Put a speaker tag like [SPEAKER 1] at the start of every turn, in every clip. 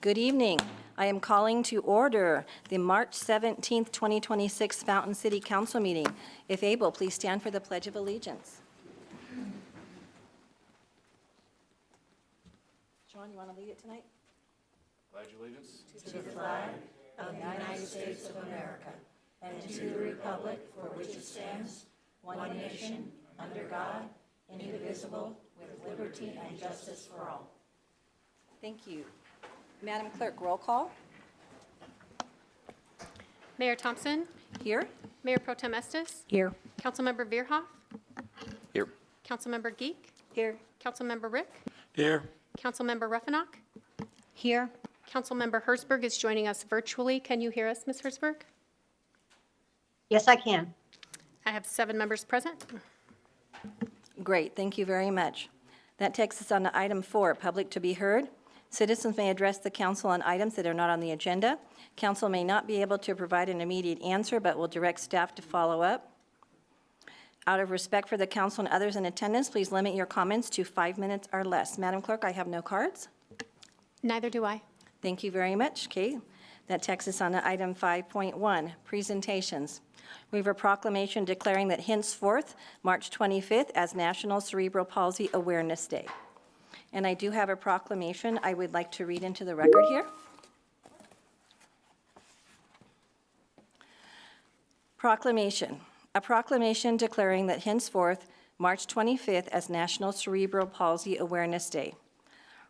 [SPEAKER 1] Good evening. I am calling to order the March 17th, 2026 Fountain City Council meeting. If able, please stand for the Pledge of Allegiance. Sean, you want to lead it tonight?
[SPEAKER 2] Pledge allegiance.
[SPEAKER 3] To the flag of the United States of America and to the republic for which it stands, one nation, under God, indivisible, with liberty and justice for all.
[SPEAKER 1] Thank you. Madam Clerk, roll call.
[SPEAKER 4] Mayor Thompson,
[SPEAKER 1] Here.
[SPEAKER 4] Mayor Pro Tem Estes,
[SPEAKER 3] Here.
[SPEAKER 4] Councilmember Veerhoff,
[SPEAKER 2] Here.
[SPEAKER 4] Councilmember Geek,
[SPEAKER 1] Here.
[SPEAKER 4] Councilmember Rick,
[SPEAKER 2] Here.
[SPEAKER 4] Councilmember Ruffinock,
[SPEAKER 3] Here.
[SPEAKER 4] Councilmember Herzberg is joining us virtually. Can you hear us, Ms. Herzberg?
[SPEAKER 5] Yes, I can.
[SPEAKER 4] I have 7 members present.
[SPEAKER 1] Great, thank you very much. That takes us on to item 4, public to be heard. Citizens may address the council on items that are not on the agenda. Council may not be able to provide an immediate answer, but will direct staff to follow up. Out of respect for the council and others in attendance, please limit your comments to 5 minutes or less. Madam Clerk, I have no cards.
[SPEAKER 4] Neither do I.
[SPEAKER 1] Thank you very much, Kate. That takes us on to item 5.1, presentations. We have a proclamation declaring that henceforth, March 25th, as National Cerebral Palsy Awareness Day. And I do have a proclamation I would like to read into the record here. Proclamation. A proclamation declaring that henceforth, March 25th, as National Cerebral Palsy Awareness Day.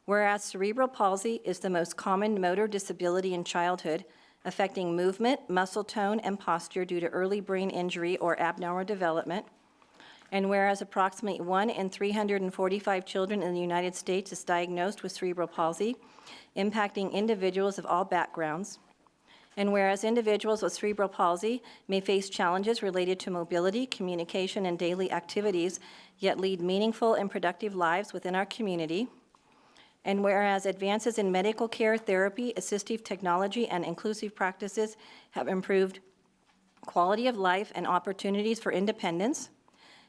[SPEAKER 1] Whereas cerebral palsy is the most common motor disability in childhood, affecting movement, muscle tone, and posture due to early brain injury or abnormal development. And whereas approximately 1 in 345 children in the United States is diagnosed with cerebral palsy, impacting individuals of all backgrounds. And whereas individuals with cerebral palsy may face challenges related to mobility, communication, and daily activities, yet lead meaningful and productive lives within our community. And whereas advances in medical care, therapy, assistive technology, and inclusive practices have improved quality of life and opportunities for independence.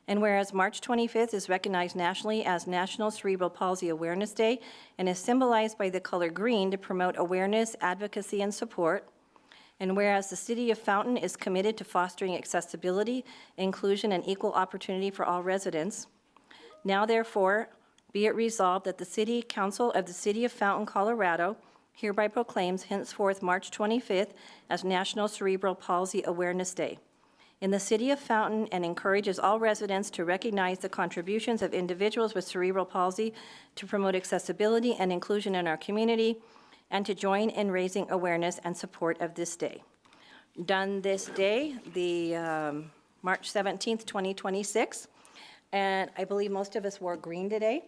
[SPEAKER 1] And whereas March 25th is recognized nationally as National Cerebral Palsy Awareness Day and is symbolized by the color green to promote awareness, advocacy, and support. And whereas the City of Fountain is committed to fostering accessibility, inclusion, and equal opportunity for all residents. Now therefore, be it resolved that the City Council of the City of Fountain, Colorado hereby proclaims henceforth March 25th as National Cerebral Palsy Awareness Day in the City of Fountain, and encourages all residents to recognize the contributions of individuals with cerebral palsy to promote accessibility and inclusion in our community, and to join in raising awareness and support of this day. Done this day, the March 17th, 2026, and I believe most of us wore green today,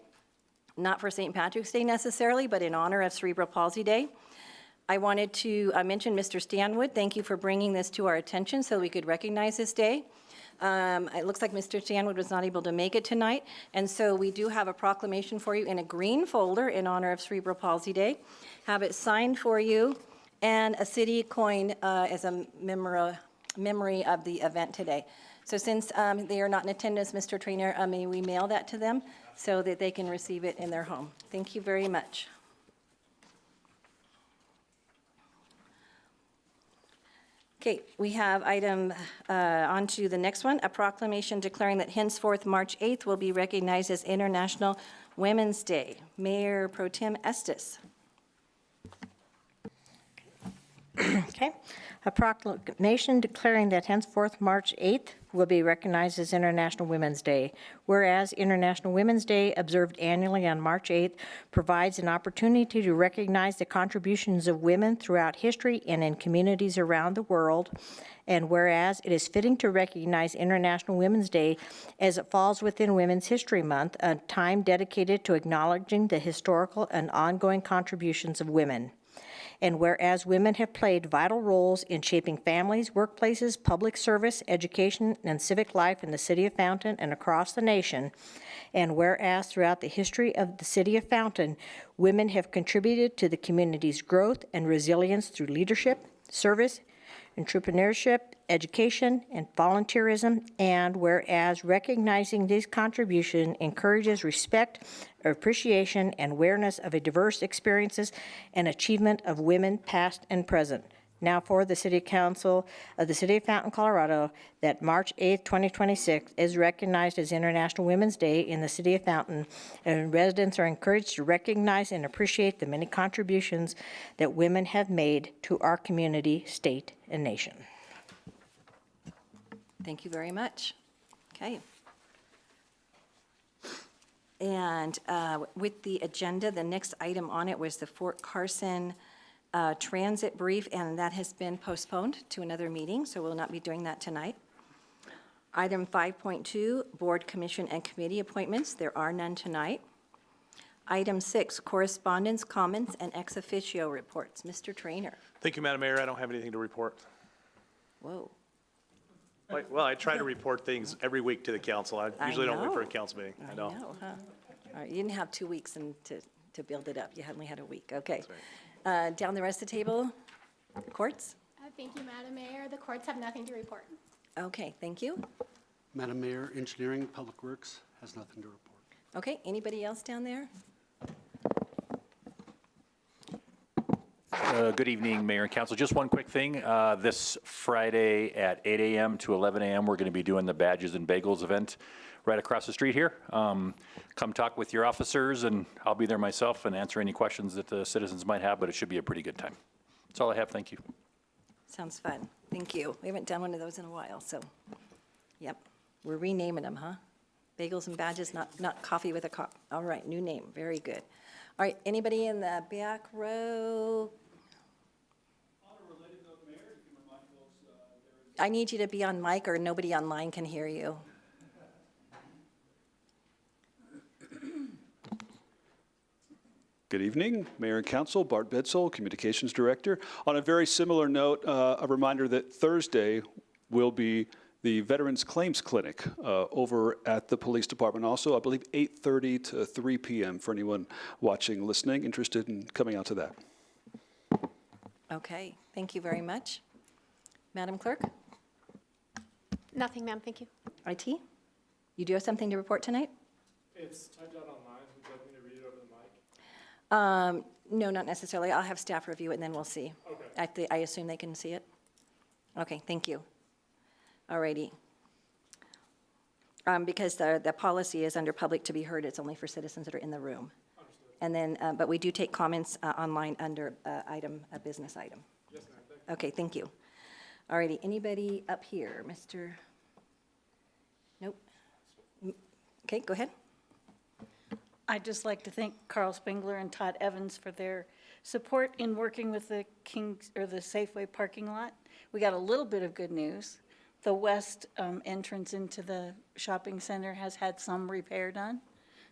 [SPEAKER 1] not for St. Patrick's Day necessarily, but in honor of Cerebral Palsy Day. I wanted to mention Mr. Stanwood. Thank you for bringing this to our attention so we could recognize this day. It looks like Mr. Stanwood was not able to make it tonight, and so we do have a proclamation for you in a green folder in honor of Cerebral Palsy Day. Have it signed for you, and a city coin as a memory of the event today. So since they are not in attendance, Mr. Trainer, may we mail that to them so that they can receive it in their home. Thank you very much. Okay, we have item on to the next one, a proclamation declaring that henceforth March 8th will be recognized as International Women's Day. Mayor Pro Tem Estes.
[SPEAKER 5] Okay. A proclamation declaring that henceforth March 8th will be recognized as International Women's Day. Whereas International Women's Day, observed annually on March 8th, provides an opportunity to recognize the contributions of women throughout history and in communities around the world. And whereas it is fitting to recognize International Women's Day as it falls within Women's History Month, a time dedicated to acknowledging the historical and ongoing contributions of women. And whereas women have played vital roles in shaping families, workplaces, public service, education, and civic life in the City of Fountain and across the nation, and whereas throughout the history of the City of Fountain, women have contributed to the community's growth and resilience through leadership, service, entrepreneurship, education, and volunteerism, and whereas recognizing these contributions encourages respect, appreciation, and awareness of a diverse experiences and achievement of women past and present. Now for the City Council of the City of Fountain, Colorado, that March 8th, 2026 is recognized as International Women's Day in the City of Fountain, and residents are encouraged to recognize and appreciate the many contributions that women have made to our community, state, and nation.
[SPEAKER 1] Thank you very much. Okay. And with the agenda, the next item on it was the Fort Carson transit brief, and that has been postponed to another meeting, so we'll not be doing that tonight. Item 5.2, Board, Commission, and Committee appointments. There are none tonight. Item 6, correspondence, comments, and ex officio reports. Mr. Trainer.
[SPEAKER 6] Thank you, Madam Mayor. I don't have anything to report.
[SPEAKER 1] Whoa.
[SPEAKER 6] Well, I try to report things every week to the council. I usually don't wait for a
[SPEAKER 1] know.
[SPEAKER 6] council meeting.
[SPEAKER 1] I know, huh? All right, you didn't have 2 weeks to build it up. You only had a week. Okay. Down the rest of the table, courts?
[SPEAKER 4] Thank you, Madam Mayor. The courts have nothing to report.
[SPEAKER 1] Okay, thank you.
[SPEAKER 7] Madam Mayor, Engineering, Public Works has nothing to report.
[SPEAKER 1] Okay, anybody else down there?
[SPEAKER 2] Good evening, Mayor and Council. Just one quick thing. This Friday at 8 a.m. to 11 a.m., we're going to be doing the Badges and Bagels event right across the street here. Come talk with your officers, and I'll be there myself and answer any questions that the citizens might have, but it should be a pretty good time. That's all I have. Thank you.
[SPEAKER 1] Sounds fun. Thank you. We haven't done one of those in a while, so, yep. We're renaming them, huh? Bagels and Badges, not coffee with a cup. All right, new name. Very good. All right, anybody in the back row? I need you to be on mic or nobody online can hear you.
[SPEAKER 8] Good evening, Mayor and Council. Bart Bedsole, Communications Director. On a very similar note, a reminder that Thursday will be the Veterans Claims Clinic over at the Police Department also, I believe 8:30 to 3 p.m. for anyone watching, listening, interested in coming out to that.
[SPEAKER 1] Okay, thank you very much. Madam Clerk?
[SPEAKER 4] Nothing, ma'am. Thank you.
[SPEAKER 1] IT? You do have something to report tonight?
[SPEAKER 6] It's typed out online. Would you like me to read it over the mic?
[SPEAKER 1] No, not necessarily. I'll have staff review it and then we'll see.
[SPEAKER 6] Okay.
[SPEAKER 1] I assume they can see it? Okay, thank you. All righty. Because the policy is under public to be heard, it's only for citizens that are in the room.
[SPEAKER 6] Understood.
[SPEAKER 1] And then, but we do take comments online under a business item.
[SPEAKER 6] Yes, ma'am. Thank you.
[SPEAKER 1] Okay, thank you. All righty, anybody up here? Mr.? Nope. Okay, go ahead.
[SPEAKER 9] I'd just like to thank Carl Spengler and Todd Evans for their support in working with the the Safeway parking lot. We got a little bit of good news. The west entrance into the shopping center has had some repair done,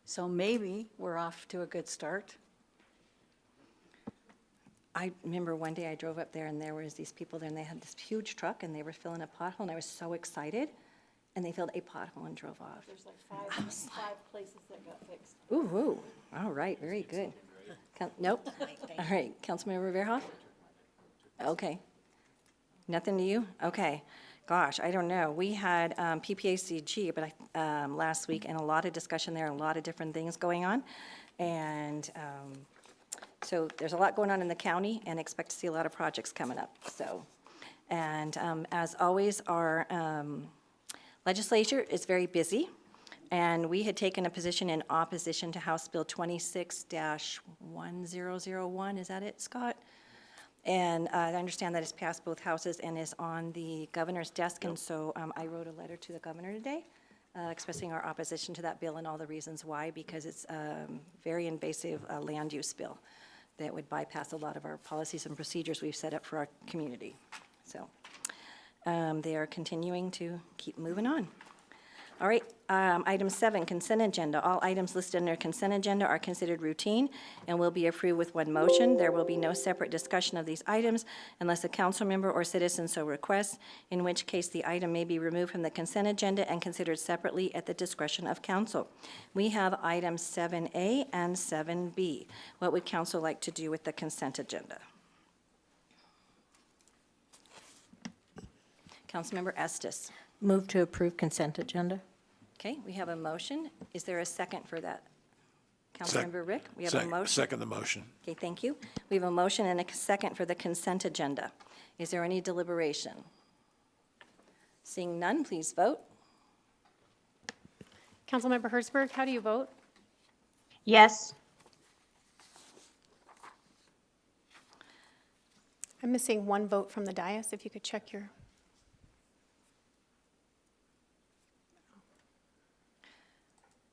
[SPEAKER 9] so maybe we're off to a good start.
[SPEAKER 1] I remember one day I drove up there and there was these people there and they had this huge truck and they were filling a pothole and I was so excited. And they filled a pothole and drove off.
[SPEAKER 9] There's like five places that got fixed.
[SPEAKER 1] Ooh, ooh, all right, very good. Nope. All right, Councilmember Verhoff? Okay. Nothing to you? Okay. Gosh, I don't know. We had PPACG but last week and a lot of discussion there, a lot of different things going on. And so there's a lot going on in the county and expect to see a lot of projects coming up. So, and as always, our legislature is very busy, and we had taken a position in opposition to House Bill 26-1001. Is that it, Scott? And I understand that it's passed both houses and is on the governor's desk, and so I wrote a letter to the governor today expressing our opposition to that bill and all the reasons why, because it's a very invasive land use bill that would bypass a lot of our policies and procedures we've set up for our community. So. They are continuing to keep moving on. All right, item 7, consent agenda. All items listed under consent agenda are considered routine and will be approved with one motion. There will be no separate discussion of these items unless a council member or citizen so requests, in which case the item may be removed from the consent agenda and considered separately at the discretion of council. We have items 7A and 7B. What would council like to do with the consent agenda? Councilmember Estes.
[SPEAKER 5] Move to approve consent agenda.
[SPEAKER 1] Okay, we have a motion. Is there a second for that? Councilmember Rick, we have a motion.
[SPEAKER 10] Second the motion.
[SPEAKER 1] Okay, thank you. We have a motion and a second for the consent agenda. Is there any deliberation? Seeing none, please vote.
[SPEAKER 4] Councilmember Hertzberg, how do you vote?
[SPEAKER 3] Yes.
[SPEAKER 4] I'm missing one vote from the dais, if you could check your,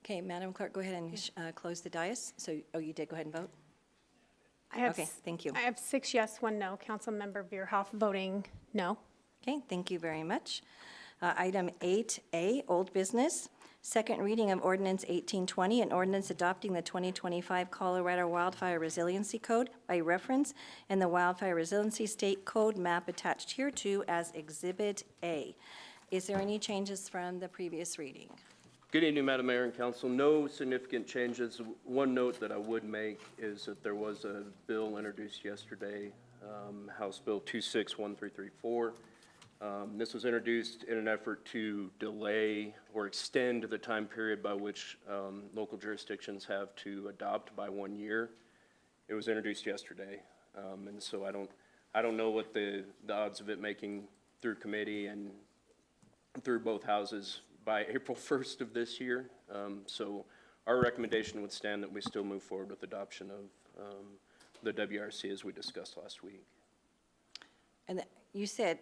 [SPEAKER 1] Okay, Madam Clerk, go ahead and close the dais. So, oh, you did, go ahead and vote?
[SPEAKER 4] I have.
[SPEAKER 1] Okay, thank you.
[SPEAKER 4] I have 6 yes, 1 no. Councilmember Veerhoff voting no.
[SPEAKER 1] Okay, thank you very much. Item 8A, old business. Second reading of ordinance 1820, an ordinance adopting the 2025 Colorado Wildfire Resiliency Code by reference and the Wildfire Resiliency State Code map attached hereto as Exhibit A. Is there any changes from the previous reading?
[SPEAKER 11] Good evening, Madam Mayor and Council. No significant changes. One note that I would make is that there was a bill introduced yesterday, House Bill 261334. This was introduced in an effort to delay or extend the time period by which local jurisdictions have to adopt by 1 year. It was introduced yesterday, and so I don't know what the odds of it making through committee and through both houses by April 1st of this year. So our recommendation would stand that we still move forward with adoption of the WRC as we discussed last week.
[SPEAKER 1] And you said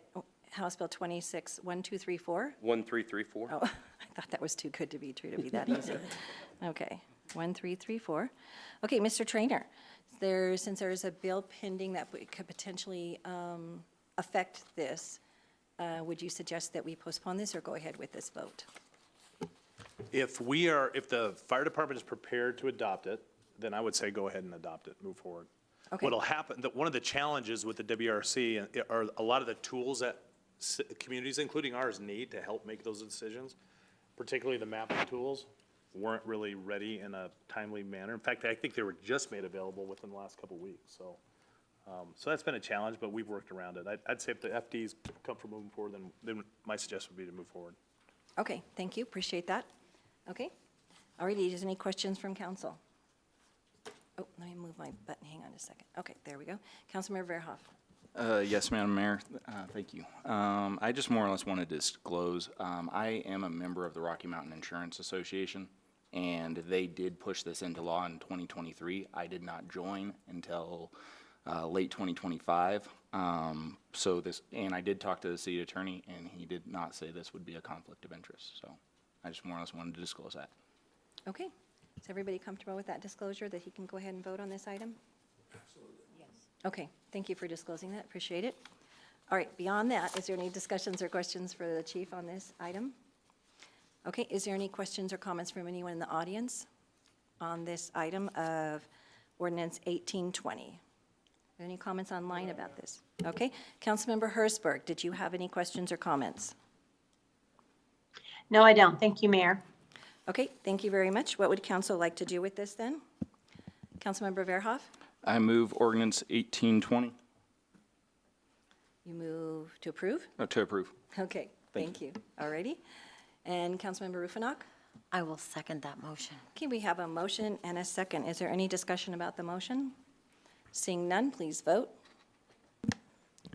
[SPEAKER 1] House Bill 261234?
[SPEAKER 11] 1334.
[SPEAKER 1] Oh, I thought that was too good to be true to be that easy. Okay, 1334. Okay, Mr. Trainer, since there's a bill pending that could potentially affect this, would you suggest that we postpone this or go ahead with this vote?
[SPEAKER 6] If the fire department is prepared to adopt it, then I would say go ahead and adopt it, move forward.
[SPEAKER 1] Okay.
[SPEAKER 6] What'll happen, one of the challenges with the WRC are a lot of the tools that communities, including ours, need to help make those decisions, particularly the mapping tools, weren't really ready in a timely manner. In fact, I think they were just made available within the last couple of weeks, so. So that's been a challenge, but we've worked around it. I'd say if the FD's comfortable moving forward, then my suggestion would be to move forward.
[SPEAKER 1] Okay, thank you, appreciate that. Okay, all righty, is there any questions from council? Oh, let me move my button, hang on a second. Okay, there we go. Councilmember Verhoff.
[SPEAKER 12] Yes, Madam Mayor, thank you. I just more or less wanted to disclose, I am a member of the Rocky Mountain Insurance Association, and they did push this into law in 2023. I did not join until late 2025. So this, and I did talk to the city attorney, and he did not say this would be a conflict of interest. So I just more or less wanted to disclose that.
[SPEAKER 1] Okay, is everybody comfortable with that disclosure, that he can go ahead and vote on this item? Absolutely. Yes. Okay, thank you for disclosing that, appreciate it. All right, beyond that, is there any discussions or questions for the chief on this item? Okay, is there any questions or comments from anyone in the audience on this item of ordinance 1820? Any comments online about this? Okay, Councilmember Hertzberg, did you have any questions or comments?
[SPEAKER 3] No, I don't. Thank you, Mayor.
[SPEAKER 1] Okay, thank you very much. What would council like to do with this then? Councilmember Verhoff?
[SPEAKER 12] I move ordinance 1820
[SPEAKER 1] You move to approve?
[SPEAKER 12] to approve.
[SPEAKER 1] Okay, thank you. All righty. And Councilmember Rufinock?
[SPEAKER 3] I will second that motion.
[SPEAKER 1] Okay, we have a motion and a second. Is there any discussion about the motion? Seeing none, please vote.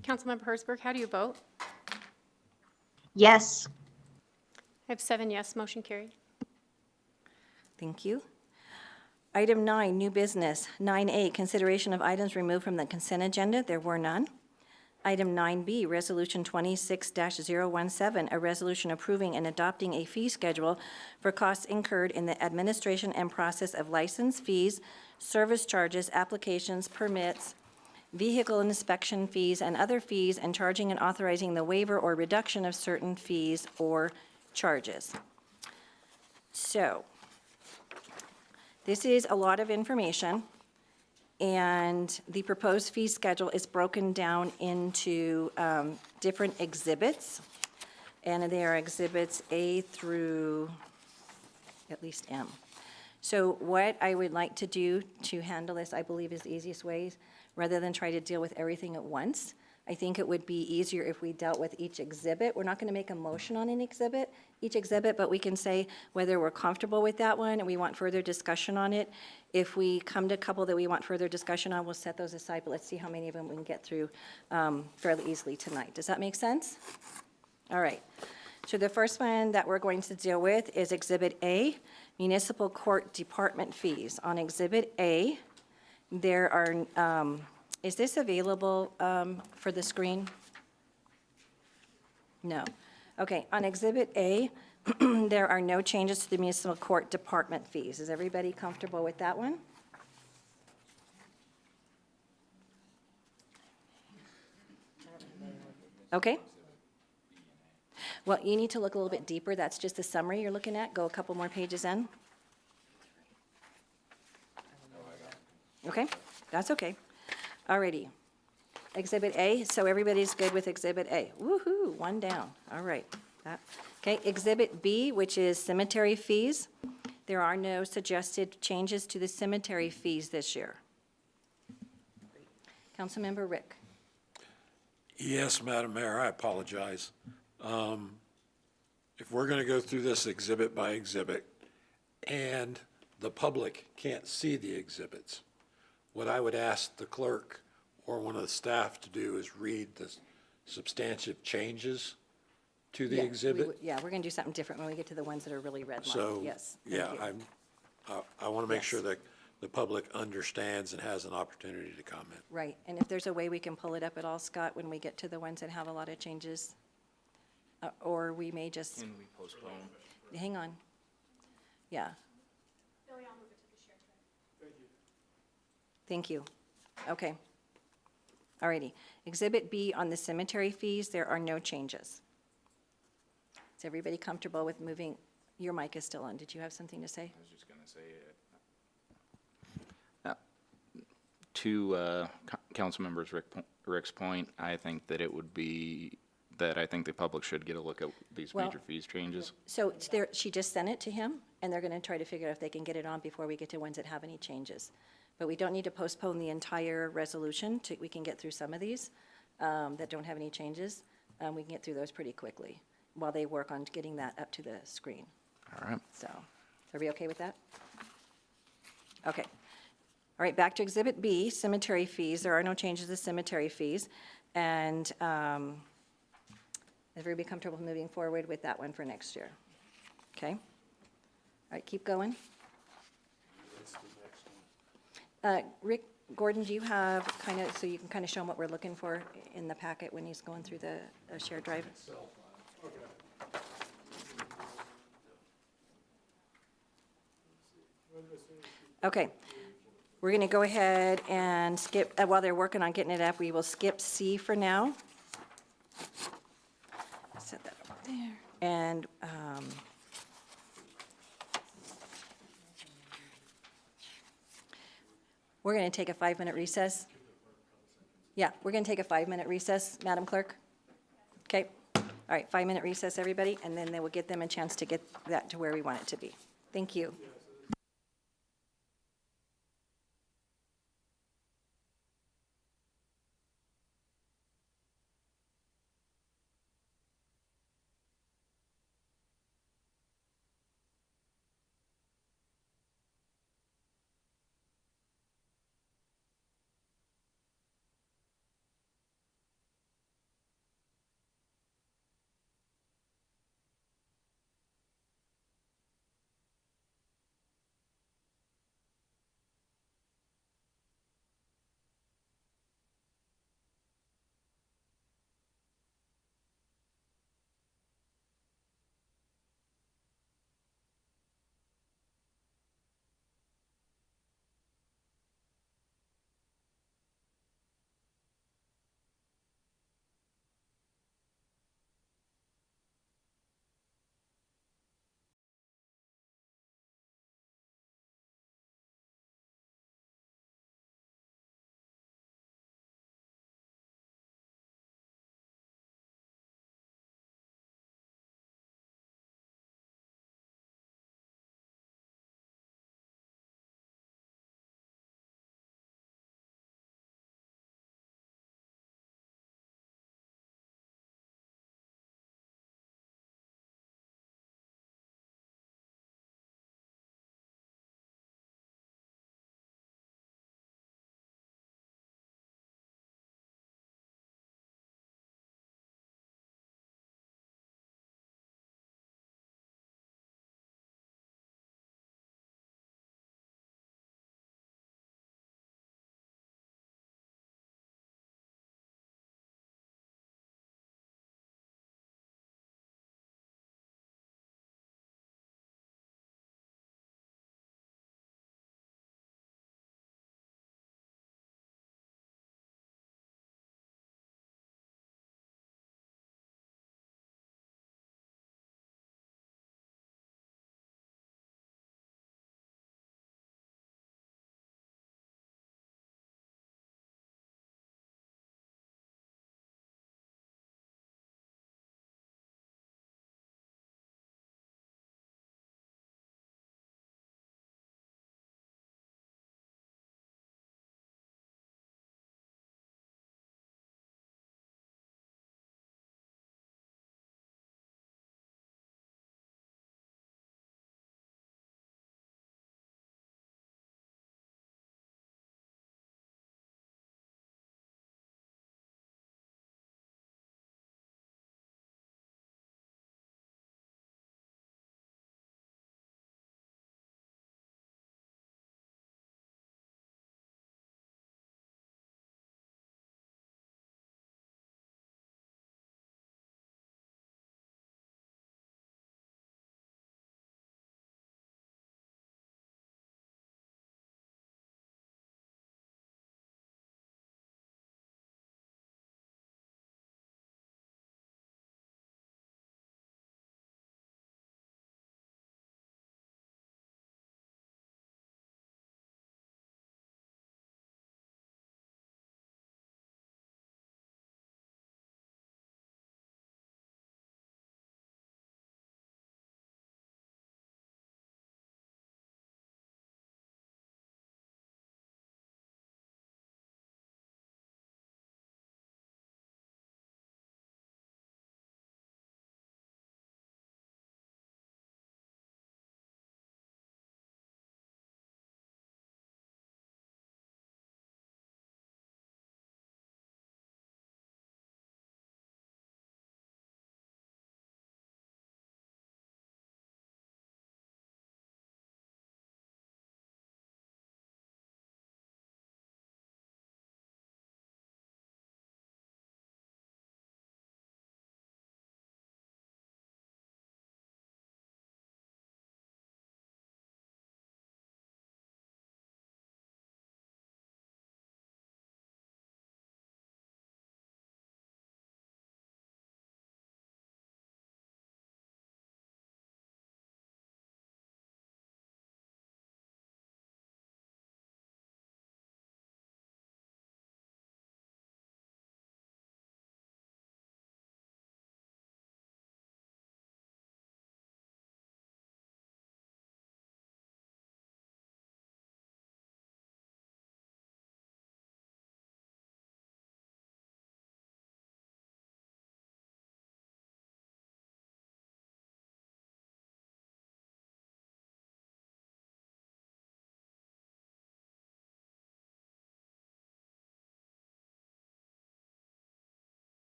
[SPEAKER 4] Councilmember Hertzberg, how do you vote?
[SPEAKER 3] Yes.
[SPEAKER 4] I have 7 yes, motion carried.
[SPEAKER 1] Thank you. Item 9, new business. 9A, consideration of items removed from the consent agenda. There were none. Item 9B, Resolution 26-017, a resolution approving and adopting a fee schedule for costs incurred in the administration and process of license fees, service charges, applications, permits, vehicle inspection fees, and other fees, and charging and authorizing the waiver or reduction of certain fees or charges. So, this is a lot of information, and the proposed fee schedule is broken down into different exhibits, and they are exhibits A through at least M. So what I would like to do to handle this, I believe, is the easiest way, rather than try to deal with everything at once, I think it would be easier if we dealt with each exhibit. We're not going to make a motion on each exhibit, but we can say whether we're comfortable with that one and we want further discussion on it. If we come to a couple that we want further discussion on, we'll set those aside, but let's see how many of them we can get through fairly easily tonight. Does that make sense? All right. So the first one that we're going to deal with is Exhibit A, Municipal Court Department Fees. On Exhibit A, there are, is this available for the screen? No. Okay, on Exhibit A, there are no changes to the municipal court department fees. Is everybody comfortable with that one? Okay. Well, you need to look a little bit deeper. That's just the summary you're looking at. Go a couple more pages in. Okay, that's okay. Alrighty. Exhibit A, so everybody's good with Exhibit A. Woo-hoo, one down. All right. Okay, Exhibit B, which is cemetery fees. There are no suggested changes to the cemetery fees this year. Councilmember Rick.
[SPEAKER 10] Yes, Madam Mayor, I apologize. If we're going to go through this exhibit by exhibit, and the public can't see the exhibits, what I would ask the clerk or one of the staff to do is read the substantive changes to the
[SPEAKER 1] Yeah, we
[SPEAKER 10] exhibit.
[SPEAKER 1] would- Yeah, we're going to do something different when we get to the ones that are really red
[SPEAKER 10] So,
[SPEAKER 1] lined. Yes. thank
[SPEAKER 10] yeah,
[SPEAKER 1] you.
[SPEAKER 10] I want to make sure
[SPEAKER 1] Yes.
[SPEAKER 10] that the public understands and has an opportunity to comment.
[SPEAKER 1] Right, and if there's a way we can pull it up at all, Scott, when we get to the ones that have a lot of changes, or we may just,
[SPEAKER 12] Can we postpone?
[SPEAKER 1] hang on. Yeah. Thank you. Okay. All righty. Exhibit B on the cemetery fees, there are no changes. Is everybody comfortable with moving? Your mic is still on. Did you have something to say?
[SPEAKER 12] I was just going to say, to Councilmember Rick's point, I think that it would be, that I think the public should get a look at these
[SPEAKER 1] Well,
[SPEAKER 12] major fees changes.
[SPEAKER 1] So there, she just sent it to him, and they're going to try to figure out if they can get it on before we get to ones that have any changes. But we don't need to postpone the entire resolution. We can get through some of these that don't have any changes. We can get through those pretty quickly while they work on getting that up to the screen.
[SPEAKER 12] All right.
[SPEAKER 1] So, are we okay with that? Okay. All right, back to Exhibit B, cemetery fees. There are no changes to cemetery fees. And everybody comfortable moving forward with that one for next year? Okay. All right, keep going. Rick Gordon, do you have kind of, so you can kind of show him what we're looking for in the packet when he's going through the shared drive? Okay. We're going to go ahead and skip, while they're working on getting it up, we will skip C for now. Set that over there. And we're going to take a 5-minute recess. Yeah, we're going to take a 5-minute recess, Madam Clerk. Okay. All right, 5-minute recess, everybody, and then they will get them a chance to get that to where we want it to be. Thank you.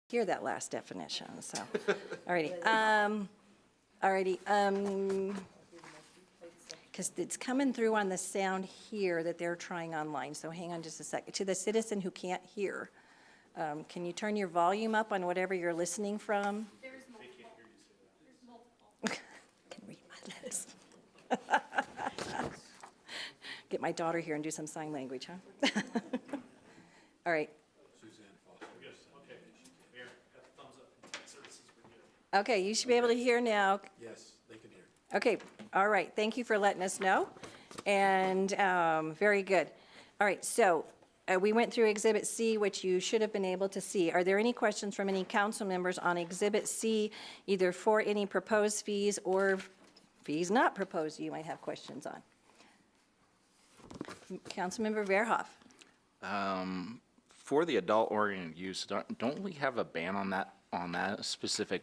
[SPEAKER 1] hear that last definition, so, all righty. Because it's coming through on the sound here that they're trying online, so hang on just a second. To the citizen who can't hear, can you turn your volume up on whatever you're listening from? Can read my lips. Get my daughter here and do some sign language, huh? All right. Okay, you should be able to hear now.
[SPEAKER 10] Yes, they can hear.
[SPEAKER 1] Okay, all right, thank you for letting us know, and very good. All right, so we went through Exhibit C, which you should have been able to see. Are there any questions from any council members on Exhibit C, either for any proposed fees or fees not proposed you might have questions on? Councilmember Verhoff.
[SPEAKER 12] For the adult-oriented use, don't we have a ban on that specific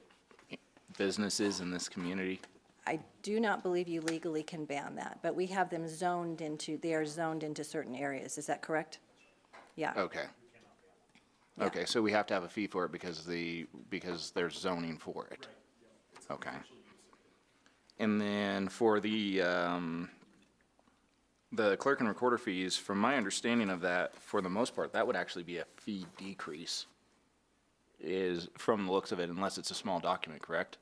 [SPEAKER 12] businesses in this community?
[SPEAKER 1] I do not believe you legally can ban that, but we have them zoned into, they are zoned into certain areas. Is that correct? Yeah.
[SPEAKER 12] Okay. Okay, so we have to have a fee for it because there's zoning for it. Okay. And then for the clerk and recorder fees, from my understanding of that, for the most part, that would actually be a fee decrease, is from the looks of it, unless it's a small document, correct?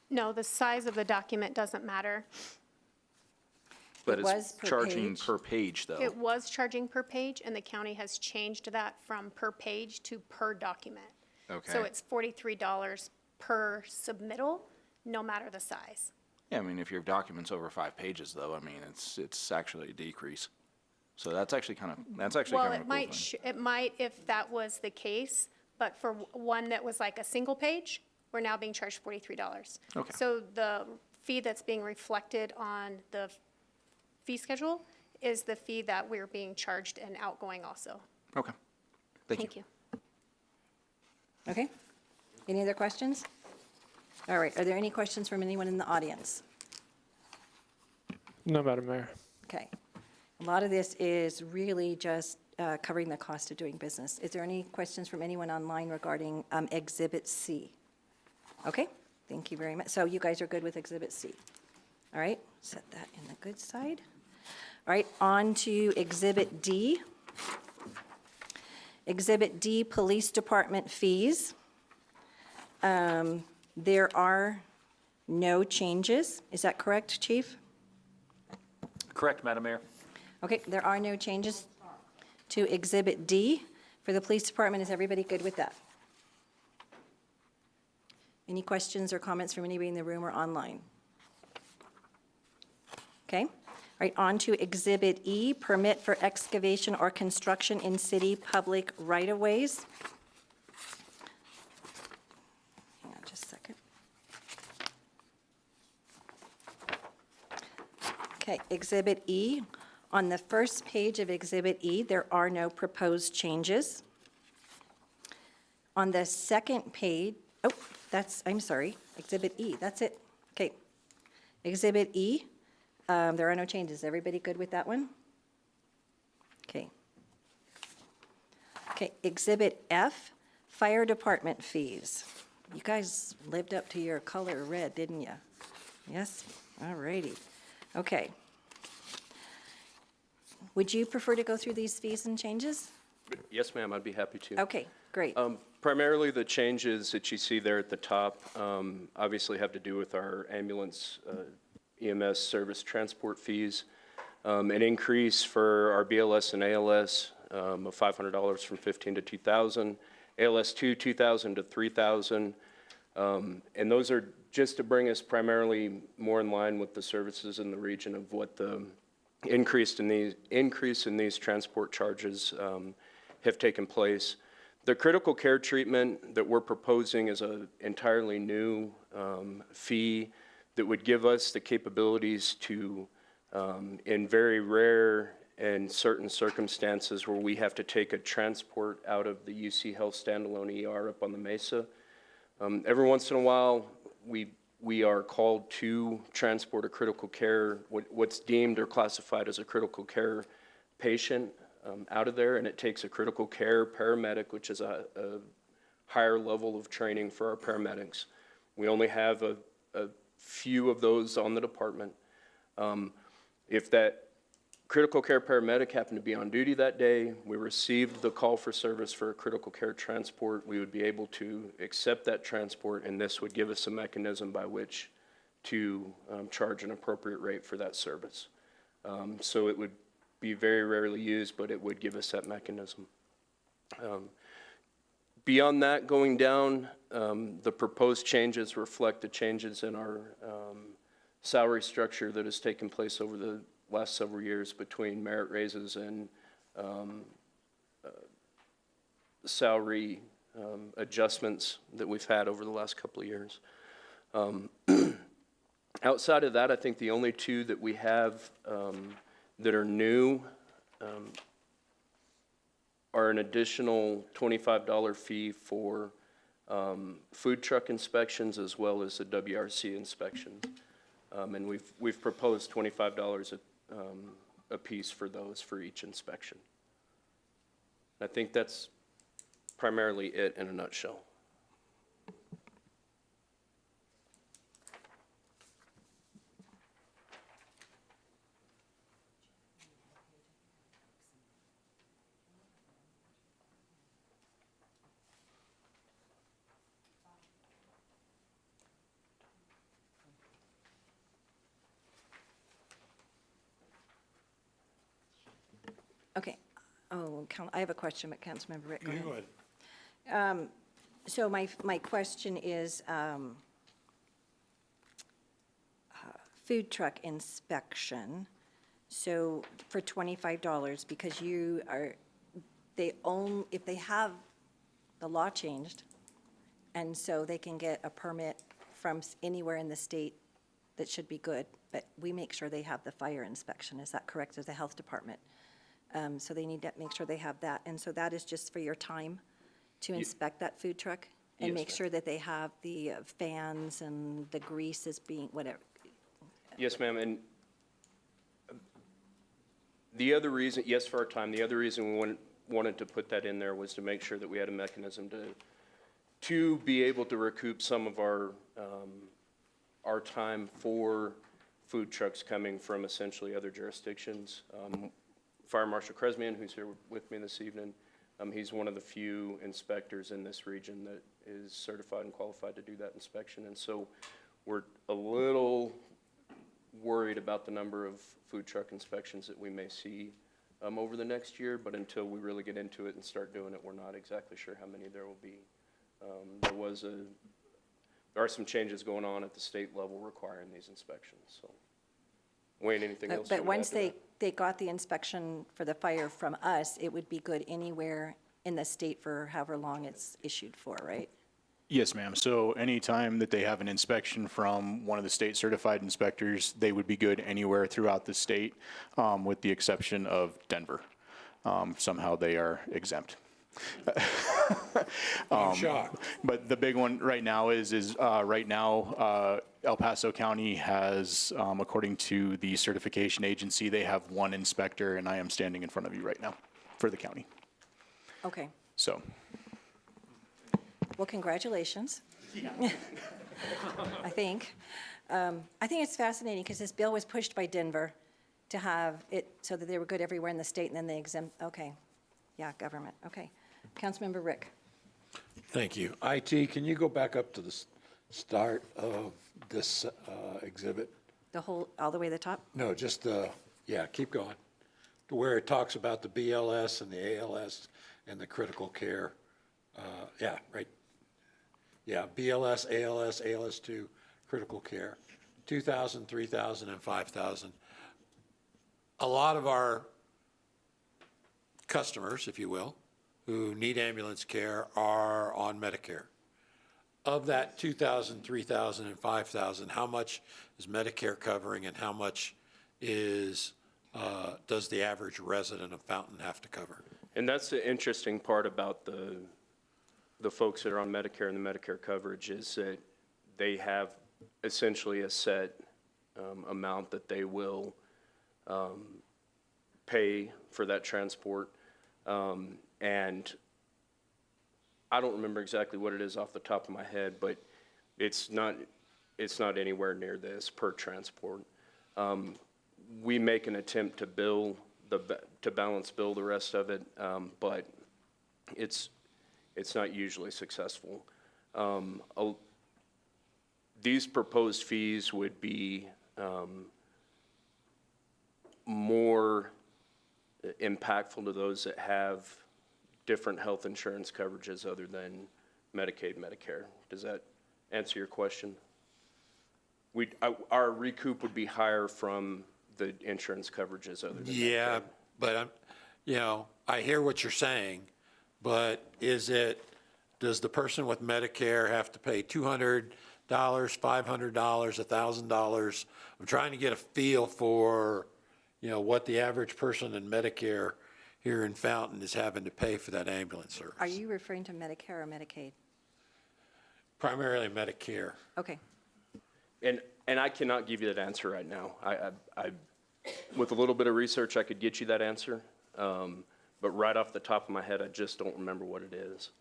[SPEAKER 4] No, the size of the document doesn't matter.
[SPEAKER 12] But
[SPEAKER 1] was
[SPEAKER 12] it's
[SPEAKER 1] per
[SPEAKER 12] charging
[SPEAKER 1] page.
[SPEAKER 12] per page, though.
[SPEAKER 4] It was charging per page, and the county has changed that from per page to per document.
[SPEAKER 12] Okay.
[SPEAKER 4] So it's $43 per submittal, no matter the size.
[SPEAKER 12] Yeah, I mean, if your document's over 5 pages, though, I mean, it's actually a decrease. So that's actually kind of
[SPEAKER 4] Well,
[SPEAKER 12] a cool
[SPEAKER 4] it might,
[SPEAKER 12] thing.
[SPEAKER 4] it might if that was the case, but for one that was like a single page, we're now being charged $43.
[SPEAKER 12] Okay.
[SPEAKER 4] So the fee that's being reflected on the fee schedule is the fee that we're being charged and outgoing also.
[SPEAKER 12] Okay. Thank you.
[SPEAKER 4] Thank you.
[SPEAKER 1] Okay. Any other questions? All right, are there any questions from anyone in the audience?
[SPEAKER 13] No, Madam Mayor.
[SPEAKER 1] Okay. A lot of this is really just covering the cost of doing business. Is there any questions from anyone online regarding Exhibit C? Okay, thank you very much. So you guys are good with Exhibit C? All right, set that in the good side. All right, on to Exhibit D. Exhibit D, Police Department fees. There are no changes. Is that correct, Chief?
[SPEAKER 2] Correct, Madam Mayor.
[SPEAKER 1] Okay, there are no changes to Exhibit D for the Police Department. Is everybody good with that? Any questions or comments from anybody in the room or online? Okay. All right, on to Exhibit E, permit for excavation or construction in city public right-of-ways. Hang on just a second. Okay, Exhibit E. On the first page of Exhibit E, there are no proposed changes. On the second page, I'm sorry, Exhibit E, that's it. Okay. Exhibit E, there are no changes. Everybody good with that one? Okay. Okay, Exhibit F, fire department fees. You guys lived up to your color red, didn't you? Yes? All righty. Okay. Would you prefer to go through these fees and changes?
[SPEAKER 11] Yes, ma'am, I'd be happy to.
[SPEAKER 1] Okay, great.
[SPEAKER 11] Primarily, the changes that you see there at the top obviously have to do with our ambulance EMS service transport fees. An increase for our BLS and ALS of $500 from $15,000 to $2,000, ALS 2, $2,000 to $3,000. And those are just to bring us primarily more in line with the services in the region of what the increase in these transport charges have taken place. The critical care treatment that we're proposing is an entirely new fee that would give us the capabilities to, in very rare and certain circumstances where we have to take a transport out of the UC Health standalone ER up on the Mesa. Every once in a while, we are called to transport a critical care, what's deemed or classified as a critical care patient out of there, and it takes a critical care paramedic, which is a higher level of training for our paramedics. We only have a few of those on the department. If that critical care paramedic happened to be on duty that day, we received the call for service for a critical care transport, we would be able to accept that transport, and this would give us a mechanism by which to charge an appropriate rate for that service. So it would be very rarely used, but it would give us that mechanism. Beyond that, going down, the proposed changes reflect the changes in our salary structure that has taken place over the last several years between merit raises and salary adjustments that we've had over the last couple of years. Outside of that, I think the only two that we have that are new are an additional $25 fee for food truck inspections as well as the WRC inspections. And we've proposed $25 a piece for those for each inspection. I think that's primarily it in a nutshell.
[SPEAKER 1] Okay. Oh, I have a question, but Councilmember Rick, go ahead. So my question is, food truck inspection. So for $25, because if they have, the law changed, and so they can get a permit from anywhere in the state that should be good, but we make sure they have the fire inspection. Is that correct, as a health department? So they need to make sure they have that. And so that is just for your time to inspect that food truck? And
[SPEAKER 11] Yes,
[SPEAKER 1] make
[SPEAKER 11] ma'am.
[SPEAKER 1] sure that they have the fans and the grease is being, whatever.
[SPEAKER 11] Yes, ma'am, and the other reason, yes, for our time, the other reason we wanted to put that in there was to make sure that we had a mechanism to be able to recoup some of our time for food trucks coming from essentially other jurisdictions. Fire Marshal Kresmian, who's here with me this evening, he's one of the few inspectors in this region that is certified and qualified to do that inspection. And so we're a little worried about the number of food truck inspections that we may see over the next year, but until we really get into it and start doing it, we're not exactly sure how many there will be. There are some changes going on at the state level requiring these inspections, so. Wayne, anything else? you
[SPEAKER 1] But
[SPEAKER 11] would
[SPEAKER 1] once
[SPEAKER 11] add to that?
[SPEAKER 1] they got the inspection for the fire from us, it would be good anywhere in the state for however long it's issued for, right?
[SPEAKER 13] Yes, ma'am. So anytime that they have an inspection from one of the state certified inspectors, they would be good anywhere throughout the state, with the exception of Denver. Somehow they are exempt.
[SPEAKER 10] I'm shocked.
[SPEAKER 13] But the big one right now is right now, El Paso County has, according to the certification agency, they have one inspector, and I am standing in front of you right now for the county.
[SPEAKER 1] Okay.
[SPEAKER 13] So,
[SPEAKER 1] Well, congratulations. I think. I think it's fascinating because this bill was pushed by Denver to have it so that they were good everywhere in the state, and then they exempt, okay. Yeah, government, okay. Councilmember Rick.
[SPEAKER 10] Thank you. IT, can you go back up to the start of this exhibit?
[SPEAKER 1] The whole, all the way to the top?
[SPEAKER 10] No, just, yeah, keep going. To where it talks about the BLS and the ALS and the critical care. Yeah, right. Yeah, BLS, ALS, ALS2, critical care, 2,000, 3,000, and 5,000. A lot of our customers, if you will, who need ambulance care are on Medicare. Of that 2,000, 3,000, and 5,000, how much is Medicare covering and how much is, does the average resident of Fountain have to cover?
[SPEAKER 11] And that's the interesting part about the folks that are on Medicare and the Medicare coverage is that they have essentially a set amount that they will pay for that transport. And I don't remember exactly what it is off the top of my head, but it's not anywhere near this per transport. We make an attempt to balance bill the rest of it, but it's not usually successful. These proposed fees would be more impactful to those that have different health insurance coverages other than Medicaid, Medicare. Does that answer your question? Our recoup would be higher from the insurance coverages other than
[SPEAKER 10] Yeah,
[SPEAKER 11] Medicaid.
[SPEAKER 10] but I hear what you're saying, but does the person with Medicare have to pay $200, $500, $1,000? I'm trying to get a feel for, what the average person in Medicare here in Fountain is having to pay for that ambulance service.
[SPEAKER 1] Are you referring to Medicare or Medicaid?
[SPEAKER 10] Primarily Medicare.
[SPEAKER 1] Okay.
[SPEAKER 11] And I cannot give you that answer right now. I with a little bit of research, I could get you that answer. But right off the top of my head, I just don't remember what it is.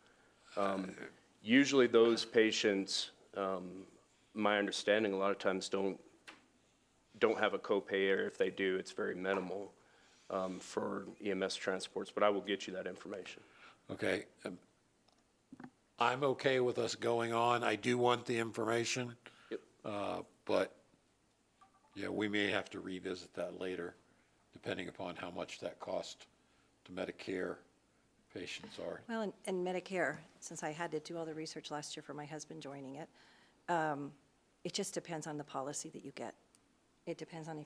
[SPEAKER 11] Usually those patients, my understanding, a lot of times don't have a copay, or if they do, it's very minimal for EMS transports, but I will get you that information.
[SPEAKER 10] Okay. I'm okay with us going on. I do want the information.
[SPEAKER 11] Yep.
[SPEAKER 10] But, we may have to revisit that later, depending upon how much that cost to Medicare patients are.
[SPEAKER 1] Well, and Medicare, since I had to do all the research last year for my husband joining it, it just depends on the policy that you get. It depends on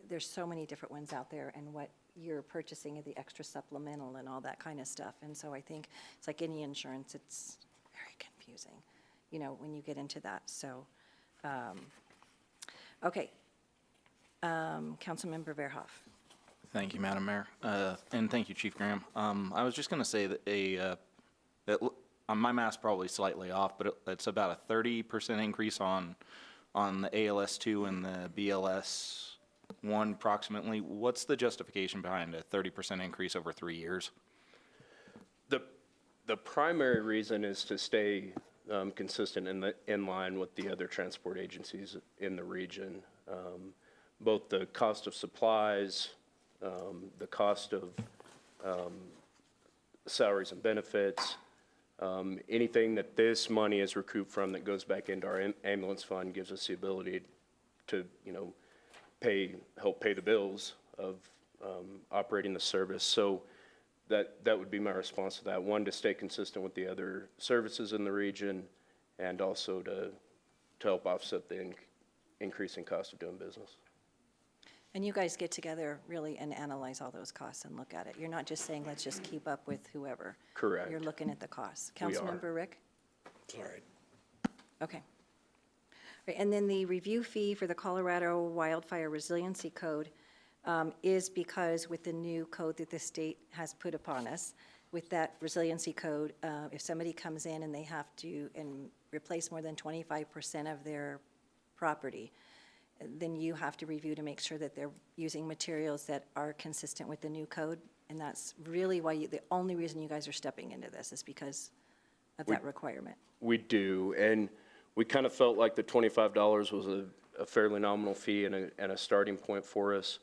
[SPEAKER 1] there's so many different ones out there and what you're purchasing of the extra supplemental and all that kind of stuff. And so I think it's like any insurance, it's very confusing, when you get into that. So, okay. Councilmember Verhoff.
[SPEAKER 12] Thank you, Madam Mayor. And thank you, Chief Graham. I was just going to say that my math's probably slightly off, but it's about a 30% increase on the ALS2 and the BLS1 approximately. What's the justification behind a 30% increase over 3 years?
[SPEAKER 11] The primary reason is to stay consistent in line with the other transport agencies in the region. Both the cost of supplies, the cost of salaries and benefits, anything that this money is recouped from that goes back into our ambulance fund gives us the ability to, help pay the bills of operating the service. So that would be my response to that. One, to stay consistent with the other services in the region, and also to help offset the increasing cost of doing business.
[SPEAKER 1] And you guys get together really and analyze all those costs and look at it. You're not just saying, let's just keep up with whoever.
[SPEAKER 11] Correct.
[SPEAKER 1] You're looking at the costs.
[SPEAKER 11] We are.
[SPEAKER 1] Councilmember Rick?
[SPEAKER 10] Sorry.
[SPEAKER 1] Okay. Right, and then the review fee for the Colorado Wildfire Resiliency Code is because with the new code that the state has put upon us, with that resiliency code, if somebody comes in and they have to replace more than 25% of their property, then you have to review to make sure that they're using materials that are consistent with the new code. And that's really why the only reason you guys are stepping into this is because of that requirement.
[SPEAKER 11] We do, and we kind of felt like the $25 was a fairly nominal fee and a starting point for us,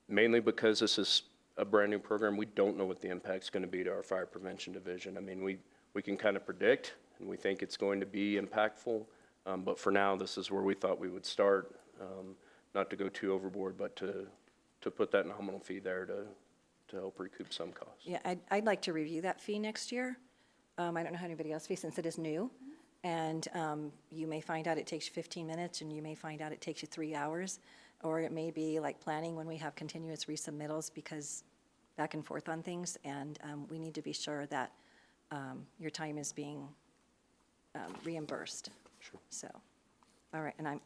[SPEAKER 11] mainly because this is a brand-new program. We don't know what the impact's going to be to our fire prevention division. I mean, we can kind of predict, and we think it's going to be impactful, but for now, this is where we thought we would start, not to go too overboard, but to put that nominal fee there to help recoup some costs.
[SPEAKER 1] Yeah, I'd like to review that fee next year. I don't know how anybody else feels since it is new. And you may find out it takes you 15 minutes, and you may find out it takes you 3 hours. Or it may be like planning when we have continuous resubmittals, because back and forth on things, and we need to be sure that your time is being reimbursed.
[SPEAKER 11] Sure.
[SPEAKER 1] So, all right, and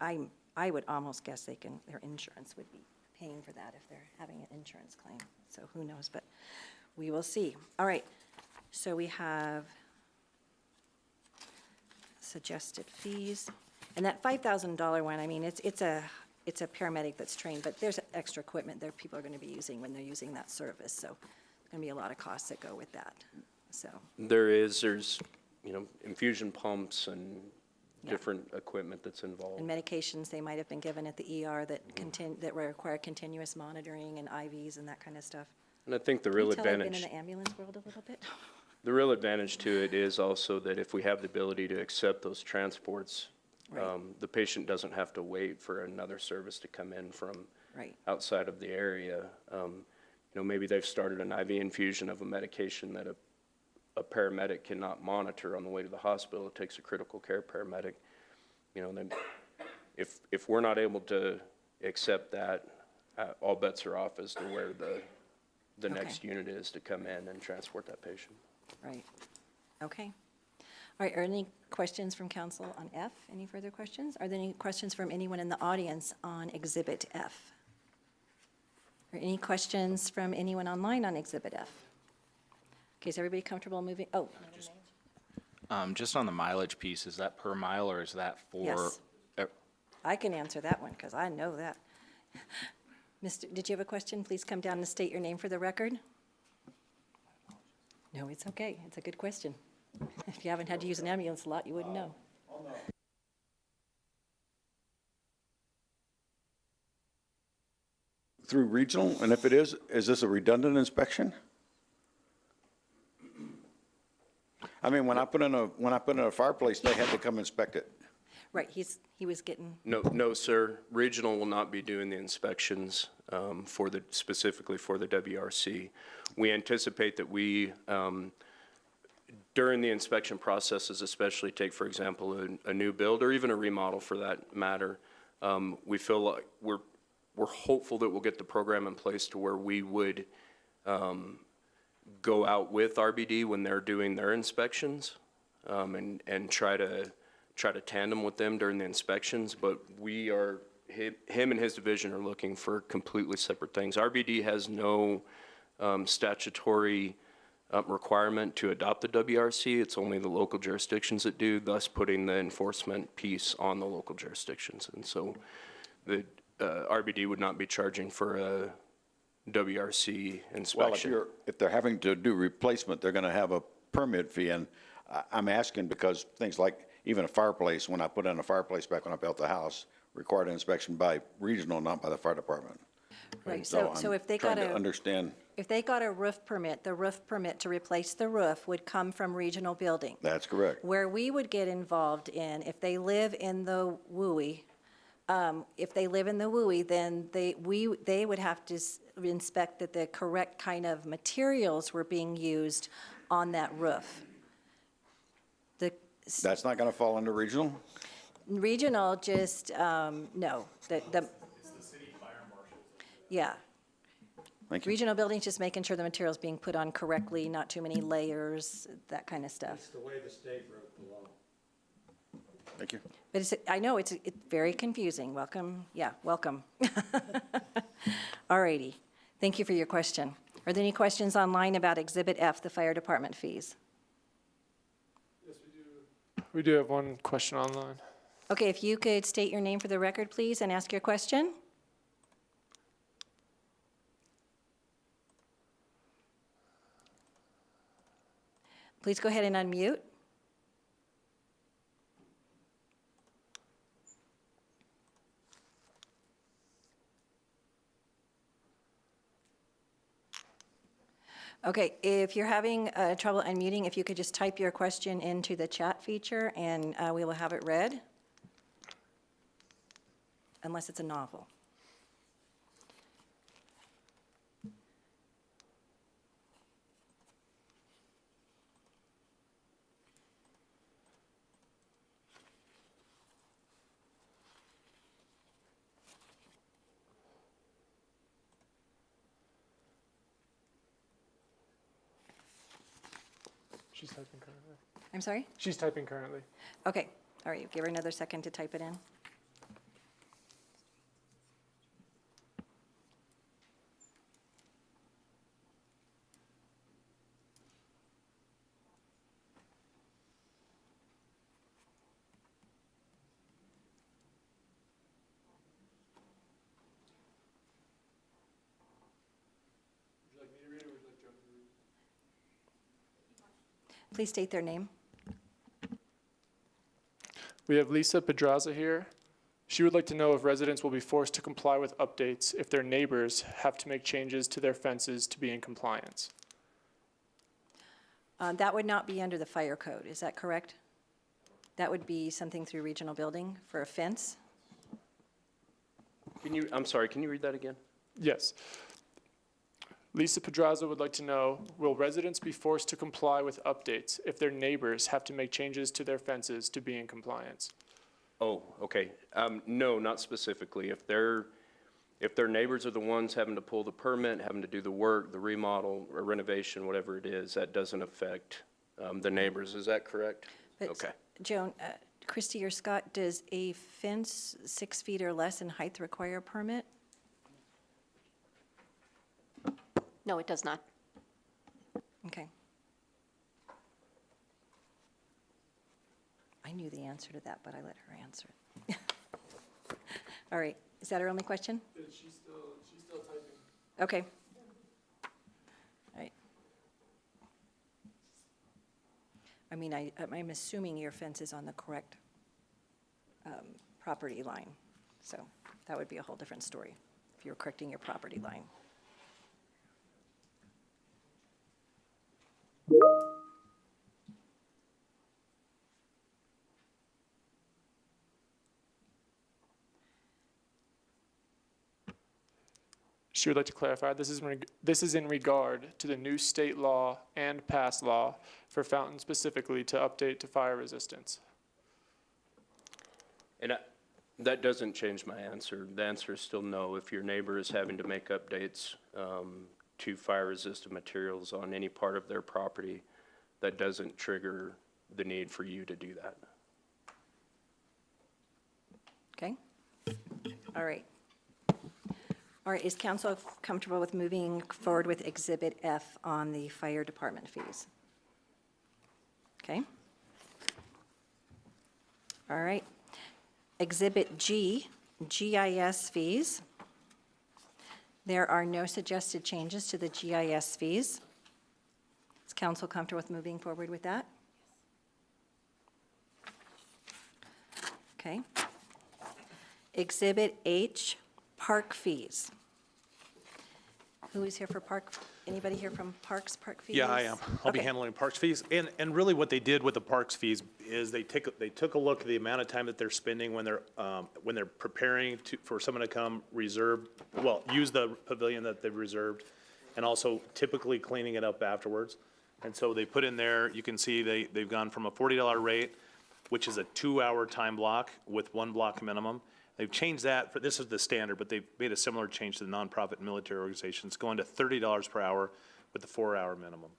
[SPEAKER 1] I would almost guess their insurance would be paying for that if they're having an insurance claim. So who knows, but we will see. All right, so we have suggested fees, and that $5,000 one. I mean, it's a paramedic that's trained, but there's extra equipment there people are going to be using when they're using that service. So there's going to be a lot of costs that go with that. So
[SPEAKER 11] There's infusion pumps and different equipment that's involved.
[SPEAKER 1] And medications they might have been given at the ER that that require continuous monitoring and IVs and that kind of stuff.
[SPEAKER 11] And I think the
[SPEAKER 1] Can
[SPEAKER 11] real
[SPEAKER 1] you tell I've been
[SPEAKER 11] advantage.
[SPEAKER 1] in the ambulance world a little bit?
[SPEAKER 11] The real advantage to it is also that if we have the ability to accept those transports,
[SPEAKER 1] Right.
[SPEAKER 11] the patient doesn't have to wait for another service to come in from
[SPEAKER 1] Right.
[SPEAKER 11] outside of the area. Maybe they've started an IV infusion of a medication that a paramedic cannot monitor on the way to the hospital. It takes a critical care paramedic. Then if we're not able to accept that, all bets are off as to where the next unit is to come in and transport that patient.
[SPEAKER 1] Right. Okay. All right, are there any questions from council on F? Any further questions? Are there any questions from anyone in the audience on Exhibit F? Or any questions from anyone online on Exhibit F? Okay, is everybody comfortable moving? Oh,
[SPEAKER 12] Just on the mileage piece, is that per mile or is that for?
[SPEAKER 1] Yes. I can answer that one because I know that. Did you have a question? Please come down and state your name for the record. No, it's okay. It's a good question. If you haven't had to use an ambulance a lot, you wouldn't know.
[SPEAKER 14] Through regional, and if it is this a redundant inspection? I mean, when I put in a fireplace, they had to come inspect it.
[SPEAKER 1] Right, he was getting,
[SPEAKER 11] No, sir. Regional will not be doing the inspections specifically for the WRC. We anticipate that we, during the inspection processes, especially take, for example, a new build or even a remodel for that matter, we feel like we're hopeful that we'll get the program in place to where we would go out with RBD when they're doing their inspections and try to tandem with them during the inspections, but him and his division are looking for completely separate things. RBD has no statutory requirement to adopt the WRC. It's only the local jurisdictions that do, thus putting the enforcement piece on the local jurisdictions. And so the RBD would not be charging for a WRC inspection.
[SPEAKER 14] Well, if they're having to do replacement, they're gonna have a permit fee, and I'm asking because things like even a fireplace, when I put in a fireplace back when I built the house, required an inspection by regional, not by the fire department.
[SPEAKER 1] right,
[SPEAKER 14] And
[SPEAKER 1] so
[SPEAKER 14] I'm
[SPEAKER 1] if they
[SPEAKER 14] trying
[SPEAKER 1] got
[SPEAKER 14] to understand,
[SPEAKER 1] if they got a roof permit, the roof permit to replace the roof would come from regional building.
[SPEAKER 14] that's correct.
[SPEAKER 1] Where we would get involved in, if they live in the WUI, then they would have to inspect that the correct kind of materials were being used on that roof. The
[SPEAKER 14] That's not gonna fall under regional?
[SPEAKER 1] regional just, no, It's the city fire marshal. Yeah.
[SPEAKER 14] Thank you.
[SPEAKER 1] Regional buildings, just making sure the material's being put on correctly, not too many layers, that kind of stuff.
[SPEAKER 10] It's the way the state wrote the law.
[SPEAKER 14] Thank you.
[SPEAKER 1] But I know it's very confusing. Welcome, welcome. All righty. Thank you for your question. Are there any questions online about Exhibit F, the fire department fees?
[SPEAKER 15] We do have one question online.
[SPEAKER 1] Okay, if you could state your name for the record, please, and ask your question. Please go ahead and unmute. Okay, if you're having trouble unmuting, if you could just type your question into the chat feature and we will have it read. Unless it's a novel.
[SPEAKER 15] She's typing currently.
[SPEAKER 1] I'm sorry?
[SPEAKER 15] She's typing currently.
[SPEAKER 1] Okay, all right, give her another second to type it in. Please state their name.
[SPEAKER 15] We have Lisa Pedraza here. She would like to know if residents will be forced to comply with updates if their neighbors have to make changes to their fences to be in compliance.
[SPEAKER 1] That would not be under the fire code, is that correct? That would be something through regional building for a fence?
[SPEAKER 11] I'm sorry, can you read that again?
[SPEAKER 15] Yes. Lisa Pedraza would like to know, will residents be forced to comply with updates if their neighbors have to make changes to their fences to be in compliance?
[SPEAKER 11] Oh, okay. No, not specifically. If their neighbors are the ones having to pull the permit, having to do the work, the remodel or renovation, whatever it is, that doesn't affect the neighbors. Is that correct?
[SPEAKER 1] But,
[SPEAKER 11] Okay.
[SPEAKER 1] Joan, Christie or Scott, does a fence 6 feet or less in height require a permit?
[SPEAKER 3] No, it does not.
[SPEAKER 1] Okay. I knew the answer to that, but I let her answer it. All right, is that her only question?
[SPEAKER 15] She's still typing.
[SPEAKER 1] Okay. All right. I mean, I'm assuming your fence is on the correct property line, so that would be a whole different story if you were correcting your property line.
[SPEAKER 15] She would like to clarify, this is in regard to the new state law and past law for fountains specifically to update to fire resistance.
[SPEAKER 11] And that doesn't change my answer. The answer is still no. If your neighbor is having to make updates to fire-resistant materials on any part of their property, that doesn't trigger the need for you to do that.
[SPEAKER 1] Okay? All right. All right, is council comfortable with moving forward with Exhibit F on the fire department fees? Okay? All right. Exhibit G, GIS fees. There are no suggested changes to the GIS fees. Is council comfortable with moving forward with that? Okay. Exhibit H, park fees. Who is here for park? Anybody here from parks, park fees?
[SPEAKER 6] Yeah, I am. I'll be
[SPEAKER 1] Okay.
[SPEAKER 6] handling parks fees. And really what they did with the parks fees is they took a look at the amount of time that they're spending when they're preparing for someone to come use the pavilion that they've reserved, and also typically cleaning it up afterwards. And so they put in there, you can see they've gone from a $40 rate, which is a 2-hour time block with 1 block minimum. They've changed that, this is the standard, but they've made a similar change to the nonprofit and military organizations, going to $30 per hour with the 4-hour minimum.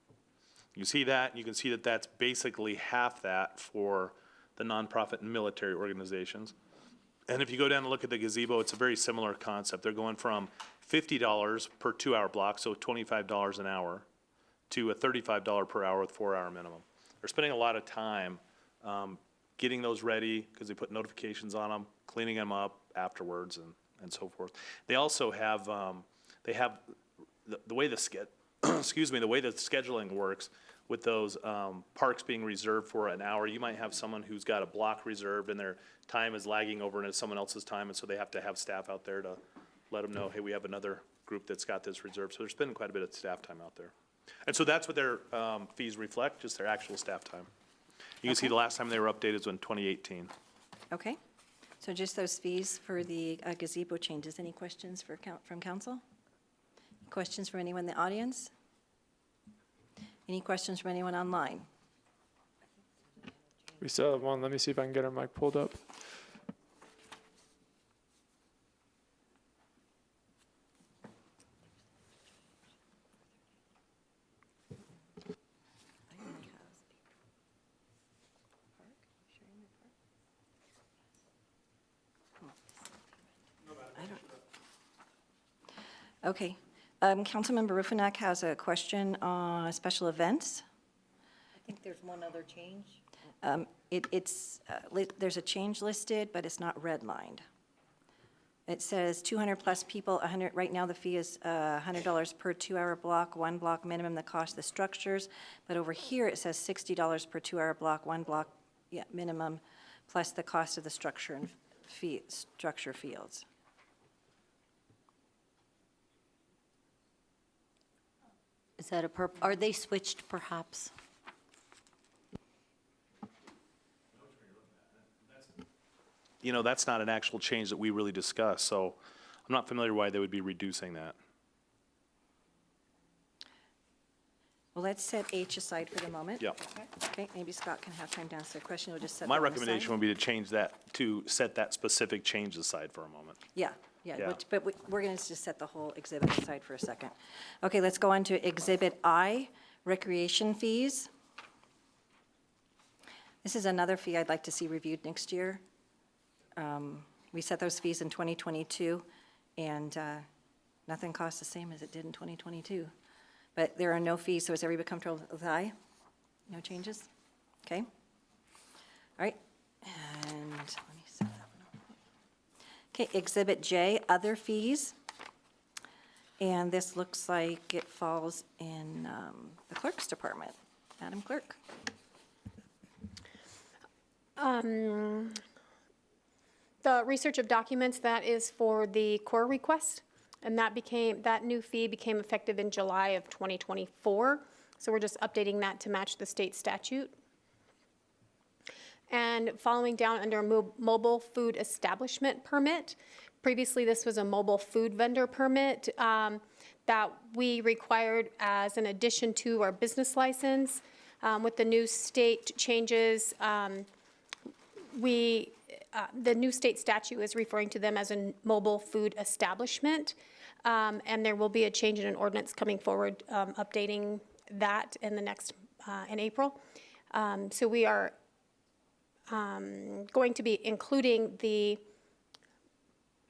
[SPEAKER 6] You see that, you can see that that's basically half that for the nonprofit and military organizations. And if you go down and look at the gazebo, it's a very similar concept. They're going from $50 per 2-hour block, so $25 an hour, to a $35 per hour with 4-hour minimum. They're spending a lot of time getting those ready, because they put notifications on them, cleaning them up afterwards, and so forth. They also have, the way the the way the scheduling works with those parks being reserved for an hour, you might have someone who's got a block reserved and their time is lagging over into someone else's time, and so they have to have staff out there to let them know, hey, we have another group that's got this reserved. So they're spending quite a bit of staff time out there. And so that's what their fees reflect, just their actual staff time. You can see the last time they were updated was in 2018.
[SPEAKER 1] Okay, so just those fees for the gazebo changes. Any questions from council? Questions from anyone in the audience? Any questions from anyone online?
[SPEAKER 15] We still have one. Let me see if I can get our mic pulled up.
[SPEAKER 1] Okay. Councilmember Ruffinack has a question on special events.
[SPEAKER 5] I think there's one other change.
[SPEAKER 1] There's a change listed, but it's not redlined. It says 200-plus people, 100, right now the fee is $100 per 2-hour block, 1 block minimum, the cost of the structures. But over here, it says $60 per 2-hour block, 1 block minimum, plus the cost of the structure and structure fields.
[SPEAKER 3] Is that are they switched perhaps?
[SPEAKER 6] You know, that's not an actual change that we really discussed, so I'm not familiar why they would be reducing that.
[SPEAKER 1] Well, let's set H aside for the moment.
[SPEAKER 6] Yeah.
[SPEAKER 1] Okay, maybe Scott can have time to answer the question. We'll just set
[SPEAKER 6] My
[SPEAKER 1] that one aside.
[SPEAKER 6] recommendation would be to change that, to set that specific change aside for a moment.
[SPEAKER 1] Yeah,
[SPEAKER 6] Yeah.
[SPEAKER 1] but we're going to just set the whole exhibit aside for a second. Okay, let's go on to Exhibit I, recreation fees. This is another fee I'd like to see reviewed next year. We set those fees in 2022, and nothing costs the same as it did in 2022. But there are no fees, so is everybody comfortable with I? No changes? Okay. All right, and let me set that one up. Okay, Exhibit J, other fees. And this looks like it falls in the clerk's department. Madam Clerk?
[SPEAKER 4] The research of documents, that is for the core request, and that new fee became effective in July of 2024. So we're just updating that to match the state statute. And following down under mobile food establishment permit, previously this was a mobile food vendor permit that we required as an addition to our business license. With the new state changes, the new state statute is referring to them as a mobile food establishment. And there will be a change in an ordinance coming forward, updating that in the next, in April. So we are going to be including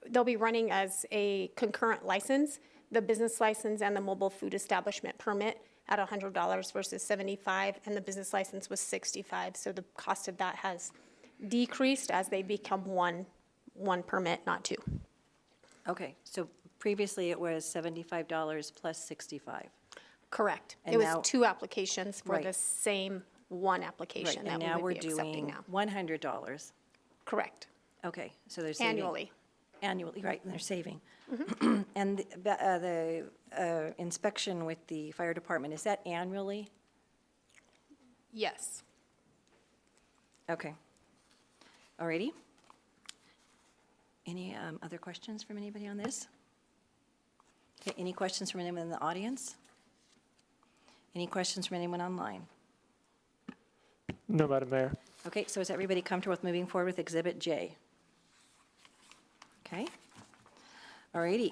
[SPEAKER 4] they'll be running as a concurrent license, the business license and the mobile food establishment permit at $100 versus $75, and the business license was $65. So the cost of that has decreased as they become one permit, not two.
[SPEAKER 1] Okay, so previously it was $75 plus $65.
[SPEAKER 4] Correct.
[SPEAKER 1] And
[SPEAKER 4] It was
[SPEAKER 1] now-
[SPEAKER 4] two applications for
[SPEAKER 1] Right.
[SPEAKER 4] the same one
[SPEAKER 1] Right,
[SPEAKER 4] application
[SPEAKER 1] and
[SPEAKER 4] that
[SPEAKER 1] now
[SPEAKER 4] we
[SPEAKER 1] we're
[SPEAKER 4] would be accepting
[SPEAKER 1] doing
[SPEAKER 4] now.
[SPEAKER 1] $100.
[SPEAKER 4] Correct.
[SPEAKER 1] Okay, so they're saving.
[SPEAKER 4] Annually.
[SPEAKER 1] Annually, right, and they're saving.
[SPEAKER 4] Mm-hmm.
[SPEAKER 1] And the inspection with the fire department, is that annually?
[SPEAKER 4] Yes.
[SPEAKER 1] Okay. Alrighty. Any other questions from anybody on this? Okay, any questions from anyone in the audience? Any questions from anyone online?
[SPEAKER 15] No, Madam Mayor.
[SPEAKER 1] Okay, so is everybody comfortable with moving forward with Exhibit J? Okay. Alrighty.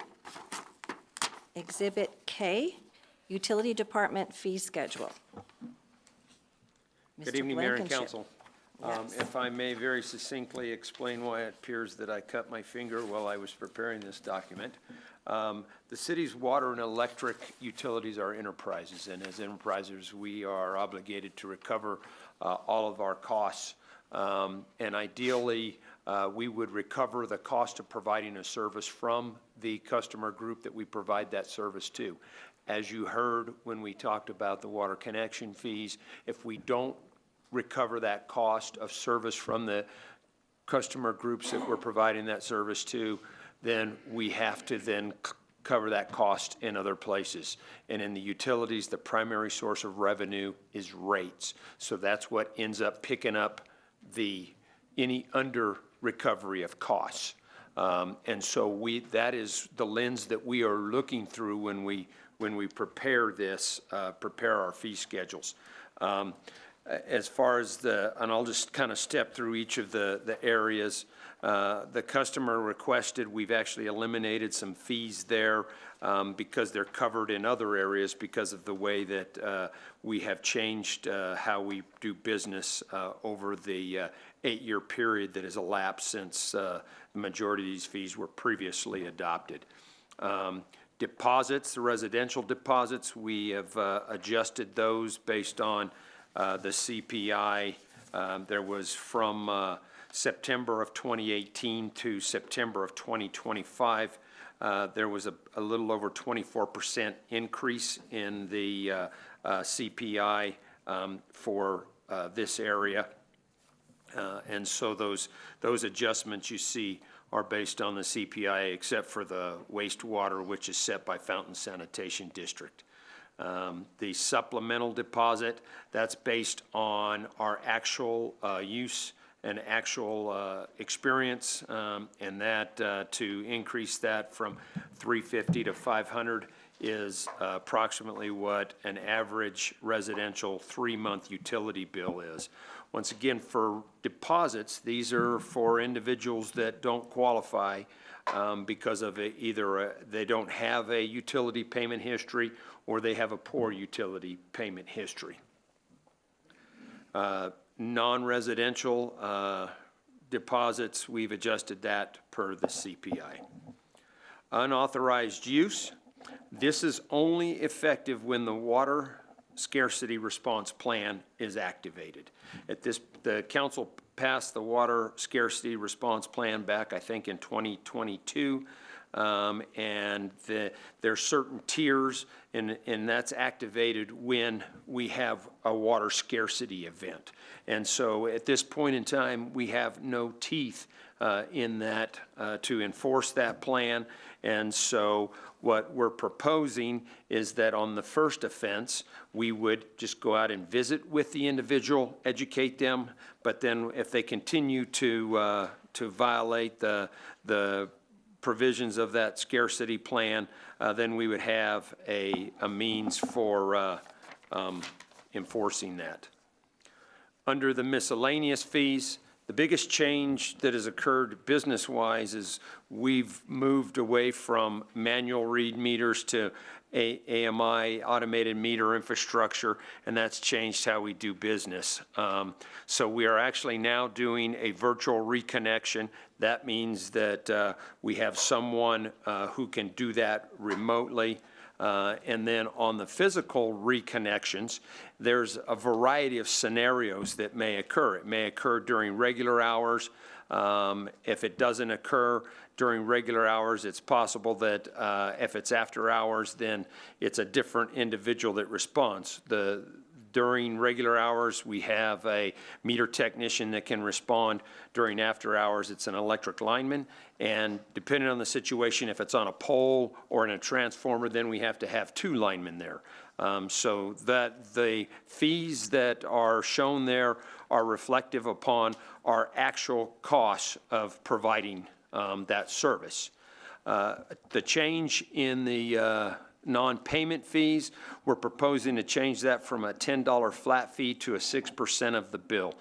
[SPEAKER 1] Exhibit K, Utility Department Fee Schedule.
[SPEAKER 16] Good
[SPEAKER 1] Mr.
[SPEAKER 16] evening, Mayor and
[SPEAKER 1] Blankenship.
[SPEAKER 16] Council. If I may very succinctly explain why it appears that I cut my finger while I was preparing this document. The city's water and electric utilities are enterprises, and as enterprises, we are obligated to recover all of our costs. And ideally, we would recover the cost of providing a service from the customer group that we provide that service to. As you heard when we talked about the water connection fees, if we don't recover that cost of service from the customer groups that we're providing that service to, then we have to then cover that cost in other places. And in the utilities, the primary source of revenue is rates. So that's what ends up picking up any under recovery of costs. And so that is the lens that we are looking through when we prepare prepare our fee schedules. As far as and I'll just kind of step through each of the areas. The customer requested, we've actually eliminated some fees there because they're covered in other areas because of the way that we have changed how we do business over the 8-year period that has elapsed since the majority of these fees were previously adopted. Deposits, the residential deposits, we have adjusted those based on the CPI. There was from September of 2018 to September of 2025, there was a little over 24% increase in the CPI for this area. And so those adjustments you see are based on the CPI, except for the wastewater, which is set by Fountain Sanitation District. The supplemental deposit, that's based on our actual use and actual experience, and that to increase that from 350 to 500 is approximately what an average residential 3-month utility bill is. Once again, for deposits, these are for individuals that don't qualify because of either they don't have a utility payment history or they have a poor utility payment history. Non-residential deposits, we've adjusted that per the CPI. Unauthorized use, this is only effective when the water scarcity response plan is activated. The council passed the water scarcity response plan back, I think, in 2022. And there's certain tiers, and that's activated when we have a water scarcity event. And so at this point in time, we have no teeth in that to enforce that plan. And so what we're proposing is that on the first offense, we would just go out and visit with the individual, educate them, but then if they continue to violate the provisions of that scarcity plan, then we would have a means for enforcing that. Under the miscellaneous fees, the biggest change that has occurred business-wise is we've moved away from manual read meters to AMI, automated meter infrastructure, and that's changed how we do business. So we are actually now doing a virtual reconnection. That means that we have someone who can do that remotely. And then on the physical reconnections, there's a variety of scenarios that may occur. It may occur during regular hours. If it doesn't occur during regular hours, it's possible that if it's after hours, then it's a different individual that responds. During regular hours, we have a meter technician that can respond. During after hours, it's an electric lineman. And depending on the situation, if it's on a pole or in a transformer, then we have to have 2 linemen there. So that the fees that are shown there are reflective upon our actual costs of providing that service. The change in the non-payment fees, we're proposing to change that from a $10 flat fee to a 6% of the bill.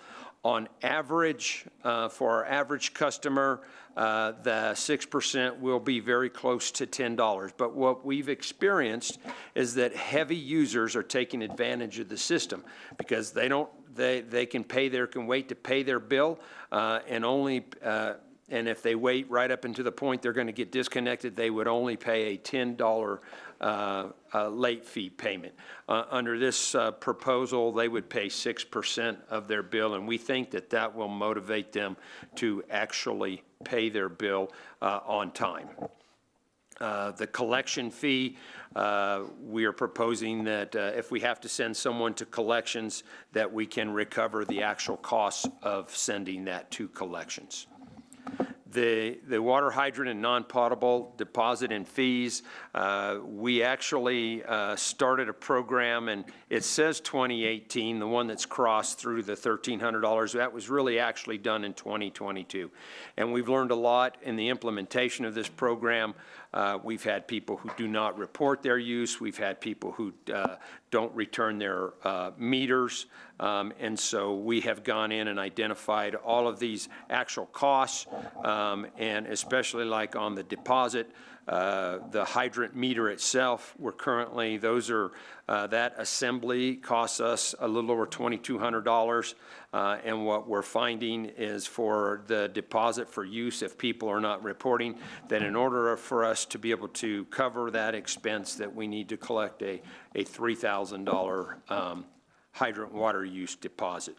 [SPEAKER 16] On average, for our average customer, the 6% will be very close to $10. But what we've experienced is that heavy users are taking advantage of the system because they can wait to pay their bill and if they wait right up until the point they're going to get disconnected, they would only pay a $10 late fee payment. Under this proposal, they would pay 6% of their bill, and we think that that will motivate them to actually pay their bill on time. The collection fee, we are proposing that if we have to send someone to collections, that we can recover the actual costs of sending that to collections. The water hydrant and non-potable deposit and fees, we actually started a program, and it says 2018, the one that's crossed through the $1,300. That was really actually done in 2022. And we've learned a lot in the implementation of this program. We've had people who do not report their use. We've had people who don't return their meters. And so we have gone in and identified all of these actual costs, and especially like on the deposit, the hydrant meter itself, we're currently, that assembly costs us a little over $2,200. And what we're finding is for the deposit for use, if people are not reporting, that in order for us to be able to cover that expense, that we need to collect a $3,000 hydrant water use deposit.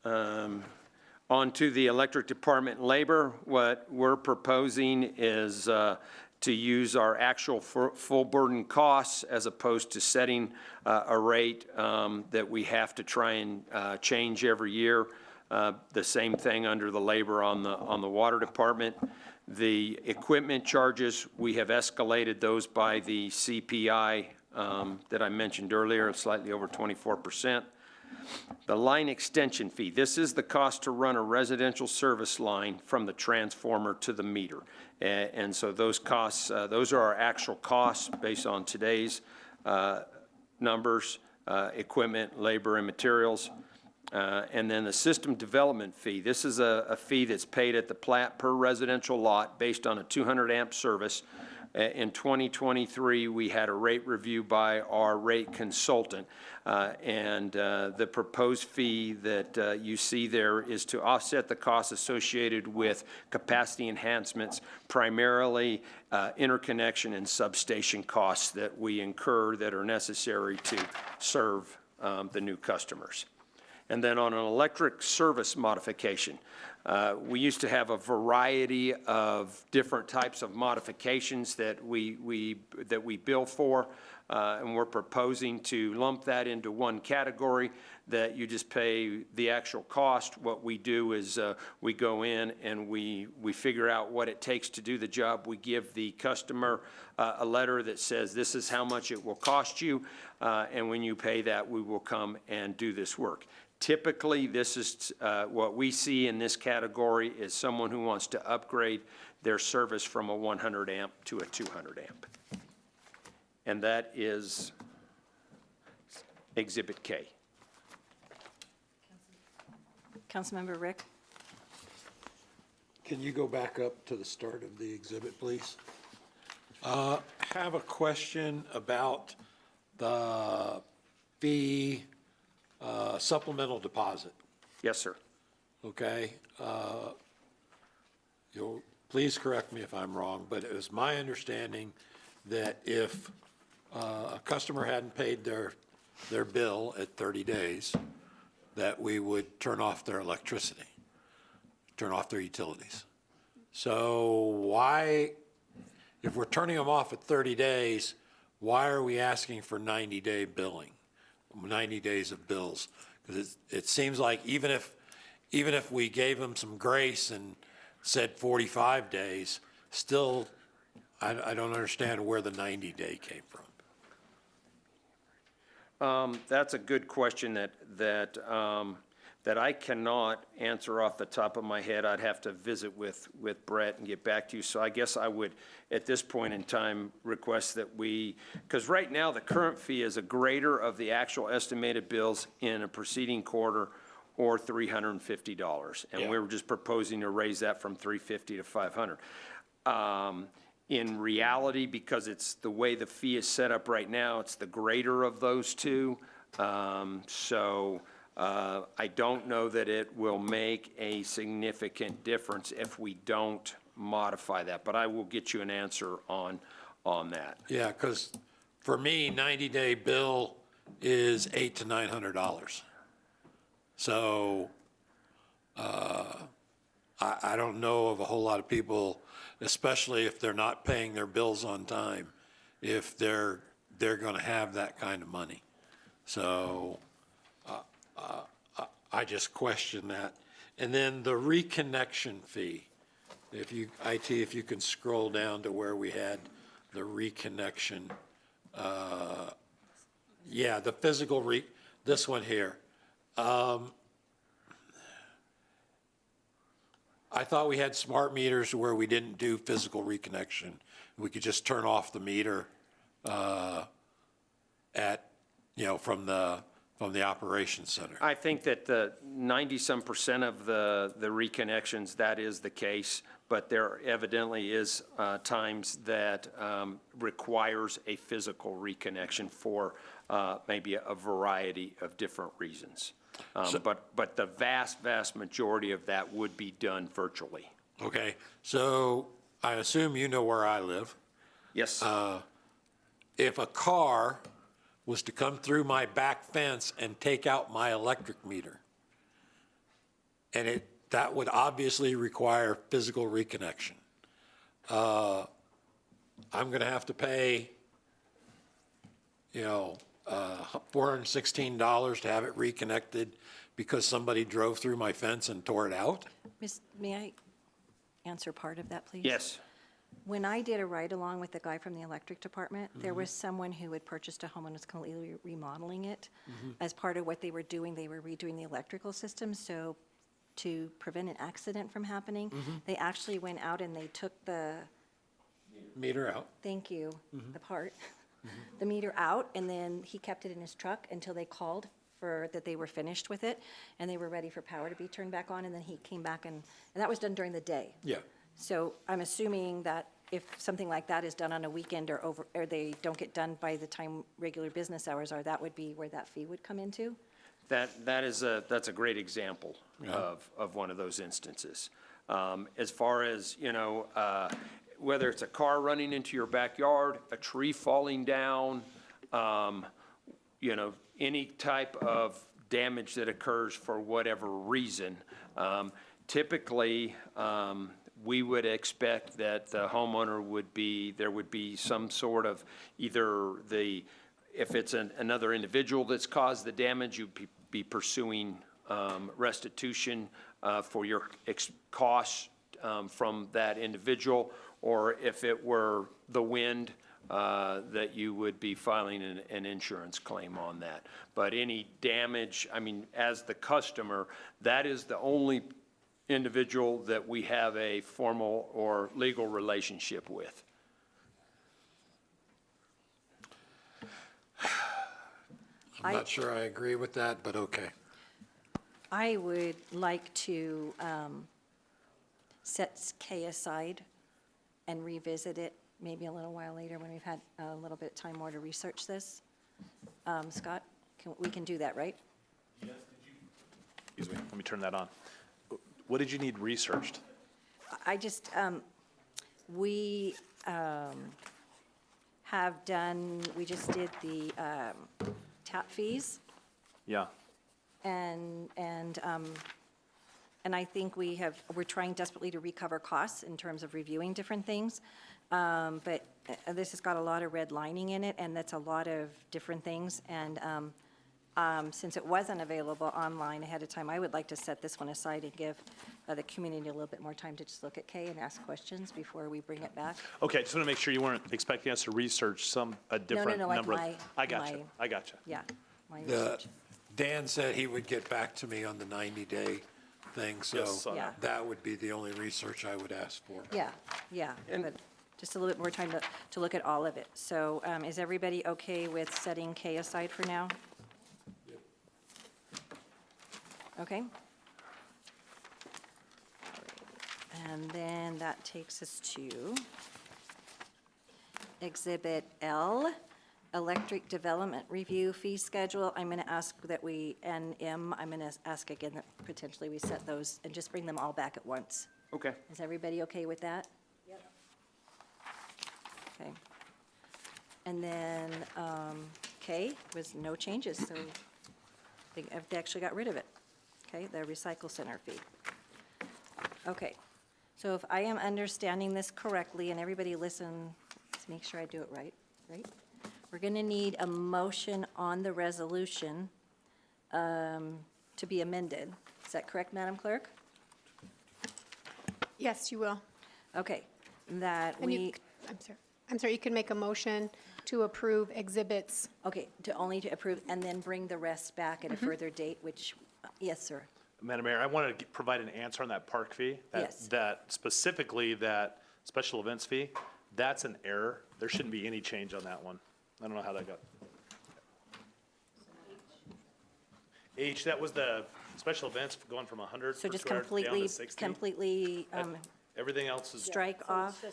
[SPEAKER 16] On to the electric department labor, what we're proposing is to use our actual full burden costs as opposed to setting a rate that we have to try and change every year. The same thing under the labor on the water department. The equipment charges, we have escalated those by the CPI that I mentioned earlier, slightly over 24%. The line extension fee, this is the cost to run a residential service line from the transformer to the meter. And so those costs, those are our actual costs based on today's numbers, equipment, labor, and materials. And then the system development fee, this is a fee that's paid at the plat per residential lot based on a 200 amp service. In 2023, we had a rate review by our rate consultant, and the proposed fee that you see there is to offset the costs associated with capacity enhancements, primarily interconnection and substation costs that we incur that are necessary to serve the new customers. And then on an electric service modification, we used to have a variety of different types of modifications that we bill for, and we're proposing to lump that into one category that you just pay the actual cost. What we do is we go in and we figure out what it takes to do the job. We give the customer a letter that says this is how much it will cost you, and when you pay that, we will come and do this work. Typically, this is what we see in this category is someone who wants to upgrade their service from a 100 amp to a 200 amp. And that is Exhibit K.
[SPEAKER 1] Councilmember Rick?
[SPEAKER 10] Can you go back up to the start of the exhibit, please? Have a question about the fee supplemental deposit.
[SPEAKER 16] Yes, sir.
[SPEAKER 10] Okay. You'll please correct me if I'm wrong, but it was my understanding that if a customer hadn't paid their bill at 30 days, that we would turn off their electricity, turn off their utilities. So why, if we're turning them off at 30 days, why are we asking for 90-day billing? 90 days of bills, because it seems like even if we gave them some grace and said 45 days, still, I don't understand where the 90-day came from.
[SPEAKER 16] That's a good question that I cannot answer off the top of my head. I'd have to visit with Brett and get back to you. So I guess I would, at this point in time, request that because right now the current fee is a greater of the actual estimated bills in a preceding quarter or $350. And we were just proposing to raise that from $350 to $500. In reality, because it's the way the fee is set up right now, it's the greater of those two. I don't know that it will make a significant difference if we don't modify that, but I will get you an answer on that.
[SPEAKER 10] Yeah, because for me, 90-day bill is $800 to $900. So I don't know of a whole lot of people, especially if they're not paying their bills on time, if they're going to have that kind of money. So I just question that. And then the reconnection fee, if you can scroll down to where we had the reconnection. Yeah, the physical this one here. I thought we had smart meters where we didn't do physical reconnection. We could just turn off the meter from the operations center.
[SPEAKER 16] I think that the 90-some% of the reconnections, that is the case, but there evidently is times that requires a physical reconnection for maybe a variety of different reasons. But the vast majority of that would be done virtually.
[SPEAKER 10] Okay, so I assume you know where I live.
[SPEAKER 16] Yes.
[SPEAKER 10] If a car was to come through my back fence and take out my electric meter, and that would obviously require physical reconnection. I'm gonna have to pay, $416 to have it reconnected because somebody drove through my fence and tore it out?
[SPEAKER 1] May I answer part of that, please?
[SPEAKER 16] Yes.
[SPEAKER 1] When I did a ride-along with the guy from the electric department, there was someone who had purchased a home and was completely remodeling it. As part of what they were doing, they were redoing the electrical system, so to prevent an accident from happening, they actually went out and they took the,
[SPEAKER 10] Meter out.
[SPEAKER 1] thank you, the part, the meter out, and then he kept it in his truck until they called for, that they were finished with it, and they were ready for power to be turned back on, and then he came back and that was done during the day.
[SPEAKER 10] Yeah.
[SPEAKER 1] So I'm assuming that if something like that is done on a weekend or they don't get done by the time regular business hours are, that would be where that fee would come into?
[SPEAKER 16] That's a great example of one of those instances. As far as, whether it's a car running into your backyard, a tree falling down, any type of damage that occurs for whatever reason, typically, we would expect that the homeowner there would be some sort of either if it's another individual that's caused the damage, you'd be pursuing restitution for your costs from that individual, or if it were the wind, that you would be filing an insurance claim on that. But any damage, as the customer, that is the only individual that we have a formal or legal relationship with.
[SPEAKER 10] I'm not sure I agree with that, but okay.
[SPEAKER 1] I would like to set K aside and revisit it maybe a little while later when we've had a little bit of time more to research this. Scott, we can do that, right?
[SPEAKER 6] Excuse me, let me turn that on. What did you need researched?
[SPEAKER 1] I just, we have done, we just did the tap fees,
[SPEAKER 6] Yeah.
[SPEAKER 1] and I think we're trying desperately to recover costs in terms of reviewing different things. But this has got a lot of redlining in it, and that's a lot of different things. And since it wasn't available online ahead of time, I would like to set this one aside and give the community a little bit more time to just look at K and ask questions before we bring it back.
[SPEAKER 6] Okay, just want to make sure you weren't expecting us to research a different
[SPEAKER 1] no, like
[SPEAKER 6] number of.
[SPEAKER 1] my-
[SPEAKER 6] I got you,
[SPEAKER 1] my-
[SPEAKER 6] I got you.
[SPEAKER 1] Yeah. my research.
[SPEAKER 10] Dan said he would get back to me on the 90-day thing, so
[SPEAKER 6] Yes,
[SPEAKER 1] Yeah.
[SPEAKER 10] that would be the only research I would ask for.
[SPEAKER 1] Yeah, but just a little bit more time to look at all of it. So is everybody okay with setting K aside for now? Okay. And then that takes us to Exhibit L, Electric Development Review Fee Schedule. I'm going to ask that and M, I'm going to ask again that potentially we set those and just bring them all back at once.
[SPEAKER 16] Okay.
[SPEAKER 1] Is everybody okay with that? Yep. Okay. And then K was no changes, so they actually got rid of it. Okay, the recycle center fee. Okay, so if I am understanding this correctly, and everybody listen, let's make sure I do it right? We're going to need a motion on the resolution to be amended. Is that correct, Madam Clerk?
[SPEAKER 4] Yes, you will.
[SPEAKER 1] Okay, that
[SPEAKER 4] And you,
[SPEAKER 1] we,
[SPEAKER 4] I'm sorry, you could make a motion to approve exhibits.
[SPEAKER 1] okay, only to approve and then bring the rest back at a further date, which, yes, sir.
[SPEAKER 6] Madam Mayor, I wanted to provide an answer on that park fee.
[SPEAKER 1] Yes.
[SPEAKER 6] That specifically, that special events fee, that's an error. There shouldn't be any change on that one. I don't know how that got. H, that was the special events going from 100
[SPEAKER 1] So
[SPEAKER 6] per
[SPEAKER 1] just
[SPEAKER 6] square down
[SPEAKER 1] completely,
[SPEAKER 6] to 60.
[SPEAKER 1] completely
[SPEAKER 6] Everything else is,
[SPEAKER 1] strike off?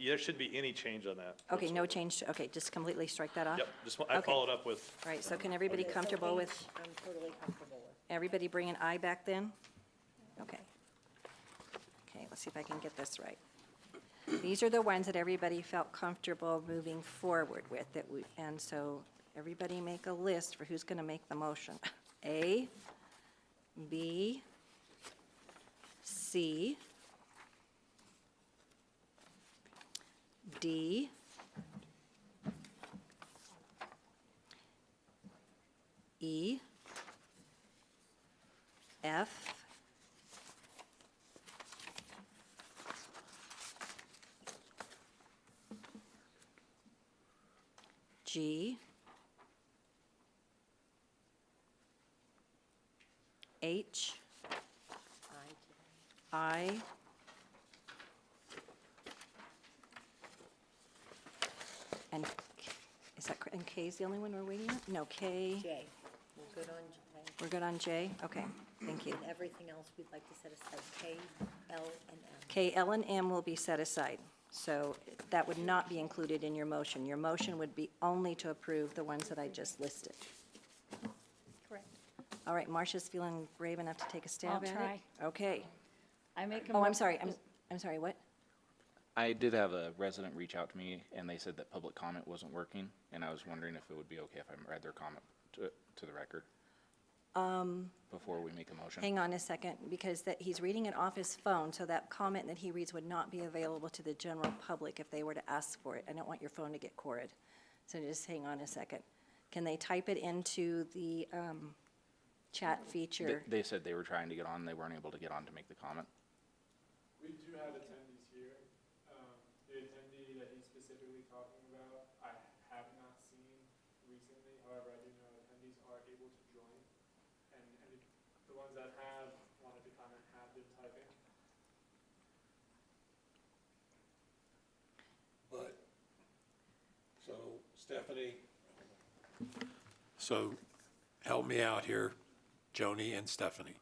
[SPEAKER 6] there shouldn't be any change on that.
[SPEAKER 1] Okay, no change, okay, just completely strike that off?
[SPEAKER 6] Yep, I
[SPEAKER 1] Okay.
[SPEAKER 6] followed up with.
[SPEAKER 1] All right, so can everybody comfortable with,
[SPEAKER 5] I'm totally comfortable with.
[SPEAKER 1] everybody bring an I back then? Okay. Okay, let's see if I can get this right. These are the ones that everybody felt comfortable moving forward with, and so everybody make a list for who's going to make the motion. A, B, C, D, G, H, I, and, is that, and K is the only one we're waiting on? No, K.
[SPEAKER 3] J. We're good on J.
[SPEAKER 1] We're good on J? Okay, thank you.
[SPEAKER 3] And everything else we'd like to set aside, K, L, and M.
[SPEAKER 1] K, L, and M will be set aside. So that would not be included in your motion. Your motion would be only to approve the ones that I just listed.
[SPEAKER 4] Correct.
[SPEAKER 1] All right, Marcia's feeling brave enough to take a stab
[SPEAKER 9] I'll
[SPEAKER 1] at it?
[SPEAKER 9] try.
[SPEAKER 1] Okay.
[SPEAKER 9] I make a.
[SPEAKER 1] Oh, I'm sorry, I'm sorry, what?
[SPEAKER 12] I did have a resident reach out to me, and they said that public comment wasn't working, and I was wondering if it would be okay if I read their comment to the record before we make a motion.
[SPEAKER 1] Hang on a second, because he's reading it off his phone, so that comment that he reads would not be available to the general public if they were to ask for it. I don't want your phone to get corrid. So just hang on a second. Can they type it into the chat feature?
[SPEAKER 12] They said they were trying to get on, they weren't able to get on to make the comment.
[SPEAKER 15] We do have attendees here. The attendee that he's specifically talking about, I have not seen recently. However, I do know attendees are able to join. And the ones that have wanted to comment have been typing.
[SPEAKER 10] But, so Stephanie, so help me out here, Joni and Stephanie.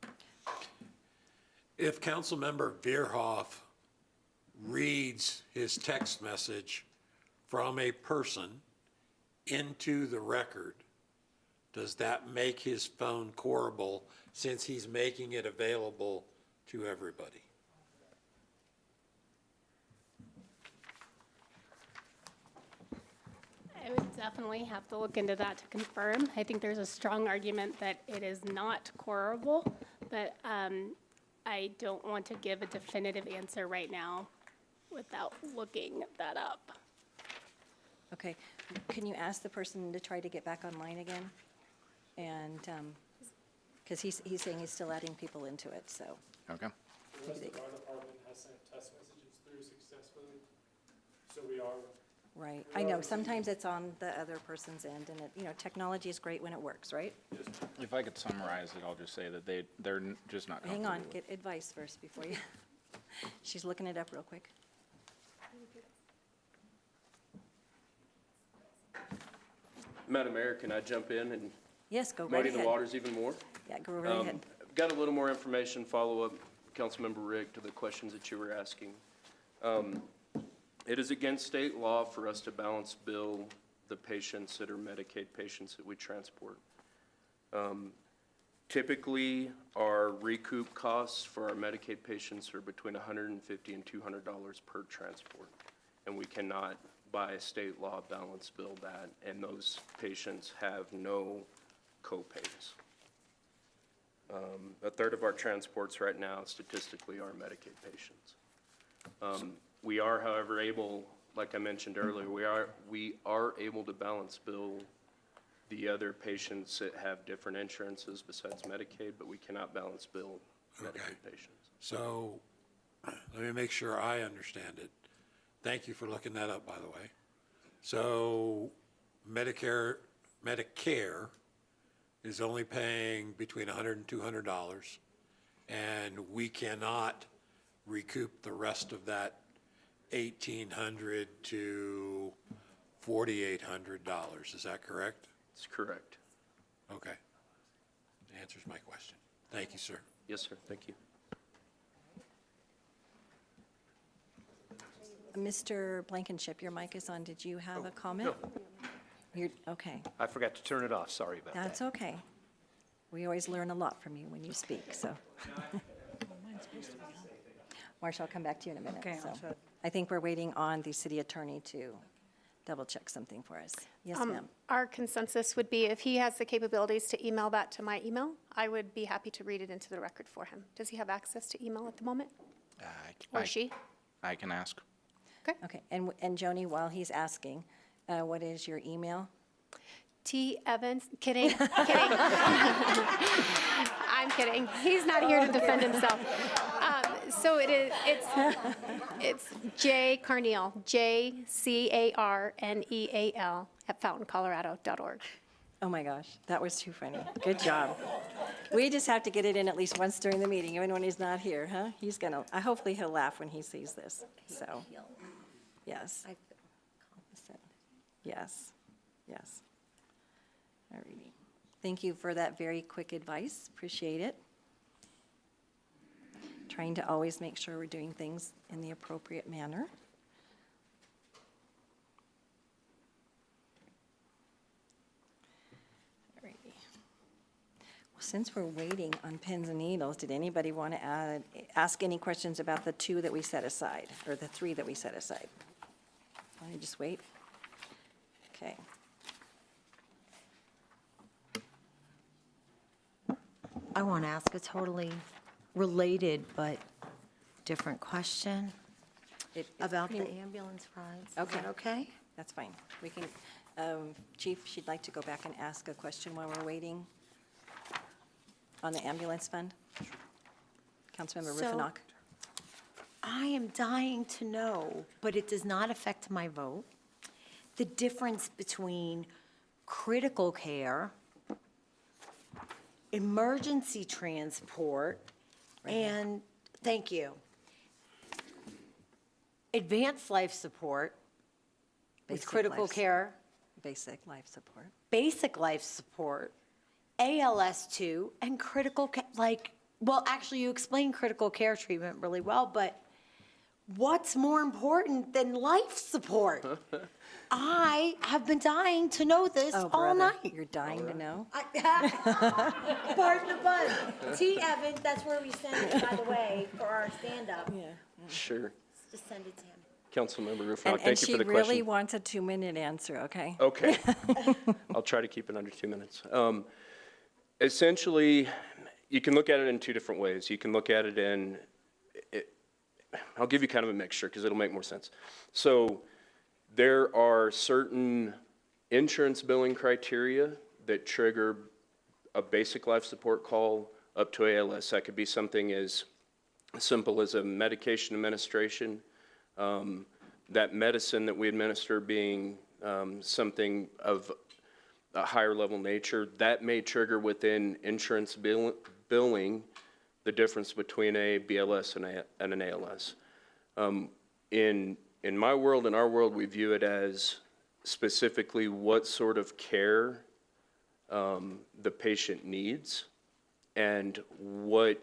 [SPEAKER 10] If Councilmember Veerhoff reads his text message from a person into the record, does that make his phone corrable since he's making it available to everybody?
[SPEAKER 4] I would definitely have to look into that to confirm. I think there's a strong argument that it is not correlable, but I don't want to give a definitive answer right now without looking that up.
[SPEAKER 1] Okay, can you ask the person to try to get back online again? And, because he's saying he's still adding people into it, so.
[SPEAKER 12] Okay.
[SPEAKER 15] The rest of our department has sent test messages through successfully, so we are.
[SPEAKER 1] Right, I know, sometimes it's on the other person's end, and it, technology is great when it works, right?
[SPEAKER 12] If I could summarize it, I'll just say that they're just not
[SPEAKER 1] Hang
[SPEAKER 12] comfortable
[SPEAKER 1] on,
[SPEAKER 12] with-
[SPEAKER 1] get advice first before you, she's looking it up real quick.
[SPEAKER 11] Madam Mayor, can I jump in and
[SPEAKER 1] Yes, go right
[SPEAKER 11] muddy the
[SPEAKER 1] ahead.
[SPEAKER 11] waters even more?
[SPEAKER 1] Yeah, go right ahead.
[SPEAKER 11] I've got a little more information, follow-up, Councilmember Rick, to the questions that you were asking. It is against state law for us to balance bill the patients that are Medicaid patients that we transport. Typically, our recoup costs for our Medicaid patients are between $150 and $200 per transport. And we cannot, by state law, balance bill that, and those patients have no co-pays. A third of our transports right now statistically are Medicaid patients. We are, however, able, like I mentioned earlier, we are able to balance bill the other patients that have different insurances besides Medicaid, but we cannot balance bill Medicaid patients.
[SPEAKER 10] So, let me make sure I understand it. Thank you for looking that up, by the way. So, Medicare is only paying between $100 and $200, and we cannot recoup the rest of that $1,800 to $4,800. Is that correct?
[SPEAKER 11] That's correct.
[SPEAKER 10] Okay. That answers my question. Thank you, sir.
[SPEAKER 11] Yes, sir. Thank you.
[SPEAKER 1] Mr. Blankenship, your mic is on. Did you have a comment?
[SPEAKER 16] no.
[SPEAKER 1] You're, okay,
[SPEAKER 16] I forgot to turn it off, sorry about that.
[SPEAKER 1] that's okay. We always learn a lot from you when you speak, so. Marcia, I'll come back to you in a minute.
[SPEAKER 9] Okay,
[SPEAKER 1] so.
[SPEAKER 9] I'll shut.
[SPEAKER 1] I think we're waiting on the city attorney to double-check something for us. Yes, ma'am.
[SPEAKER 4] Our consensus would be if he has the capabilities to email that to my email, I would be happy to read it into the record for him. Does he have access to email at the moment? Or she?
[SPEAKER 12] I can ask.
[SPEAKER 1] Okay, and Joni, while he's asking, what is your email?
[SPEAKER 4] T. Evans, kidding, kidding. I'm kidding. He's not here to defend himself. So it's J Carneal, JCARNEAL at fountaincolorado.org.
[SPEAKER 1] Oh my gosh, that was too funny. Good job. We just have to get it in at least once during the meeting, even when he's not here, huh? He's gonna, hopefully he'll laugh when he sees this, so, yes. Yes, yes. All righty. Thank you for that very quick advice, appreciate it. Trying to always make sure we're doing things in the appropriate manner. Since we're waiting on pins and needles, did anybody want to ask any questions about the two that we set aside, or the three that we set aside? Want to just wait? Okay.
[SPEAKER 3] I want to ask a totally related but different question about the ambulance rides. Is that okay?
[SPEAKER 1] That's fine. We can, Chief, she'd like to go back and ask a question while we're waiting on the ambulance fund? Councilmember
[SPEAKER 3] So-
[SPEAKER 1] Ruffinock?
[SPEAKER 3] I am dying to know, but it does not affect my vote, the difference between critical care, emergency transport, and, thank you, advanced life support with
[SPEAKER 1] Basic
[SPEAKER 3] critical
[SPEAKER 1] life-
[SPEAKER 3] care,
[SPEAKER 1] Basic life support.
[SPEAKER 3] basic life support, ALS2, and critical, well, actually, you explained critical care treatment really well, but what's more important than life support? I have been dying to know this
[SPEAKER 1] Oh,
[SPEAKER 3] all
[SPEAKER 1] brother,
[SPEAKER 3] night.
[SPEAKER 1] you're dying to know?
[SPEAKER 3] Pardon the buzz. T. Evans, that's where we send it, by the way, for our stand-up.
[SPEAKER 11] Sure.
[SPEAKER 3] Just send it to him.
[SPEAKER 11] Councilmember Ruffinock,
[SPEAKER 1] And
[SPEAKER 11] thank you
[SPEAKER 1] she
[SPEAKER 11] for the
[SPEAKER 1] really
[SPEAKER 11] question.
[SPEAKER 1] wants a 2-minute answer, okay?
[SPEAKER 11] Okay. I'll try to keep it under 2 minutes. Essentially, you can look at it in two different ways. You can look at it in, I'll give you kind of a mixture because it'll make more sense. So there are certain insurance billing criteria that trigger a basic life support call up to ALS. That could be something as simple as a medication administration. That medicine that we administer being something of a higher level nature, that may trigger within insurance billing the difference between a BLS and an ALS. In my world, in our world, we view it as specifically what sort of care the patient needs and what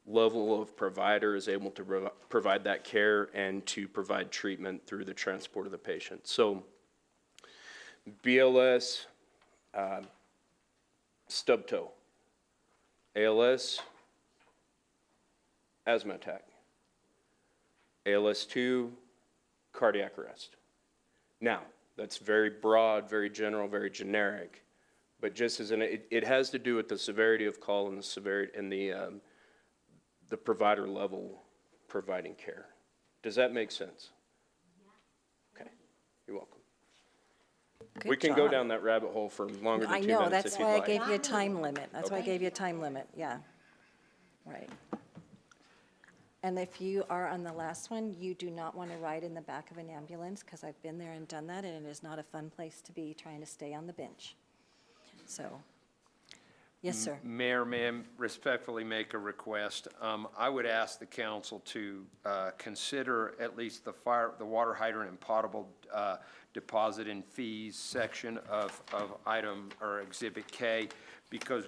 [SPEAKER 11] level of provider is able to provide that care and to provide treatment through the transport of the patient. So BLS, stub toe. ALS, asthma attack. ALS2, cardiac arrest. Now, that's very broad, very general, very generic, but just as it has to do with the severity of call and the severity and the provider level providing care. Does that make sense? Okay, you're welcome.
[SPEAKER 1] Good
[SPEAKER 11] We can go
[SPEAKER 1] job.
[SPEAKER 11] down that rabbit hole for longer than 2
[SPEAKER 1] I
[SPEAKER 11] minutes
[SPEAKER 1] know,
[SPEAKER 11] if
[SPEAKER 1] that's
[SPEAKER 11] you'd
[SPEAKER 1] why I
[SPEAKER 11] like.
[SPEAKER 1] gave you a time limit. That's why I
[SPEAKER 11] Okay.
[SPEAKER 1] gave you a time limit, yeah. Right. And if you are on the last one, you do not want to ride in the back of an ambulance, because I've been there and done that, and it is not a fun place to be trying to stay on the bench. So, yes, sir.
[SPEAKER 16] Mayor, may I respectfully make a request? I would ask the council to consider at least the water hydrant and potable deposit and fees section of item or Exhibit K, because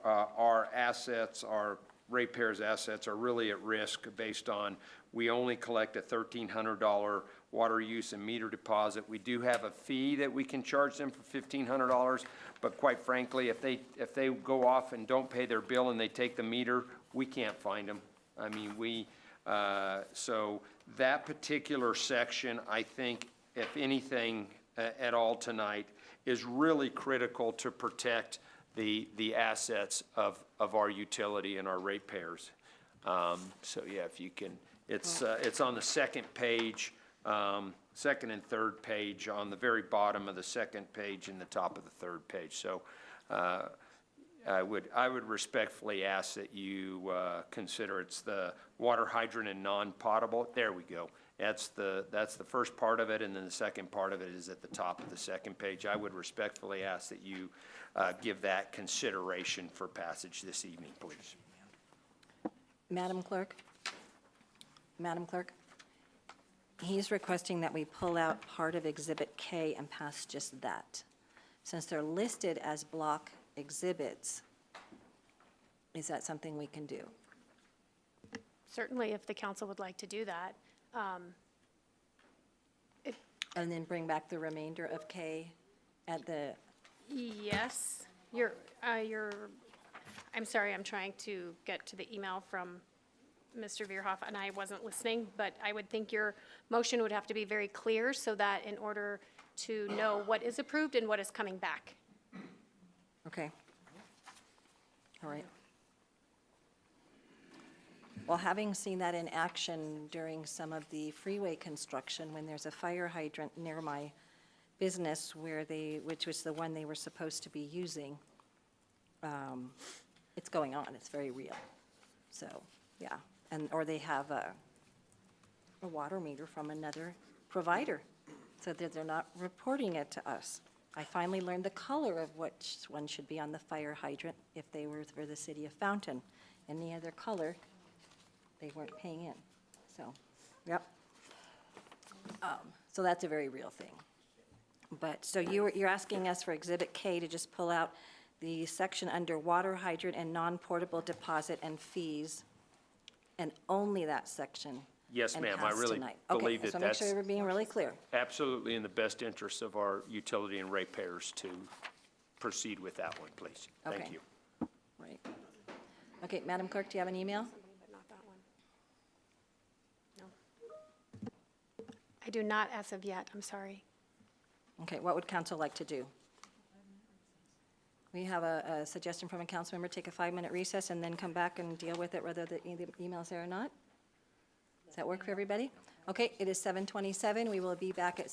[SPEAKER 16] our assets, our ratepayers' assets are really at risk based on, we only collect a $1,300 water use and meter deposit. We do have a fee that we can charge them for $1,500, but quite frankly, if they go off and don't pay their bill and they take the meter, we can't find them. I mean, so that particular section, I think, if anything at all tonight, is really critical to protect the assets of our utility and our ratepayers. So yeah, if you can, it's on the second page, second and third page, on the very bottom of the second page and the top of the third page. So I would respectfully ask that you consider it's the water hydrant and non-potable. There we go. That's the first part of it, and then the second part of it is at the top of the second page. I would respectfully ask that you give that consideration for passage this evening, please.
[SPEAKER 1] Madam Clerk? Madam Clerk? He's requesting that we pull out part of Exhibit K and pass just that. Since they're listed as block exhibits, is that something we can do?
[SPEAKER 4] Certainly, if the council would like to do that.
[SPEAKER 1] And then bring back the remainder of K at the,
[SPEAKER 4] Yes, I'm sorry, I'm trying to get to the email from Mr. Veerhoff, and I wasn't listening, but I would think your motion would have to be very clear so that in order to know what is approved and what is coming back.
[SPEAKER 1] okay. All right. Well, having seen that in action during some of the freeway construction, when there's a fire hydrant near my business which was the one they were supposed to be using, it's going on, it's very real. So, yeah, or they have a water meter from another provider, so that they're not reporting it to us. I finally learned the color of which one should be on the fire hydrant if they were for the city of Fountain. Any other color, they weren't paying in. So, yep. So that's a very real thing. But, so you're asking us for Exhibit K to just pull out the section under water hydrant and non-portable deposit and fees, and only that section.
[SPEAKER 16] Yes,
[SPEAKER 1] and
[SPEAKER 16] ma'am, I
[SPEAKER 1] pass
[SPEAKER 16] really
[SPEAKER 1] tonight.
[SPEAKER 16] believe
[SPEAKER 1] Okay,
[SPEAKER 16] that
[SPEAKER 1] so make
[SPEAKER 16] that's
[SPEAKER 1] sure we're being really clear.
[SPEAKER 16] absolutely in the best interest of our utility and ratepayers to proceed with that one, please. Thank
[SPEAKER 1] Okay.
[SPEAKER 16] you.
[SPEAKER 1] Right. Okay, Madam Clerk, do you have an email?
[SPEAKER 4] But not that one. No. I do not as of yet, I'm sorry.
[SPEAKER 1] Okay, what would council like to do? We have a suggestion from a council member, take a 5-minute recess and then come back and deal with it whether the email's there or not? Does that work for everybody? Okay, it is 7:27. We will be back at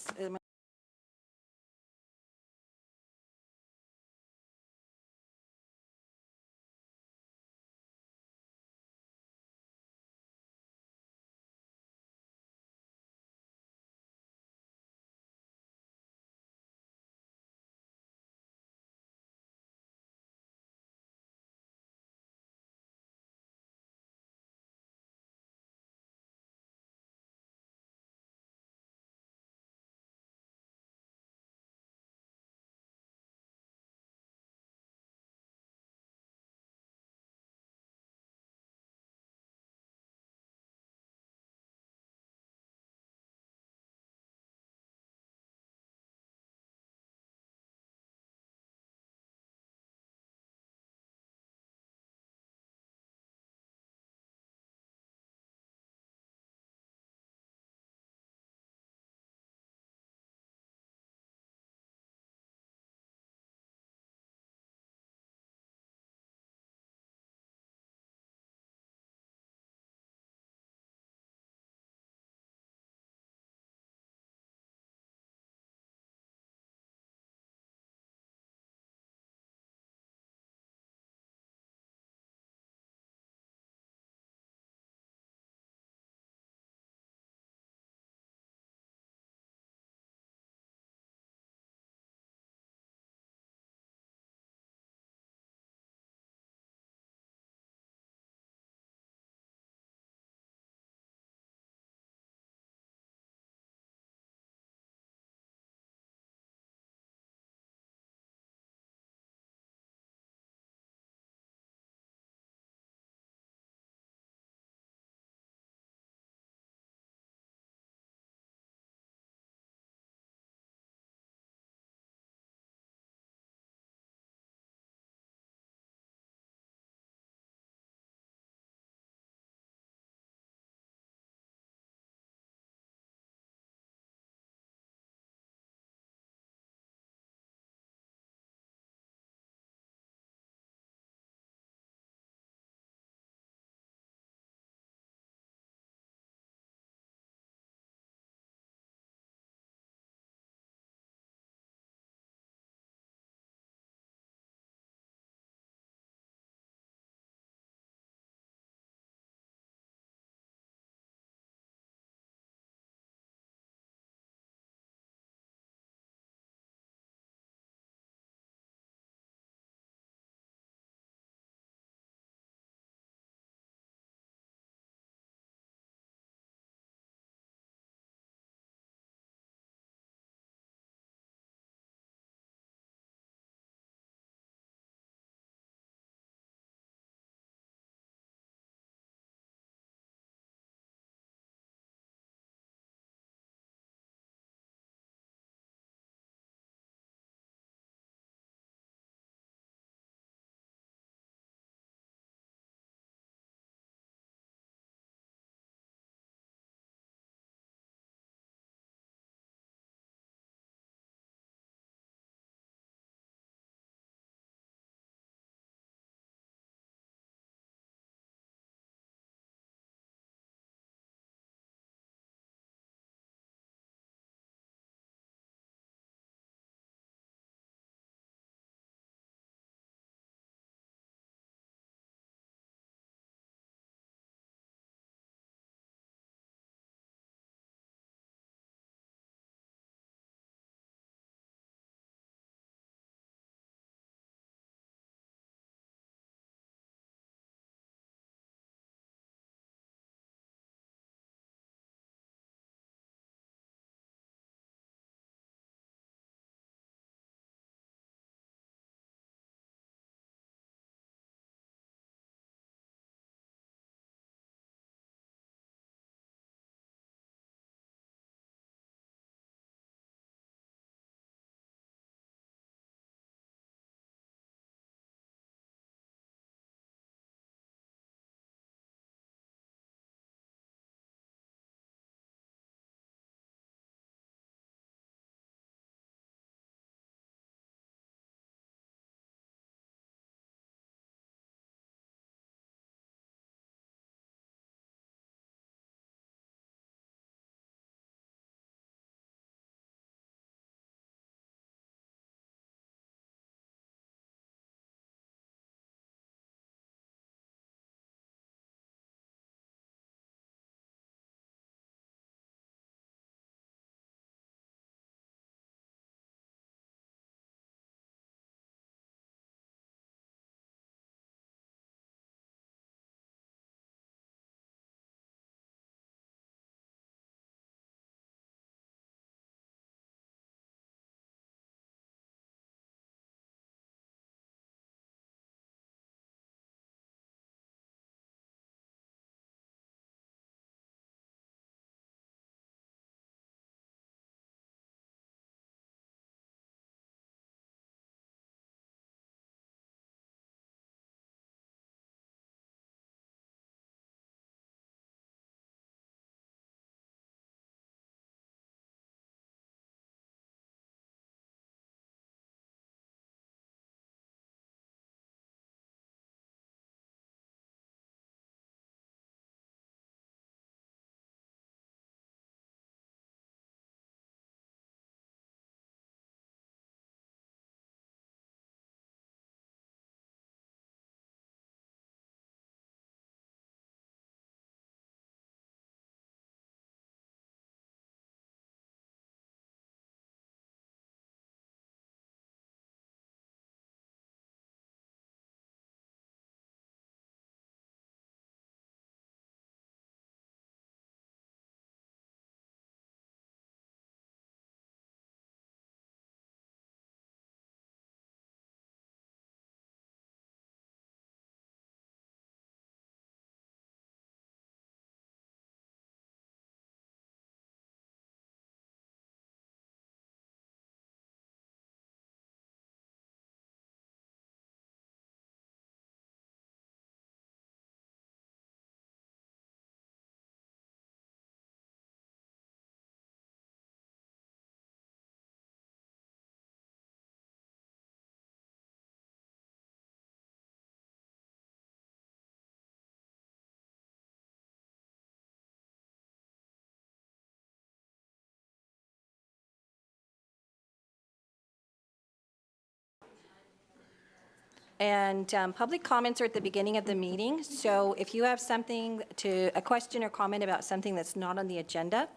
[SPEAKER 1] And public comments are at the beginning of the meeting, so if you have a question or comment about something that's not on the agenda,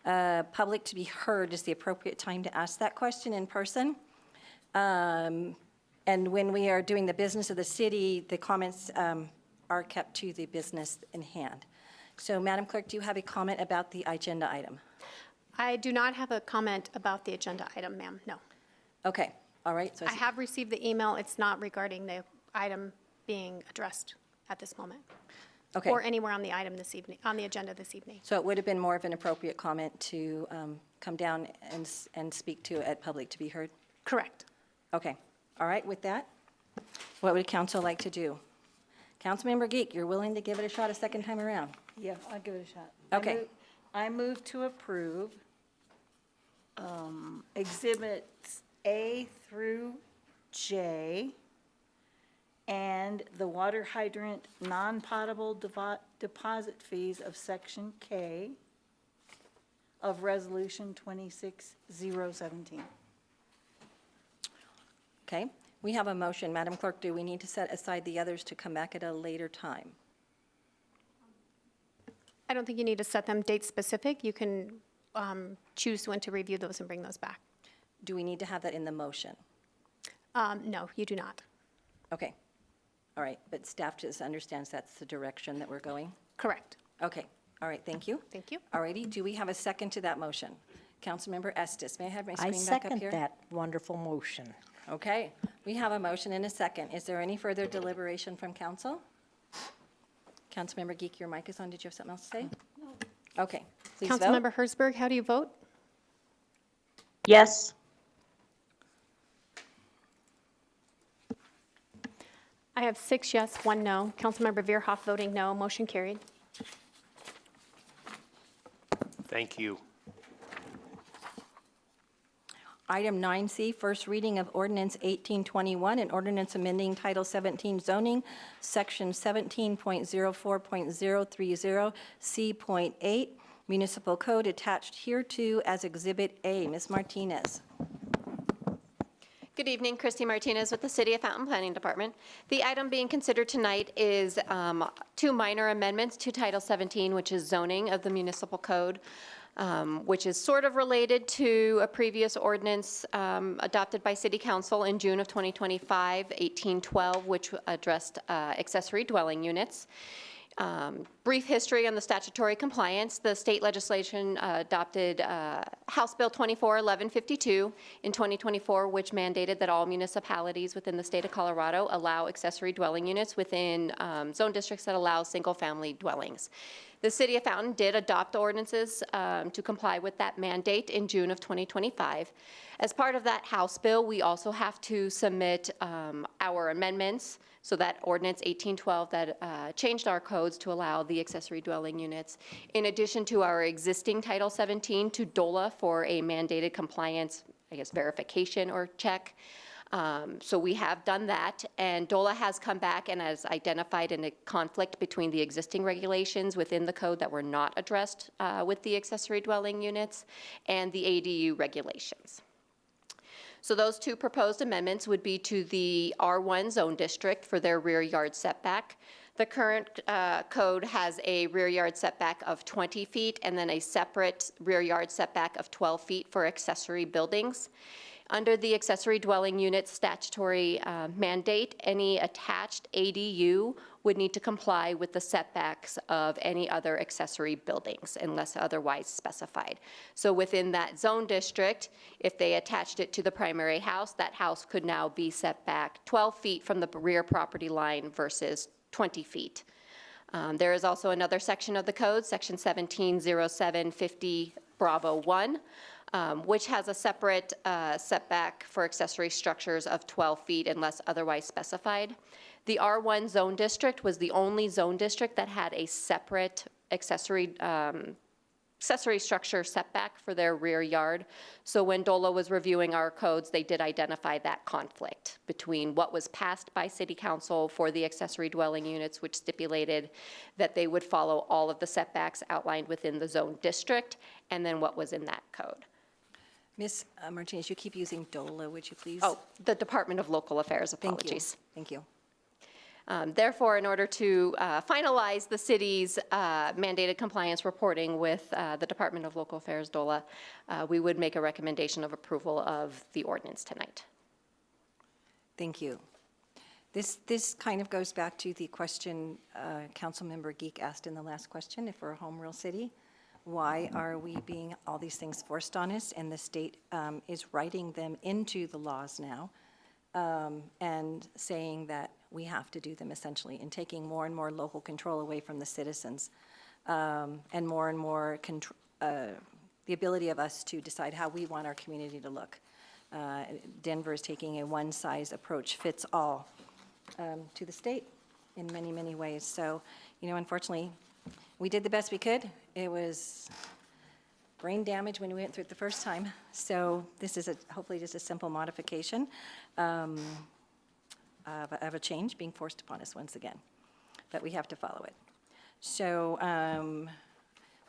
[SPEAKER 1] public to be heard is the appropriate time to ask that question in person. And when we are doing the business of the city, the comments are kept to the business in hand. So, Madam Clerk, do you have a comment about the agenda item?
[SPEAKER 4] I do not have a comment about the agenda item, ma'am, no.
[SPEAKER 1] Okay, all right. So
[SPEAKER 4] I have received the email. It's not regarding the item being addressed at this moment.
[SPEAKER 1] Okay.
[SPEAKER 4] Or anywhere on the item this evening, on the agenda this evening.
[SPEAKER 1] So it would have been more of an appropriate comment to come down and speak to at public to be heard?
[SPEAKER 4] Correct.
[SPEAKER 1] Okay, all right, with that, what would council like to do? Councilmember Geek, you're willing to give it a shot a second time around?
[SPEAKER 9] Yeah, I'll give it a shot.
[SPEAKER 1] Okay.
[SPEAKER 9] I move to approve Exhibits A through J and the water hydrant non-potable deposit fees of Section K of Resolution 26017.
[SPEAKER 1] Okay, we have a motion. Madam Clerk, do we need to set aside the others to come back at a later time?
[SPEAKER 4] I don't think you need to set them date specific. You can choose when to review those and bring those back.
[SPEAKER 1] Do we need to have that in the motion?
[SPEAKER 4] No, you do not.
[SPEAKER 1] Okay, all right, but staff just understands that's the direction that we're going?
[SPEAKER 4] Correct.
[SPEAKER 1] Okay, all right, thank you.
[SPEAKER 4] Thank you.
[SPEAKER 1] All righty, do we have a second to that motion? Councilmember Estes, may I have my
[SPEAKER 5] I
[SPEAKER 1] screen back up
[SPEAKER 5] second
[SPEAKER 1] here?
[SPEAKER 5] that wonderful motion.
[SPEAKER 1] Okay, we have a motion and a second. Is there any further deliberation from council? Councilmember Geek, your mic is on. Did you have something else to say? No. Okay, please vote.
[SPEAKER 4] Councilmember Herzberg, how do you vote?
[SPEAKER 3] Yes.
[SPEAKER 4] I have 6 yes, 1 no. Councilmember Veerhoff voting no. Motion carried.
[SPEAKER 6] Thank you.
[SPEAKER 1] Item 9C, first reading of ordinance 1821, an ordinance amending Title 17 zoning, Section 17.04.030, C.8, municipal code attached hereto as Exhibit A. Ms. Martinez.
[SPEAKER 17] Good evening, Christy Martinez with the City of Fountain Planning Department. The item being considered tonight is 2 minor amendments to Title 17, which is zoning of the municipal code, which is sort of related to a previous ordinance adopted by City Council in June of 2025, 1812, which addressed accessory dwelling units. Brief history on the statutory compliance. The state legislation adopted House Bill 241152 in 2024, which mandated that all municipalities within the state of Colorado allow accessory dwelling units within zone districts that allow single-family dwellings. The City of Fountain did adopt ordinances to comply with that mandate in June of 2025. As part of that House bill, we also have to submit our amendments, so that ordinance 1812 that changed our codes to allow the accessory dwelling units, in addition to our existing Title 17 to DOLA for a mandated compliance, I guess, verification or check. So we have done that, and DOLA has come back and has identified a conflict between the existing regulations within the code that were not addressed with the accessory dwelling units and the ADU regulations. So those 2 proposed amendments would be to the R1 zone district for their rear yard setback. The current code has a rear yard setback of 20 feet and then a separate rear yard setback of 12 feet for accessory buildings. Under the accessory dwelling unit statutory mandate, any attached ADU would need to comply with the setbacks of any other accessory buildings unless otherwise specified. So within that zone district, if they attached it to the primary house, that house could now be set back 12 feet from the rear property line versus 20 feet. There is also another section of the code, section 170750 Bravo 1, which has a separate setback for accessory structures of 12 feet unless otherwise specified. The R1 zone district was the only zone district that had a separate accessory structure setback for their rear yard. So when DOLA was reviewing our codes, they did identify that conflict between what was passed by City Council for the accessory dwelling units, which stipulated that they would follow all of the setbacks outlined within the zone district, and then what was in that code.
[SPEAKER 1] Ms. Martinez, you keep using DOLA, would you please?
[SPEAKER 17] Oh, the Department of Local Affairs,
[SPEAKER 1] Thank you.
[SPEAKER 17] apologies.
[SPEAKER 1] Thank you.
[SPEAKER 17] Therefore, in order to finalize the city's mandated compliance reporting with the Department of Local Affairs, DOLA, we would make a recommendation of approval of the ordinance tonight.
[SPEAKER 1] Thank you. This kind of goes back to the question Councilmember Geek asked in the last question, if we're a home rule city, why are we being all these things forced on us? And the state is writing them into the laws now and saying that we have to do them essentially, and taking more and more local control away from the citizens and more the ability of us to decide how we want our community to look. Denver is taking a one-size approach fits all to the state in many, many ways. So, unfortunately, we did the best we could. It was brain damage when we went through it the first time. So this is hopefully just a simple modification of a change being forced upon us once again. But we have to follow it. So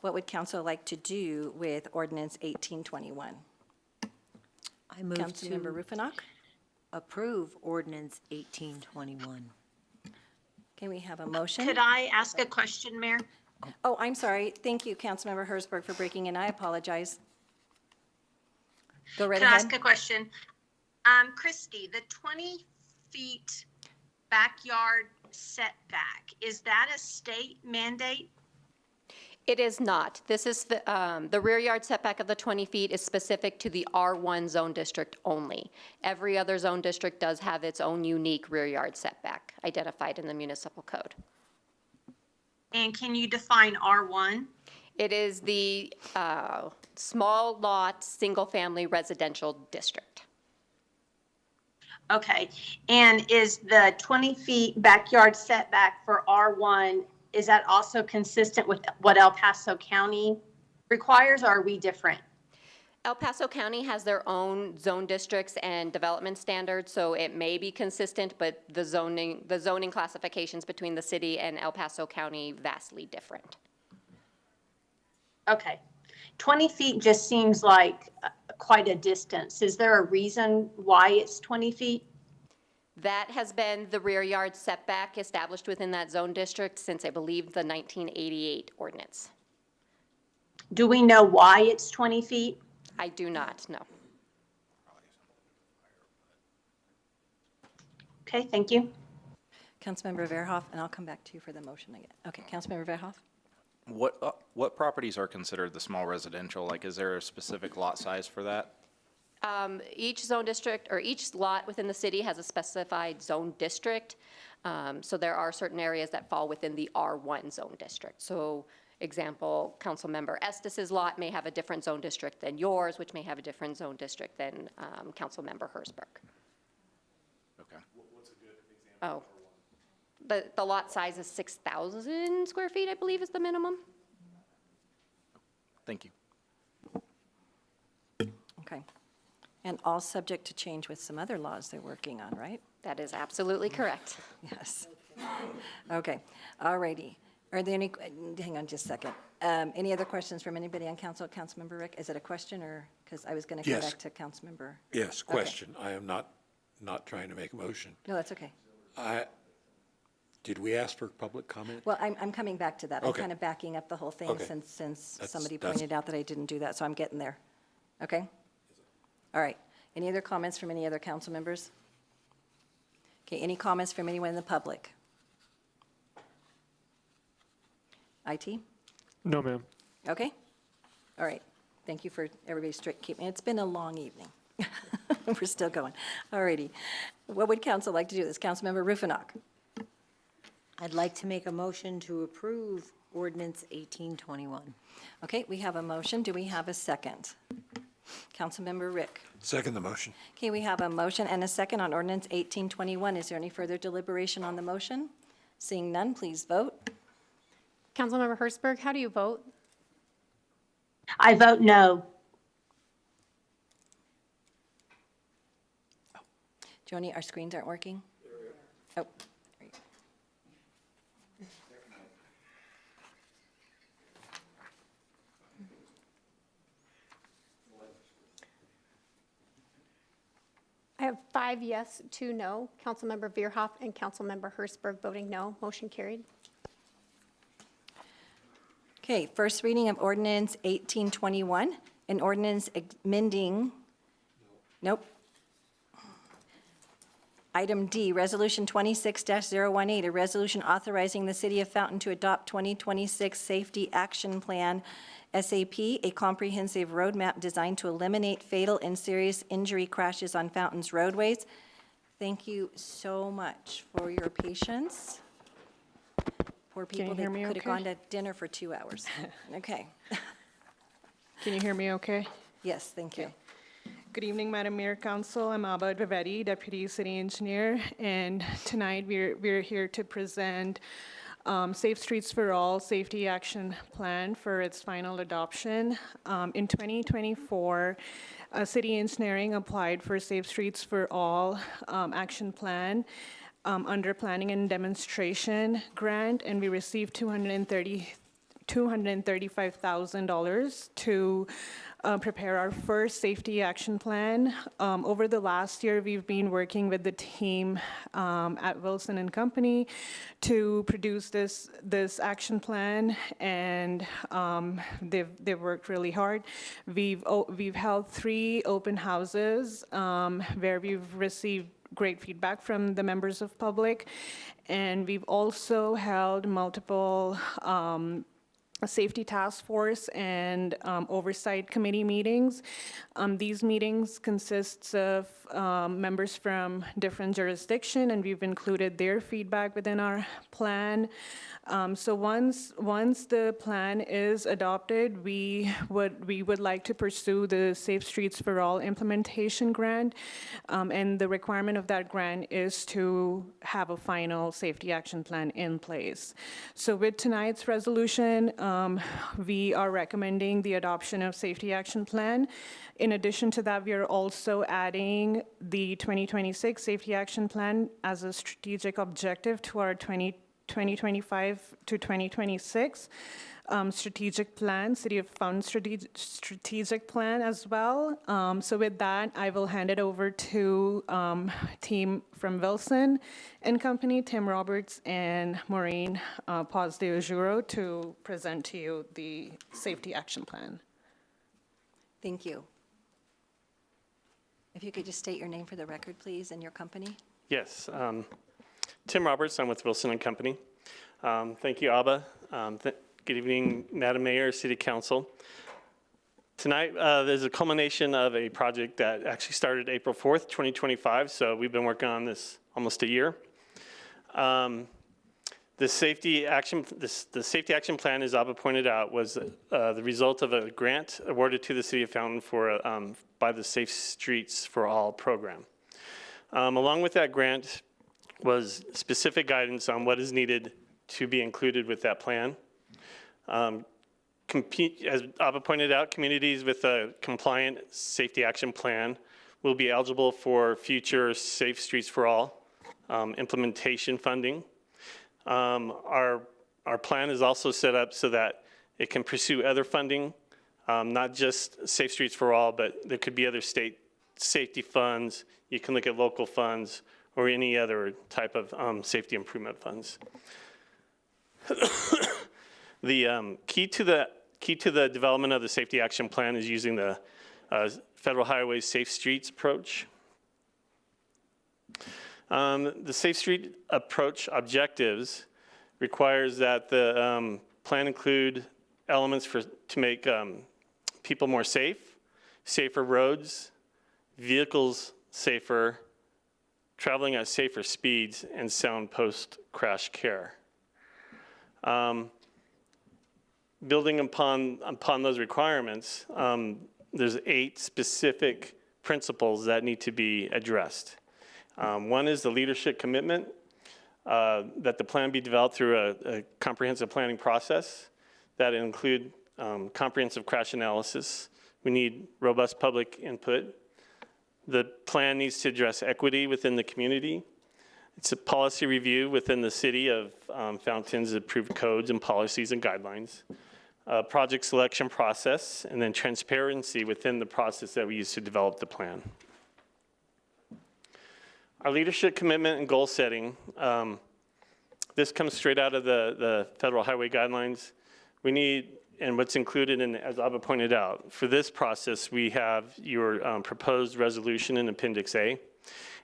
[SPEAKER 1] what would council like to do with ordinance 1821?
[SPEAKER 3] I move
[SPEAKER 1] Councilmember
[SPEAKER 3] to
[SPEAKER 1] Rufinock?
[SPEAKER 3] approve ordinance 1821.
[SPEAKER 1] Can we have a motion?
[SPEAKER 18] Could I ask a question, Mayor?
[SPEAKER 1] Oh, I'm sorry. Thank you, Councilmember Hersberg, for breaking in. I apologize. Go right
[SPEAKER 18] Could I
[SPEAKER 1] ahead.
[SPEAKER 18] ask a question? Christie, the 20 feet backyard setback, is that a state mandate?
[SPEAKER 17] It is not. This is the rear yard setback of the 20 feet is specific to the R1 zone district only. Every other zone district does have its own unique rear yard setback identified in the municipal code.
[SPEAKER 18] And can you define R1?
[SPEAKER 17] It is the small lot, single-family residential district.
[SPEAKER 18] Okay, and is the 20 feet backyard setback for R1, is that also consistent with what El Paso County requires, or are we different?
[SPEAKER 17] El Paso County has their own zone districts and development standards, so it may be consistent, but the zoning classifications between the city and El Paso County vastly different.
[SPEAKER 18] Okay, 20 feet just seems like quite a distance. Is there a reason why it's 20 feet?
[SPEAKER 17] That has been the rear yard setback established within that zone district since, I believe, the 1988 ordinance.
[SPEAKER 18] Do we know why it's 20 feet?
[SPEAKER 17] I do not know.
[SPEAKER 18] Okay, thank you.
[SPEAKER 1] Councilmember Verhoff, and I'll come back to you for the motion again. Okay, Councilmember Verhoff?
[SPEAKER 12] What properties are considered the small residential? Like, is there a specific lot size for that?
[SPEAKER 17] Each zone district, or each lot within the city has a specified zone district. So there are certain areas that fall within the R1 zone district. So, example, Councilmember Estes' lot may have a different zone district than yours, which may have a different zone district than Councilmember Hersberg.
[SPEAKER 12] Okay.
[SPEAKER 6] What's a good example?
[SPEAKER 17] Oh. The lot size is 6,000 square feet, I believe, is the minimum.
[SPEAKER 12] Thank you.
[SPEAKER 1] Okay. And all subject to change with some other laws they're working on, right?
[SPEAKER 17] That is absolutely correct.
[SPEAKER 1] Yes. Okay, all righty. Are there any, hang on just a second. Any other questions from anybody on council? Councilmember Rick, is it a question or, because I was going to come
[SPEAKER 10] Yes.
[SPEAKER 1] back to Councilmember.
[SPEAKER 10] Yes,
[SPEAKER 1] Okay.
[SPEAKER 10] question. I am not trying to make a motion.
[SPEAKER 1] No, that's okay.
[SPEAKER 10] Did we ask for public comment?
[SPEAKER 1] Well, I'm coming back to that. I'm
[SPEAKER 10] Okay.
[SPEAKER 1] kind of backing up the whole thing
[SPEAKER 10] Okay.
[SPEAKER 1] since
[SPEAKER 10] That's-
[SPEAKER 1] somebody
[SPEAKER 10] that's-
[SPEAKER 1] pointed out that I didn't do that, so I'm getting there. Okay? All right. Any other comments from any other council members? Okay, any comments from anyone in the public? IT?
[SPEAKER 15] No, ma'am.
[SPEAKER 1] Okay? All right. Thank you for everybody's strict keeping. It's been a long evening. We're still going. All righty. What would council like to do? This Councilmember Rufinock.
[SPEAKER 3] I'd like to make a motion to approve ordinance 1821.
[SPEAKER 1] Okay, we have a motion. Do we have a second? Councilmember Rick.
[SPEAKER 10] Second the motion.
[SPEAKER 1] Okay, we have a motion and a second on ordinance 1821. Is there any further deliberation on the motion? Seeing none, please vote.
[SPEAKER 4] Councilmember Hersberg, how do you vote?
[SPEAKER 18] I vote no.
[SPEAKER 1] Joni, our screens aren't working? Oh. there you go.
[SPEAKER 4] have 5 yes, 2 no. Councilmember Veerhoff and Councilmember Hertzberg voting no. Motion carried.
[SPEAKER 1] Okay, first reading of ordinance 1821, an ordinance amending, nope. Item D, Resolution 26-018, a resolution authorizing the City of Fountain to adopt 2026 Safety Action Plan, SAP, a comprehensive roadmap designed to eliminate fatal and serious injury crashes on Fountain's roadways. Thank you so much for your patience. Poor people, they
[SPEAKER 19] hear me
[SPEAKER 1] could have
[SPEAKER 19] okay?
[SPEAKER 1] gone to dinner for 2 hours. Okay.
[SPEAKER 19] Can you hear me okay?
[SPEAKER 1] Yes, thank you.
[SPEAKER 19] Good evening, Madam Mayor, Council. I'm Abba Dvavetti, Deputy City Engineer, and tonight we're here to present Safe Streets for All Safety Action Plan for its final adoption. In 2024, City Engineering applied for Safe Streets for All Action Plan under Planning and Demonstration Grant, and we received $235,000 to prepare our first safety action plan. Over the last year, we've been working with the team at Wilson and Company to produce this action plan, and they've worked really hard. We've held 3 open houses where we've received great feedback from the members of public, and we've also held multiple safety task force and oversight committee meetings. These meetings consist of members from different jurisdictions, and we've included their feedback within our plan. So once the plan is adopted, we would like to pursue the Safe Streets for All implementation grant, and the requirement of that grant is to have a final safety action plan in place. So with tonight's resolution, we are recommending the adoption of safety action plan. In addition to that, we are also adding the 2026 safety action plan as a strategic objective to our 2025 to 2026 strategic plan, City of Fountain strategic plan as well. So with that, I will hand it over to team from Wilson and Company, Tim Roberts and Maureen Paz de Ojuro, to present to you the safety action plan.
[SPEAKER 1] Thank you. If you could just state your name for the record, please, and your company.
[SPEAKER 20] Yes, Tim Roberts, I'm with Wilson and Company. Thank you, Abba. Good evening, Madam Mayor, City Council. Tonight, there's a culmination of a project that actually started April 4th, 2025, so we've been working on this almost a year. The safety action plan, as Abba pointed out, was the result of a grant awarded to the City of Fountain by the Safe Streets for All program. Along with that grant was specific guidance on what is needed to be included with that plan. As Abba pointed out, communities with a compliant safety action plan will be eligible for future Safe Streets for All implementation funding. Our plan is also set up so that it can pursue other funding, not just Safe Streets for All, but there could be other state safety funds. You can look at local funds or any other type of safety improvement funds. The key to the development of the safety action plan is using the Federal Highway Safe Streets approach. The Safe Street approach objectives requires that the plan include elements to make people more safe, safer roads, vehicles safer, traveling at safer speeds, and sound post-crash care. Building upon those requirements, there's 8 specific principles that need to be addressed. One is the leadership commitment, that the plan be developed through a comprehensive planning process that include comprehensive crash analysis. We need robust public input. The plan needs to address equity within the community. It's a policy review within the city of Fountain's approved codes and policies and guidelines. Project selection process, and then transparency within the process that we use to develop the plan. Our leadership commitment and goal setting, this comes straight out of the federal highway guidelines. We need, and what's included in, as Abba pointed out, for this process, we have your proposed resolution in Appendix A.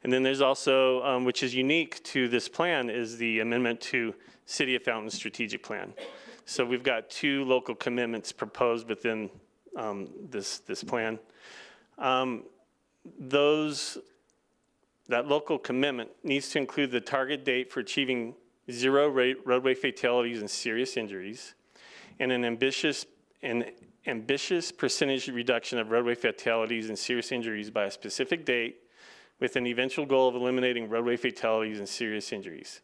[SPEAKER 20] And then there's also, which is unique to this plan, is the amendment to City of Fountain Strategic Plan. So we've got 2 local commitments proposed within this plan. That local commitment needs to include the target date for achieving 0 roadway fatalities and serious injuries, and an ambitious percentage reduction of roadway fatalities and serious injuries by a specific date, with an eventual goal of eliminating roadway fatalities and serious injuries.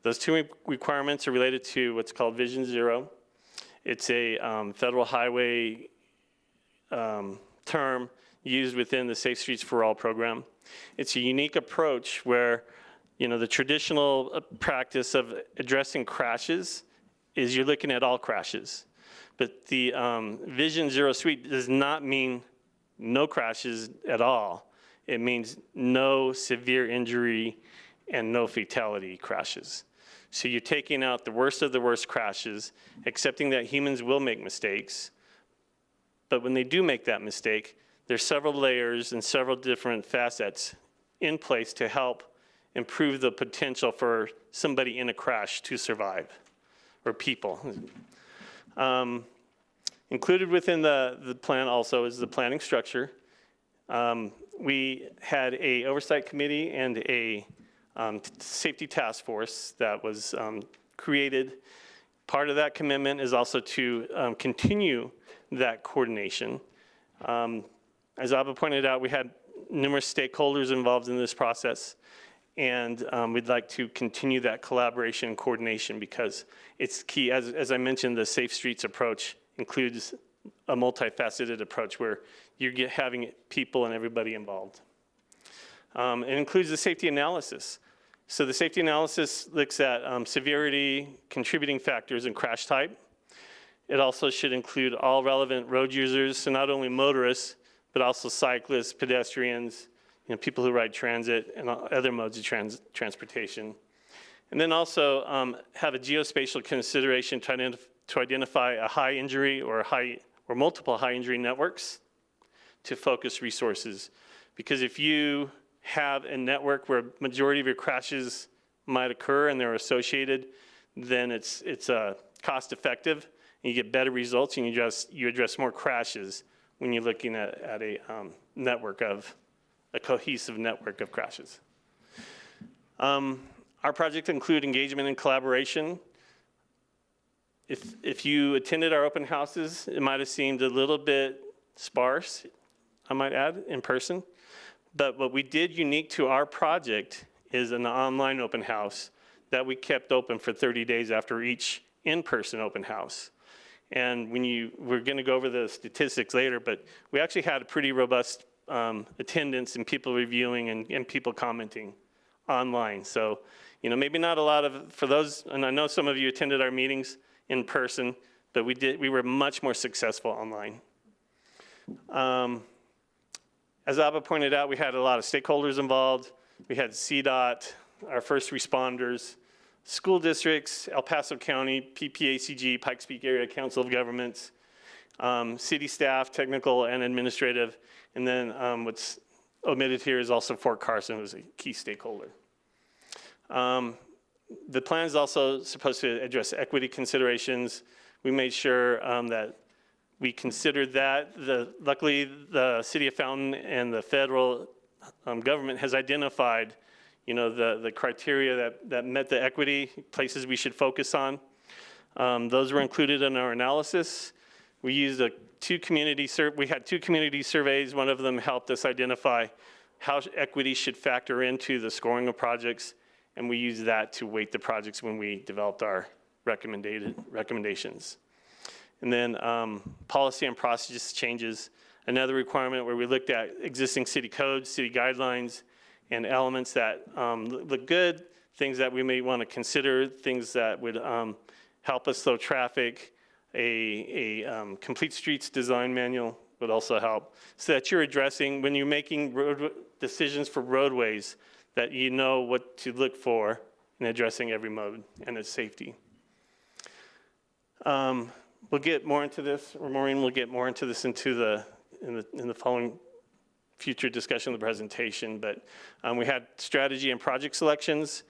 [SPEAKER 20] Those 2 requirements are related to what's called Vision Zero. It's a federal highway term used within the Safe Streets for All program. It's a unique approach where, you know, the traditional practice of addressing crashes is you're looking at all crashes. But the Vision Zero Suite does not mean no crashes at all. It means no severe injury and no fatality crashes. So you're taking out the worst of the worst crashes, accepting that humans will make mistakes. But when they do make that mistake, there's several layers and several different facets in place to help improve the potential for somebody in a crash to survive, or people. Included within the plan also is the planning structure. We had a oversight committee and a safety task force that was created. Part of that commitment is also to continue that coordination. As Abba pointed out, we had numerous stakeholders involved in this process, and we'd like to continue that collaboration and coordination because it's key. As I mentioned, the Safe Streets approach includes a multifaceted approach where you're having people and everybody involved. It includes the safety analysis. So the safety analysis looks at severity, contributing factors, and crash type. It also should include all relevant road users, so not only motorists, but also cyclists, pedestrians, you know, people who ride transit and other modes of transportation. And then also have a geospatial consideration to identify a high injury or multiple high injury networks to focus resources. Because if you have a network where majority of your crashes might occur and they're associated, then it's cost effective and you get better results and you address more crashes when you're looking at a cohesive network of crashes. Our projects include engagement and collaboration. If you attended our open houses, it might have seemed a little bit sparse, I might add, in person. But what we did unique to our project is an online open house that we kept open for 30 days after each in-person open house. And we're going to go over the statistics later, but we actually had a pretty robust attendance and people reviewing and people commenting online. So, you know, maybe not a lot for those, and I know some of you attended our meetings in person, but we were much more successful online. As Abba pointed out, we had a lot of stakeholders involved. We had CDOT, our first responders, school districts, El Paso County, PPACG, Pikes Peak Area Council of Governments, city staff, technical and administrative, and then what's omitted here is also Fort Carson was a key stakeholder. The plan is also supposed to address equity considerations. We made sure that we considered that. Luckily, the City of Fountain and the federal government has identified, you know, the criteria that met the equity, places we should focus on. Those were included in our analysis. We used we had 2 community surveys. One of them helped us identify how equity should factor into the scoring of projects, and we used that to weight the projects when we developed our recommendations. And then policy and process changes, another requirement where we looked at existing city codes, city guidelines, and elements that look good, things that we may want to consider, things that would help us slow traffic. A complete streets design manual would also help, so that you're addressing, when you're making decisions for roadways, that you know what to look for in addressing every mode and its safety. We'll get more into this, or Maureen will get more into this in the following future discussion of the presentation, but we had strategy and project selections.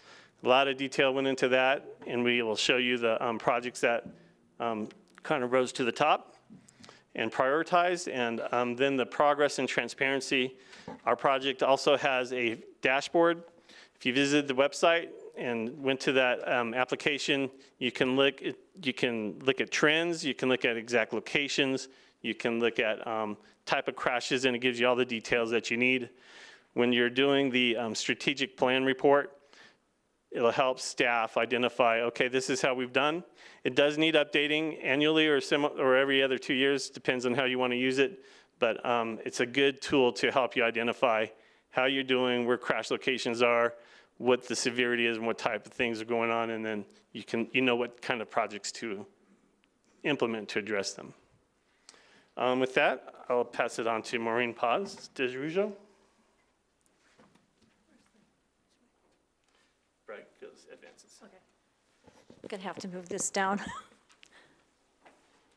[SPEAKER 20] A lot of detail went into that, and we will show you the projects that kind of rose to the top and prioritized, and then the progress and transparency. Our project also has a dashboard. If you visited the website and went to that application, you can look at trends, you can look at exact locations, you can look at type of crashes, and it gives you all the details that you need. When you're doing the strategic plan report, it'll help staff identify, okay, this is how we've done. It does need updating annually or every other 2 years, depends on how you want to use it. But it's a good tool to help you identify how you're doing, where crash locations are, what the severity is, and what type of things are going on, and then you know what kind of projects to implement to address them. With that, I'll pass it on to Maureen Paz de Rougeau. Right, advances.
[SPEAKER 1] Okay. I'm going to have to move this down.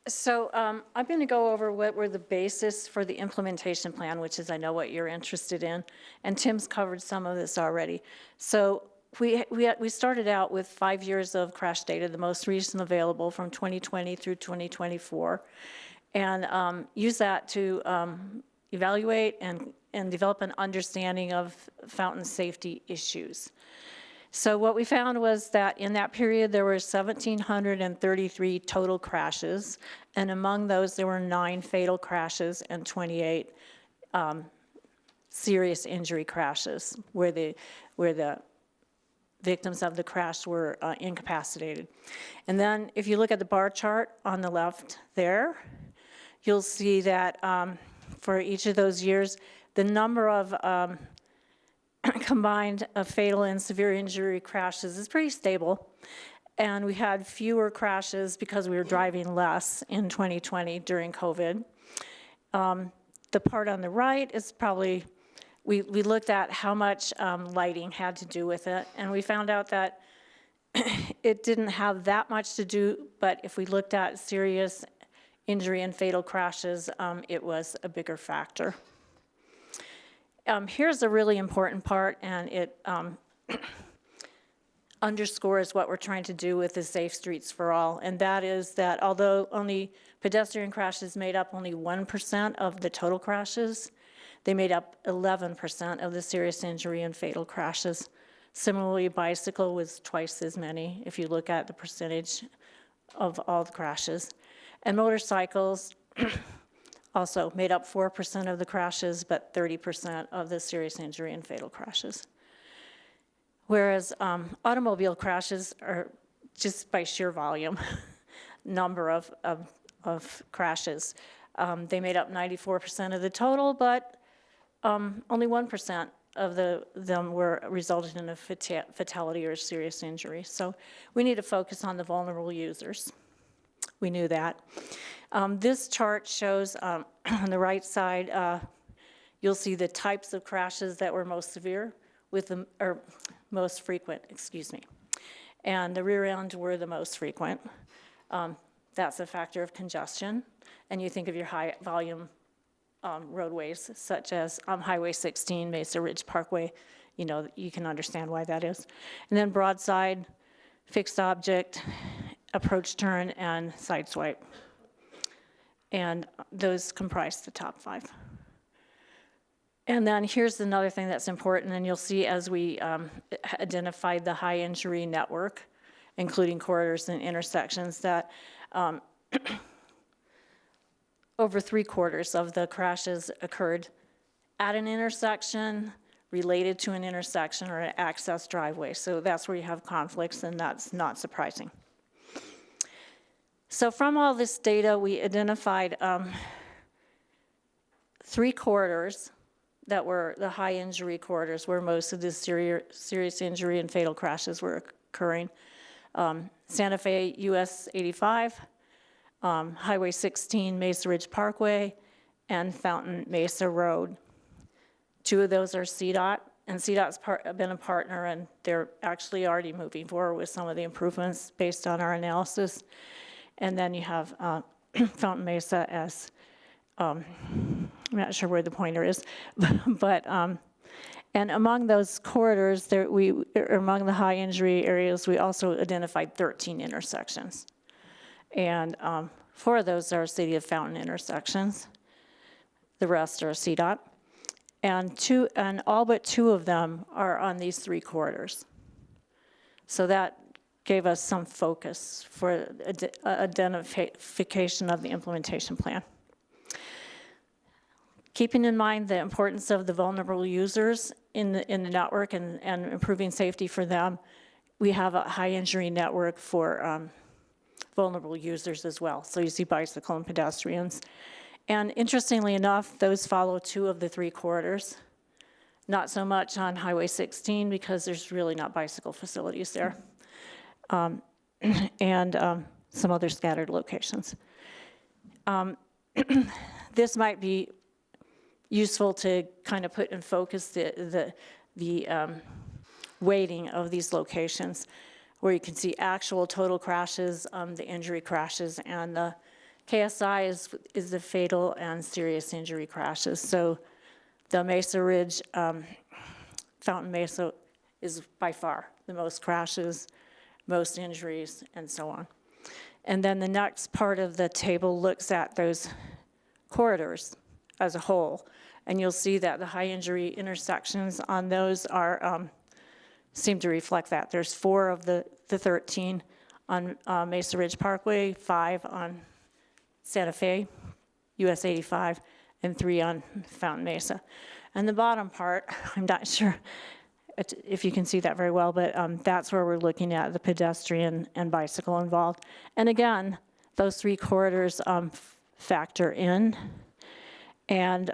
[SPEAKER 1] So I'm going to go over what were the basis for the implementation plan, which is I know what you're interested in, and Tim's covered some of this already. So we started out with 5 years of crash data, the most recent available from 2020 through 2024, and use that to evaluate and develop an understanding of fountain safety issues. So what we found was that in that period, there were 1,733 total crashes, and among those, there were 9 fatal crashes and 28 serious injury crashes, where the victims of the crash were incapacitated. And then if you look at the bar chart on the left there, you'll see that for each of those years, the number of combined fatal and severe injury crashes is pretty stable. And we had fewer crashes because we were driving less in 2020 during COVID. The part on the right is probably, we looked at how much lighting had to do with it, and we found out that it didn't have that much to do, but if we looked at serious injury and fatal crashes, it was a bigger factor. Here's a really important part, and it underscores what we're trying to do with the Safe Streets for All, and that is that although only pedestrian crashes made up only 1% of the total crashes, they made up 11% of the serious injury and fatal crashes. Similarly, bicycle was twice as many if you look at the percentage of all the crashes. And motorcycles also made up 4% of the crashes, but 30% of the serious injury and fatal crashes. Whereas automobile crashes are just by sheer volume, number of crashes. They made up 94% of the total, but only 1% of them were resulted in a fatality or serious injury. So we need to focus on the vulnerable users. We knew that. This chart shows on the right side, you'll see the types of crashes that were most severe or most frequent, excuse me. And the rear end were the most frequent. That's a factor of congestion. And you think of your high volume roadways, such as Highway 16, Mesa Ridge Parkway, you can understand why that is. And then broadside, fixed object, approach turn, and sideswipe. And those comprise the top 5. And then here's another thing that's important, and you'll see as we identified the high injury network, including corridors and intersections, that over 3/4 of the crashes occurred at an intersection, related to an intersection, or an access driveway. So that's where you have conflicts, and that's not surprising. So from all this data, we identified 3 corridors that were the high injury corridors, where most of the serious injury and fatal crashes were occurring. Santa Fe US 85, Highway 16 Mesa Ridge Parkway, and Fountain Mesa Road. 2 of those are CDOT
[SPEAKER 9] and CDOT's been a partner, and they're actually already moving forward with some of the improvements based on our analysis. And then you have Fountain Mesa as, I'm not sure where the pointer is, but, and among those corridors, among the high injury areas, we also identified 13 intersections. And 4 of those are City of Fountain intersections. The rest are CDOT. And all but 2 of them are on these 3 corridors. So that gave us some focus for identification of the implementation plan. Keeping in mind the importance of the vulnerable users in the network and improving safety for them, we have a high injury network for vulnerable users as well. So you see bicycle and pedestrians. And interestingly enough, those follow 2 of the 3 corridors. Not so much on Highway 16 because there's really not bicycle facilities there. And some other scattered locations. This might be useful to kind of put in focus the weighting of these locations, where you can see actual total crashes, the injury crashes, and the KSI is the fatal and serious injury crashes. So the Mesa Ridge, Fountain Mesa is by far the most crashes, most injuries, and so on. And then the next part of the table looks at those corridors as a whole. And you'll see that the high injury intersections on those are, seem to reflect that. There's 4 of the 13 on Mesa Ridge Parkway, 5 on Santa Fe, US 85, and 3 on Fountain Mesa. And the bottom part, I'm not sure if you can see that very well, but that's where we're looking at the pedestrian and bicycle involved. And again, those 3 corridors factor in. And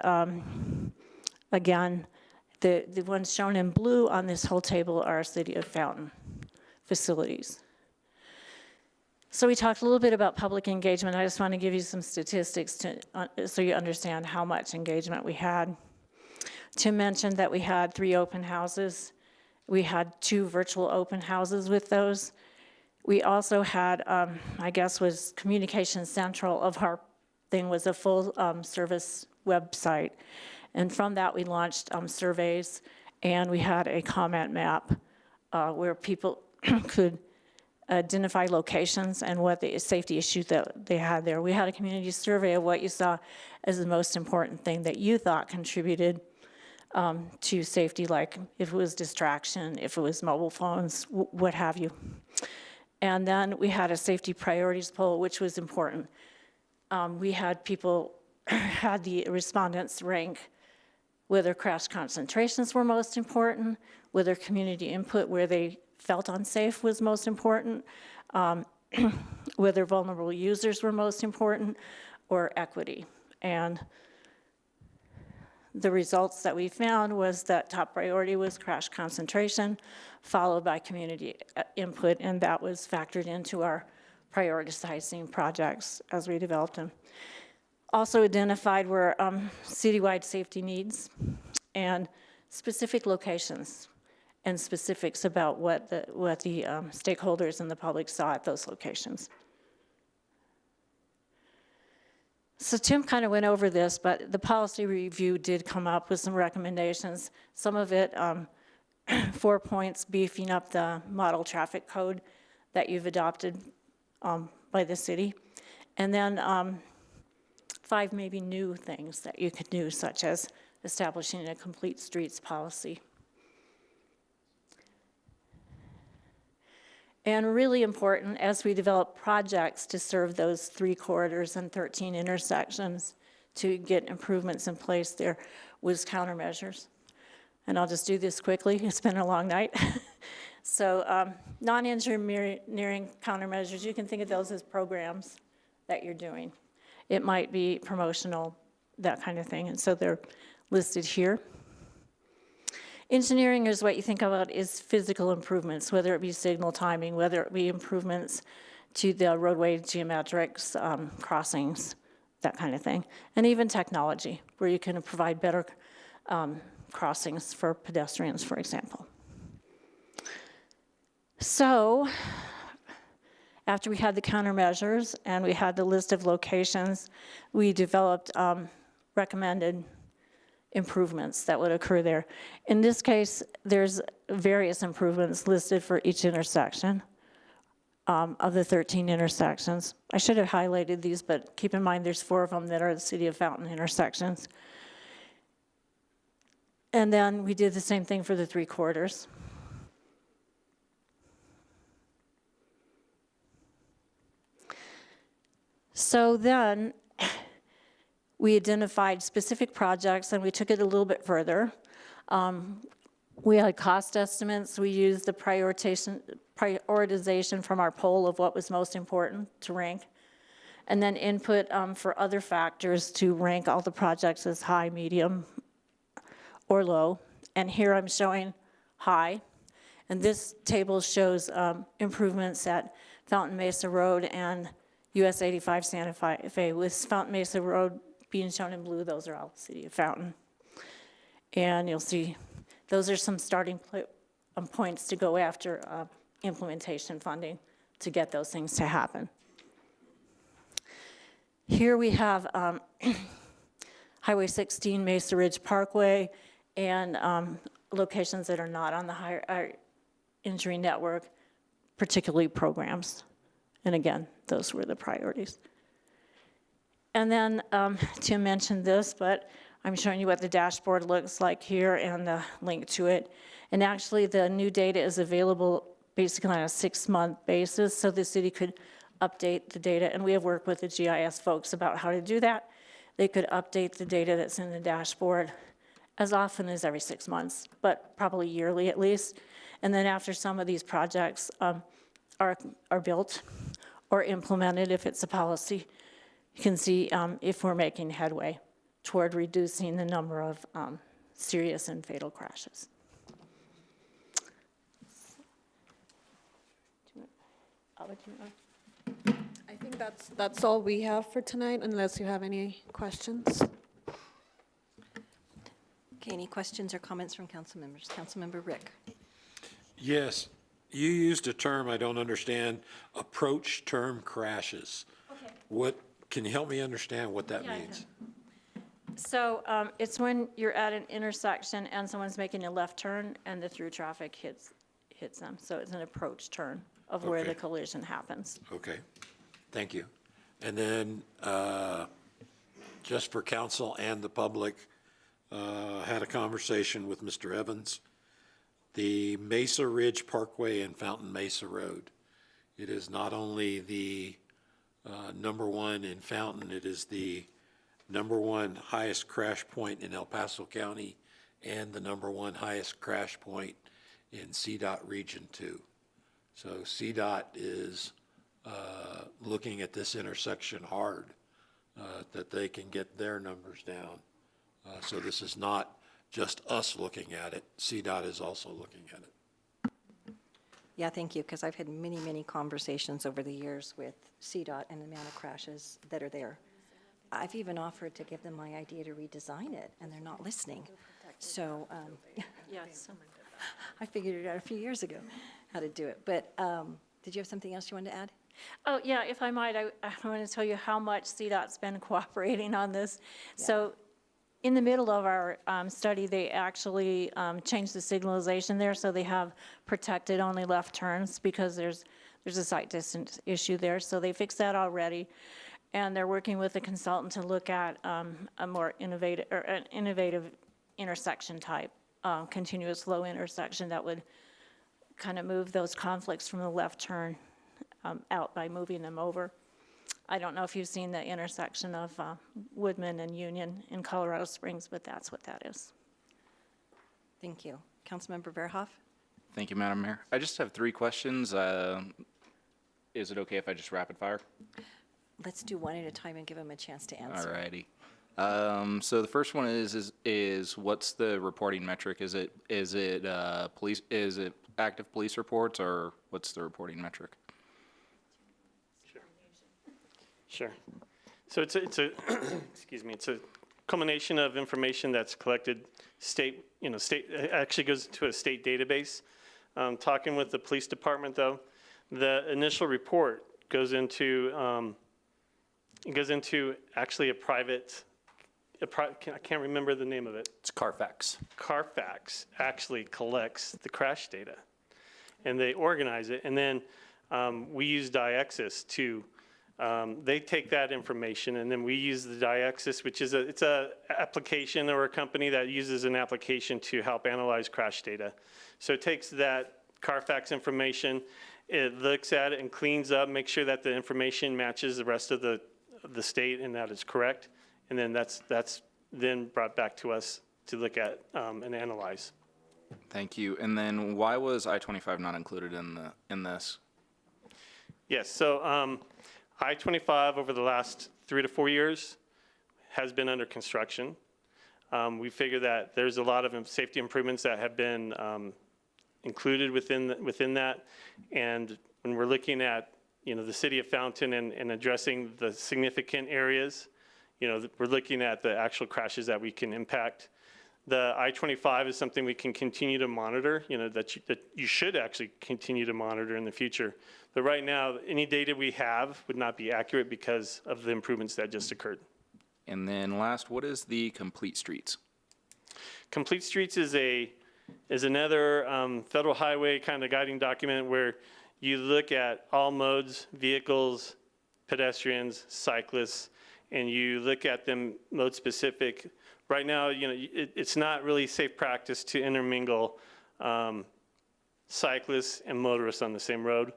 [SPEAKER 9] again, the ones shown in blue on this whole table are City of Fountain facilities. So we talked a little bit about public engagement. I just want to give you some statistics so you understand how much engagement we had. Tim mentioned that we had 3 open houses. We had 2 virtual open houses with those. We also had, I guess was communication central of our thing was a full service website. And from that we launched surveys, and we had a comment map where people could identify locations and what the safety issues that they had there. We had a community survey of what you saw as the most important thing that you thought contributed to safety, like if it was distraction, if it was mobile phones, what have you. And then we had a safety priorities poll, which was important. We had people, had the respondents rank whether crash concentrations were most important, whether community input where they felt unsafe was most important, whether vulnerable users were most important, or equity. And the results that we found was that top priority was crash concentration, followed by community input, and that was factored into our prioritizing projects as we developed them. Also identified were citywide safety needs and specific locations and specifics about what the stakeholders and the public saw at those locations. So Tim kind of went over this, but the policy review did come up with some recommendations. Some of it, 4 points beefing up the model traffic code that you've adopted by the city. And then 5 maybe new things that you could do, such as establishing a complete streets policy. And really important as we develop projects to serve those 3 corridors and 13 intersections to get improvements in place there was countermeasures. And I'll just do this quickly, it's been a long night. So non-engineering countermeasures, you can think of those as programs that you're doing. It might be promotional, that kind of thing, and so they're listed here. Engineering is what you think about is physical improvements, whether it be signal timing, whether it be improvements to the roadway geometrics, crossings, that kind of thing. And even technology, where you can provide better
[SPEAKER 21] crossings for pedestrians, for example. So after we had the countermeasures and we had the list of locations, we developed recommended improvements that would occur there. In this case, there's various improvements listed for each intersection of the 13 intersections. I should have highlighted these, but keep in mind there's 4 of them that are the City of Fountain intersections. And then we did the same thing for the 3 quarters. So then we identified specific projects and we took it a little bit further. We had cost estimates. We used the prioritization from our poll of what was most important to rank, and then input for other factors to rank all the projects as high, medium, or low. And here I'm showing high. And this table shows improvements at Fountain Mesa Road and US 85 Santa Fe, with Fountain Mesa Road being shown in blue. Those are all City of Fountain. And you'll see those are some starting points to go after implementation funding to get those things to happen. Here we have Highway 16, Mesa Ridge Parkway, and locations that are not on the higher injury network, particularly programs. And again, those were the priorities. And then Tim mentioned this, but I'm showing you what the dashboard looks like here and the link to it. And actually the new data is available basically on a 6-month basis, so the city could update the data. And we have worked with the GIS folks about how to do that. They could update the data that's in the dashboard as often as every 6 months, but probably yearly at least. And then after some of these projects are built or implemented, if it's a policy, you can see if we're making headway toward reducing the number of serious and fatal crashes.
[SPEAKER 19] I think that's all we have for tonight, unless you have any questions.
[SPEAKER 1] Okay, any questions or comments from council members? Councilmember Rick.
[SPEAKER 10] Yes, you used a term I don't understand, approach term crashes.
[SPEAKER 21] Okay.
[SPEAKER 10] Can you help me understand what that
[SPEAKER 21] Yeah, I
[SPEAKER 10] means?
[SPEAKER 21] So it's when you're at an intersection and someone's making a left turn and the through traffic hits them. So it's an approach turn of where the collision happens.
[SPEAKER 10] Okay, thank you. And then, just for council and the public, had a conversation with Mr. Evans. The Mesa Ridge Parkway and Fountain Mesa Road. It is not only the #1 in Fountain, it is the #1 highest crash point in El Paso County and the #1 highest crash point in CDOT Region 2. So CDOT is looking at this intersection hard, that they can get their numbers down. So this is not just us looking at it, CDOT is also looking at it.
[SPEAKER 1] Yeah, thank you, because I've had many, many conversations over the years with CDOT and the amount of crashes that are there. I've even offered to give them my idea to redesign it, and they're not listening. So
[SPEAKER 21] Yes.
[SPEAKER 1] I figured it out a few years ago, how to do it. But did you have something else you wanted to add?
[SPEAKER 21] Oh, yeah, if I might, I want to tell you how much CDOT's been cooperating on this. Yeah. So in the middle of our study, they actually changed the signalization there, so they have protected only left turns because there's a sight distance issue there. So they fixed that already, and they're working with a consultant to look at a more innovative, or an innovative intersection type, continuous low intersection that would kind of move those conflicts from the left turn out by moving them over. I don't know if you've seen the intersection of Woodman and Union in Colorado Springs, but that's what that is.
[SPEAKER 1] Thank you. Councilmember Verhoff?
[SPEAKER 12] Thank you, Madam Mayor. I just have 3 questions. Is it okay if I just rapid fire?
[SPEAKER 1] Let's do one at a time and give them a chance to answer.
[SPEAKER 12] All righty. So the first one is what's the reporting metric? Is it police? Is it active police reports, or what's the reporting metric?
[SPEAKER 20] Sure. So it's a excuse me, it's a culmination of information that's collected state, it actually goes to a state database. Talking with the police department, though, the initial report goes into, actually a private, I can't remember the name of it.
[SPEAKER 2] It's Carfax.
[SPEAKER 20] Carfax actually collects the crash data, and they organize it, and then we use Diexis to, they take that information, and then we use the Diexis, which is it's a application or a company that uses an application to help analyze crash data. So it takes that Carfax information, it looks at it and cleans up, makes sure that the information matches the rest of the state and that it's correct, and then that's then brought back to us to look at and analyze.
[SPEAKER 12] Thank you. And then why was I-25 not included in this?
[SPEAKER 20] Yes, so I-25 over the last 3 to 4 years has been under construction. We figure that there's a lot of safety improvements that have been included within that. And when we're looking at, the city of Fountain and addressing the significant areas, we're looking at the actual crashes that we can impact. The I-25 is something we can continue to monitor, that you should actually continue to monitor in the future. But right now, any data we have would not be accurate because of the improvements that just occurred.
[SPEAKER 12] And then last, what is the Complete Streets?
[SPEAKER 20] Complete Streets is another federal highway kind of guiding document where you look at all modes, vehicles, pedestrians, cyclists, and you look at them mode specific. Right now, it's not really safe practice to intermingle cyclists and motorists on the same road.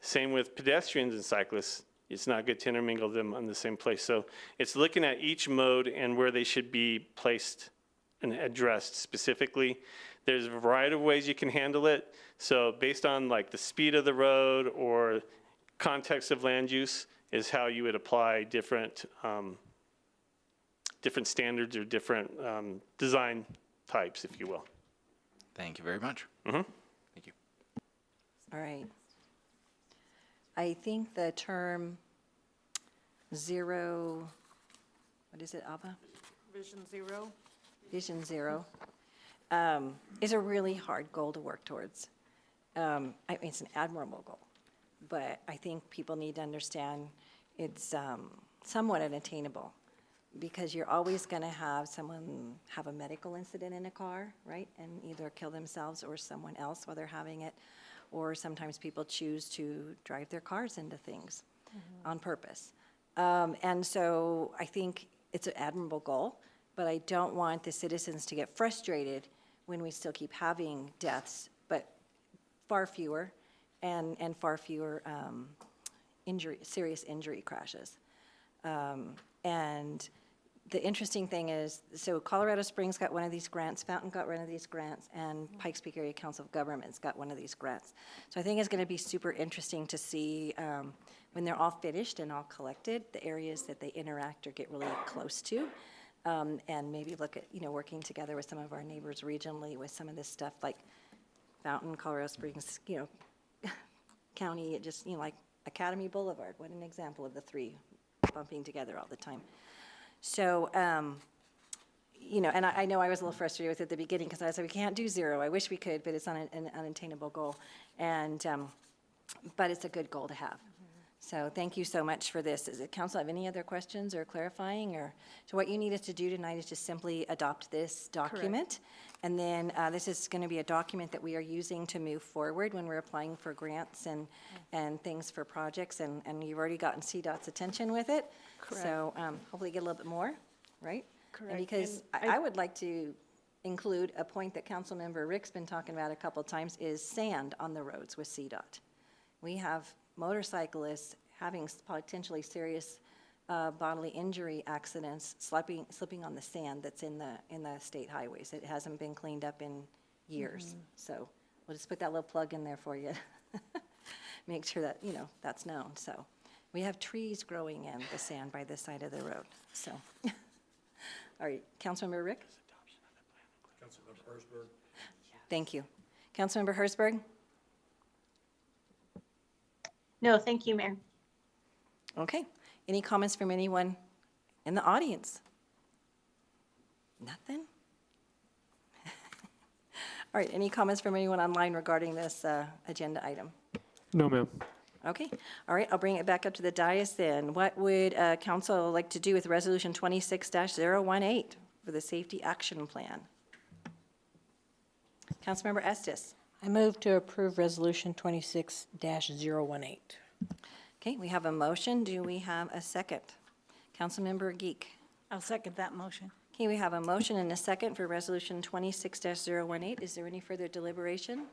[SPEAKER 20] Same with pedestrians and cyclists. It's not good to intermingle them on the same place. So it's looking at each mode and where they should be placed and addressed specifically. There's a variety of ways you can handle it. So based on like the speed of the road or context of land use is how you would apply different standards or different design types, if you will.
[SPEAKER 12] Thank you very much.
[SPEAKER 20] Mm-hmm.
[SPEAKER 12] Thank you.
[SPEAKER 1] All right. I think the term zero, what is it, Ava?
[SPEAKER 19] Vision Zero.
[SPEAKER 1] Vision Zero, is a really hard goal to work towards. It's an admirable goal, but I think people need to understand it's somewhat unattainable because you're always going to have someone have a medical incident in a car, right, and either kill themselves or someone else while they're having it, or sometimes people choose to drive their cars into things on purpose. And so I think it's an admirable goal, but I don't want the citizens to get frustrated when we still keep having deaths, but far fewer and far fewer serious injury crashes. And the interesting thing is, so Colorado Springs got one of these grants, Fountain got one of these grants, and Pikes Peak Area Council of Governments got one of these grants. So I think it's going to be super interesting to see when they're all finished and all collected, the areas that they interact or get really close to. And maybe look at, working together with some of our neighbors regionally with some of this stuff like Fountain, Colorado Springs, county, just, like Academy Boulevard, what an example of the three bumping together all the time. So, and I know I was a little frustrated with it at the beginning because I said, we can't do zero. I wish we could, but it's not an unattainable goal. And, but it's a good goal to have. So thank you so much for this. Does the council have any other questions or clarifying? So what you need us to do tonight is just simply adopt this document. And then this is going to be a document that we are using to move forward when we're applying for grants and things for projects. And you've already gotten CDOT's attention with it.
[SPEAKER 19] Correct.
[SPEAKER 1] So hopefully get a little bit more, right?
[SPEAKER 19] Correct.
[SPEAKER 1] And because
[SPEAKER 19] And
[SPEAKER 1] I would like to include a point that Councilmember Rick's been talking about a couple of times is sand on the roads with CDOT. We have motorcyclists having potentially serious bodily injury accidents, slipping on the sand that's in the state highways. It hasn't been cleaned up in years. So we'll just put that little plug in there for you. Make sure that, that's known. So we have trees growing in the sand by the side of the road. So, all right, Councilmember Rick?
[SPEAKER 10] Councilmember Hersberg.
[SPEAKER 1] Thank you. Councilmember Hersberg?
[SPEAKER 18] No, thank you, Mayor.
[SPEAKER 1] Okay. Any comments from anyone in the audience? Nothing? All right, any comments from anyone online regarding this agenda item?
[SPEAKER 15] No, ma'am.
[SPEAKER 1] Okay, all right, I'll bring it back up to the dais then. What would council like to do with Resolution 26-018 for the Safety Action Plan? Councilmember Estes.
[SPEAKER 5] I move to approve Resolution 26-018.
[SPEAKER 1] Okay, we have a motion. Do we have a second? Councilmember Geek.
[SPEAKER 9] I'll second that motion.
[SPEAKER 1] Okay, we have a motion and a second for Resolution 26-018. Is there any further deliberation?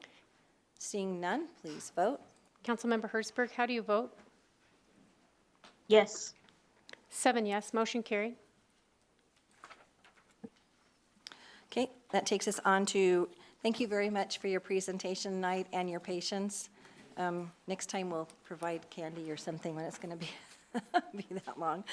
[SPEAKER 1] Seeing none, please vote.
[SPEAKER 4] Councilmember Hertzberg, how do you vote?
[SPEAKER 18] Yes.
[SPEAKER 4] 7 yes, motion carried.
[SPEAKER 1] Okay, that takes us on to, thank you very much for your presentation tonight and your patience. Next time we'll provide candy or something when it's going to be be that long.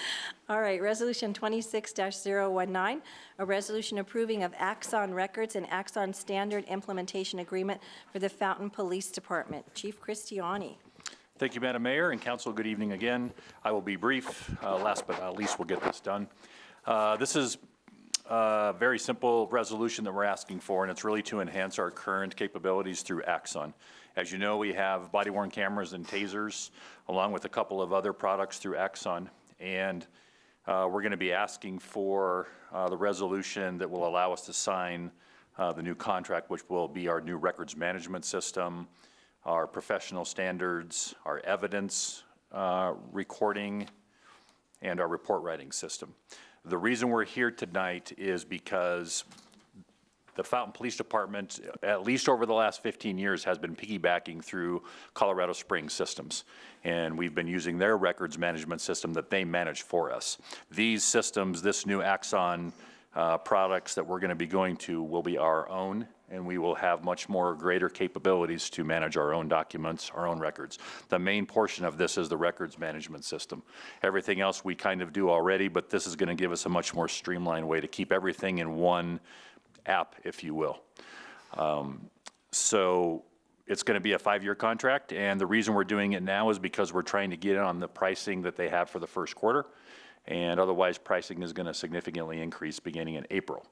[SPEAKER 1] All right, Resolution 26-019, a resolution approving of Axon Records and Axon Standard Implementation Agreement for the Fountain Police Department. Chief Christiani.
[SPEAKER 2] Thank you, Madam Mayor and Council. Good evening again. I will be brief. Last but not least, we'll get this done. This is a very simple resolution that we're asking for, and it's really to enhance our current capabilities through Axon. As you know, we have body-worn cameras and tasers, along with a couple of other products through Axon. And we're going to be asking for the resolution that will allow us to sign the new contract, which will be our new records management system, our professional standards, our evidence recording, and our report writing system. The reason we're here tonight is because the Fountain Police Department, at least over the last 15 years, has been piggybacking through Colorado Springs systems. And we've been using their records management system that they manage for us. These systems, this new Axon products that we're going to be going to will be our own, and we will have much more greater capabilities to manage our own documents, our own records. The main portion of this is the records management system. Everything else we kind of do already, but this is going to give us a much more streamlined way to keep everything in one app, if you will. So it's going to be a 5-year contract, and the reason we're doing it now is because we're trying to get in on the pricing that they have for the first quarter, and otherwise pricing is going to significantly increase beginning in April.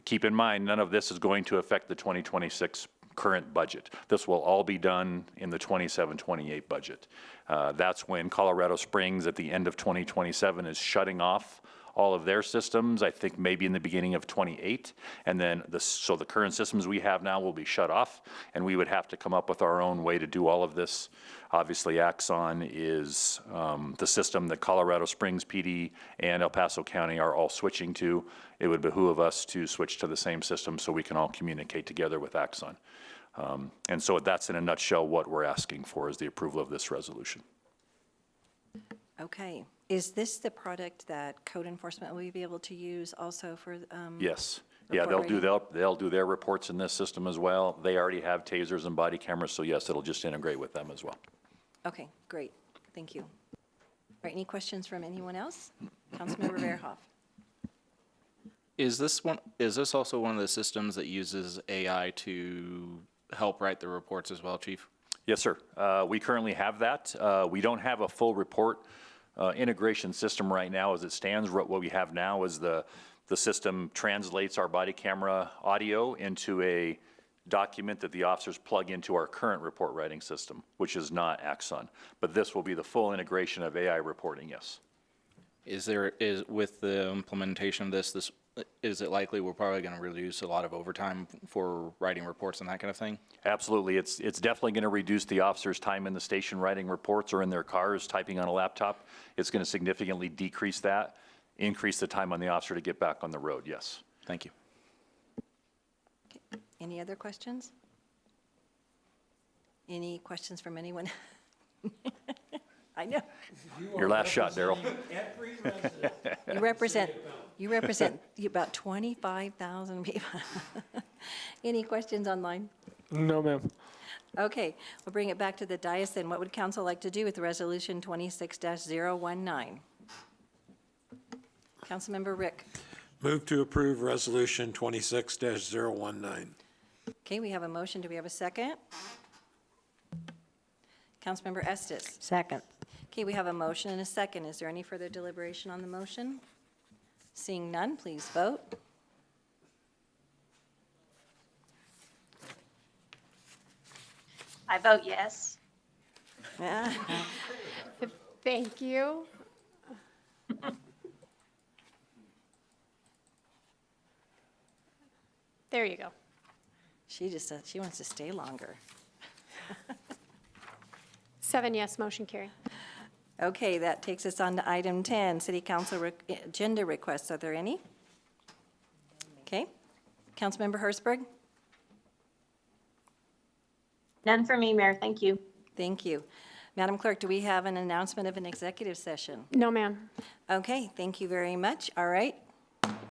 [SPEAKER 2] Keep in mind, none of this is going to affect the 2026 current budget. This will all be done in the 27-28 budget. That's when Colorado Springs at the end of 2027 is shutting off all of their systems, I think maybe in the beginning of 28. And then so the current systems we have now will be shut off, and we would have to come up with our own way to do all of this. Obviously, Axon is the system that Colorado Springs PD and El Paso County are all switching to. It would behoove us to switch to the same system so we can all communicate together with Axon. And so that's in a nutshell what we're asking for is the approval of this resolution.
[SPEAKER 1] Okay. Is this the product that code enforcement will be able to use also for?
[SPEAKER 2] Yes. Yeah,
[SPEAKER 1] report
[SPEAKER 2] they'll do their reports in this system as well. They already have tasers and body cameras, so yes, it'll just integrate with them as well.
[SPEAKER 1] Okay, great. Thank you. All right, any questions from anyone else? Councilmember Verhoff.
[SPEAKER 12] Is this also one of the systems that uses AI to help write the reports as well, Chief?
[SPEAKER 2] Yes, sir. We currently have that. We don't have a full report integration system right now as it stands. What we have now is the system translates our body camera audio into a document that the officers plug into our current report writing system, which is not Axon. But this will be the full integration of AI reporting, yes.
[SPEAKER 12] Is with the implementation of this, is it likely we're probably going to reduce a lot of overtime for writing reports and that kind of thing?
[SPEAKER 2] Absolutely. It's definitely going to reduce the officers' time in the station writing reports or in their cars typing on a laptop. It's going to significantly decrease that, increase the time on the officer to get back on the road, yes.
[SPEAKER 12] Thank you.
[SPEAKER 1] Okay. Any other questions? Any questions from anyone? I know.
[SPEAKER 2] Your last shot, Daryl.
[SPEAKER 1] You represent about 25,000 people. Any questions online?
[SPEAKER 15] No, ma'am.
[SPEAKER 1] Okay, we'll bring it back to the dais then. What would council like to do with Resolution 26-019? Councilmember Rick.
[SPEAKER 10] Move to approve Resolution 26-019.
[SPEAKER 1] Okay, we have a motion. Do we have a second? Councilmember Estes.
[SPEAKER 5] Second.
[SPEAKER 1] Okay, we have a motion and a second. Is there any further deliberation on the motion? Seeing none, please vote.
[SPEAKER 18] I vote yes.
[SPEAKER 4] Thank you. There you go.
[SPEAKER 1] She just said she wants to stay longer.
[SPEAKER 4] 7 yes, motion carried.
[SPEAKER 1] Okay, that takes us on to item 10, City Council agenda requests. Are there any? Okay. Councilmember Hertzberg?
[SPEAKER 18] None for me, Mayor. Thank you.
[SPEAKER 1] Thank you. Madam Clerk, do we have an announcement of an executive session?
[SPEAKER 4] No, ma'am.
[SPEAKER 1] Okay, thank you very much. All right.